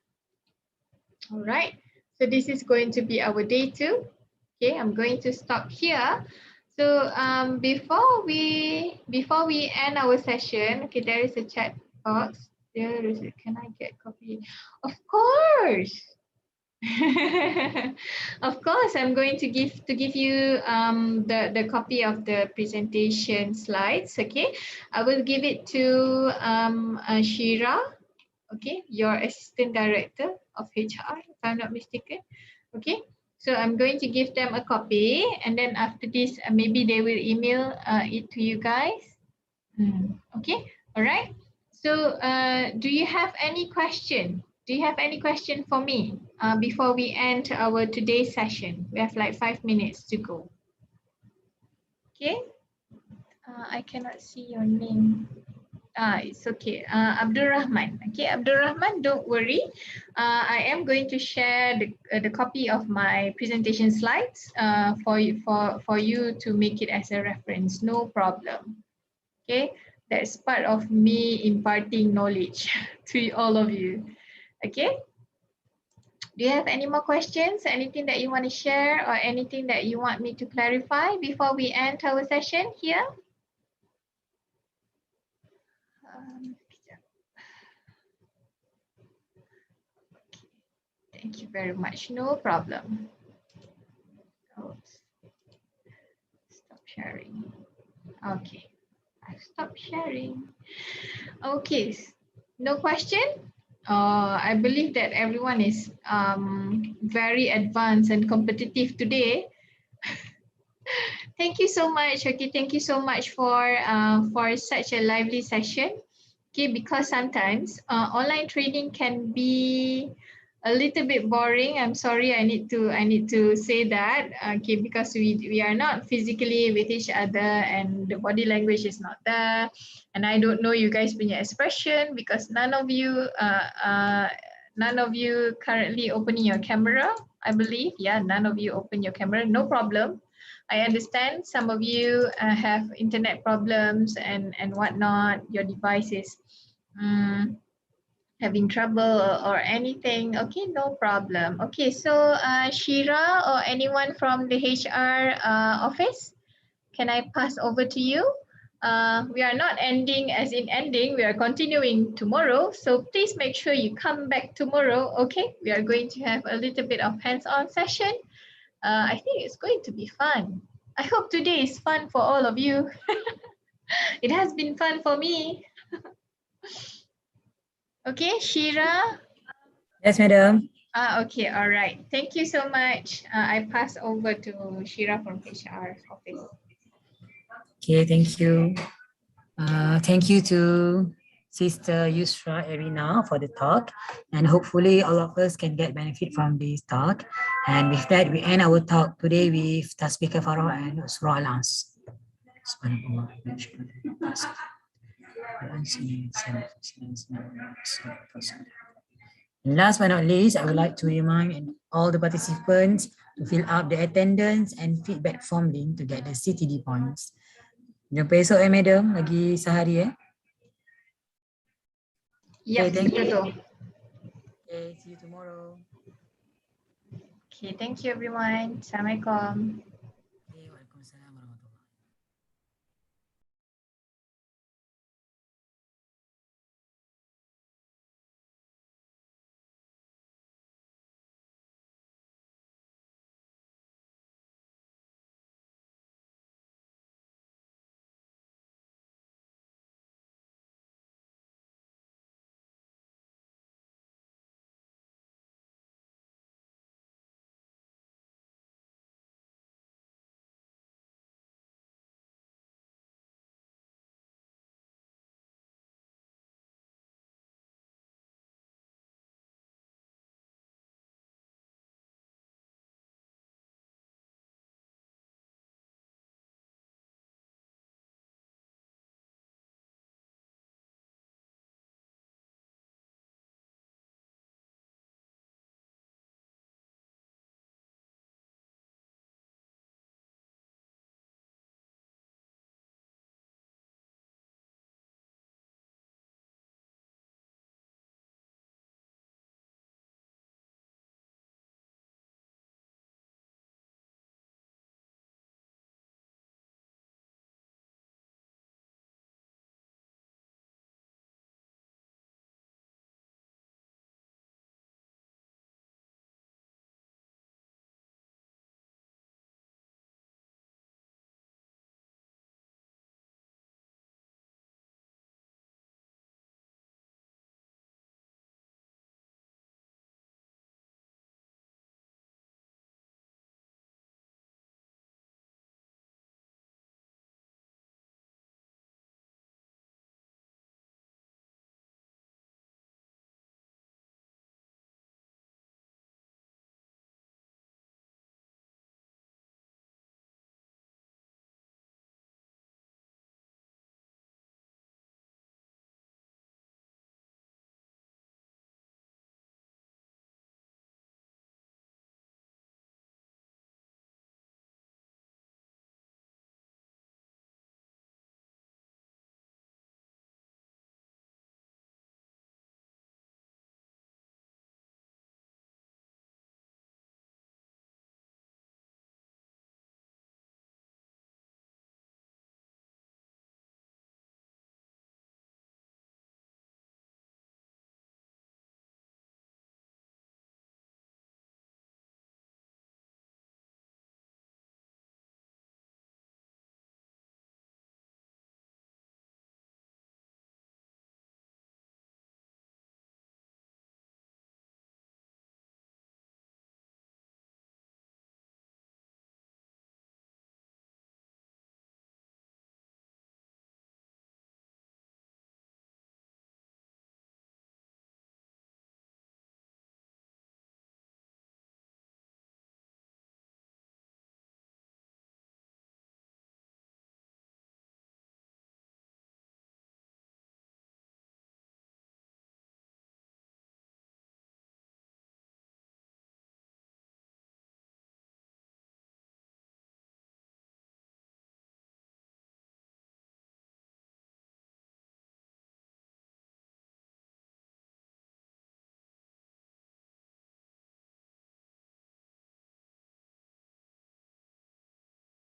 All right, so this is going to be our day 2. Okay, I'm going to stop here. So before we end our session, okay, there is a chat box. There is it. Can I get copy? Of course. Of course, I'm going to give you the copy of the presentation slides. Okay, I will give it to Shira. Okay, your assistant director of HR, if I'm not mistaken. Okay, so I'm going to give them a copy, and then after this, maybe they will email it to you guys. Okay, all right. So do you have any question? Do you have any question for me before we end our today's session? We have like 5 minutes to go. Okay, I cannot see your name. It's okay. Abdul Rahman. Okay, Abdul Rahman, don't worry. I am going to share the copy of my presentation slides for you to make it as a reference. No problem. Okay, that's part of me imparting knowledge to all of you. Okay. Do you have any more questions? Anything that you want to share or anything that you want me to clarify before we end our session here? Thank you very much. No problem. Oops. Stop sharing. Okay. I've stopped sharing. Okay. No question? I believe that everyone is very advanced and competitive today. Thank you so much. Okay, thank you so much for such a lively session. Okay, because sometimes online training can be a little bit boring. I'm sorry, I need to say that. Okay, because we are not physically with each other and the body language is not there, and I don't know you guys punya expression because none of you currently opening your camera. I believe, yeah, none of you open your camera. No problem. I understand some of you have internet problems and whatnot. Your device is having trouble or anything. Okay, no problem. Okay, so Shira or anyone from the HR office, can I pass over to you? We are not ending as in ending, we are continuing tomorrow. So please make sure you come back tomorrow. Okay, we are going to have a little bit of hands-on session. I think it's going to be fun. I hope today is fun for all of you. It has been fun for me. Okay, Shira. Yes, madam. Okay, all right. Thank you so much. I pass over to Shira from HR office. Okay, thank you. Thank you to Sister Yusra Erina for the talk, and hopefully all of us can get benefit from this talk. And with that, we end our talk today with Tasbih Kafarah and Surah Al-As. And last but not least, I would like to remind all the participants to fill up the attendance and feedback form link to get the CTD points. Jumpa esok madam, lagi sehari Yeah, Okay, thank you. betul. Okay, see you tomorrow. Okay, thank you everyone. Assalamualaikum.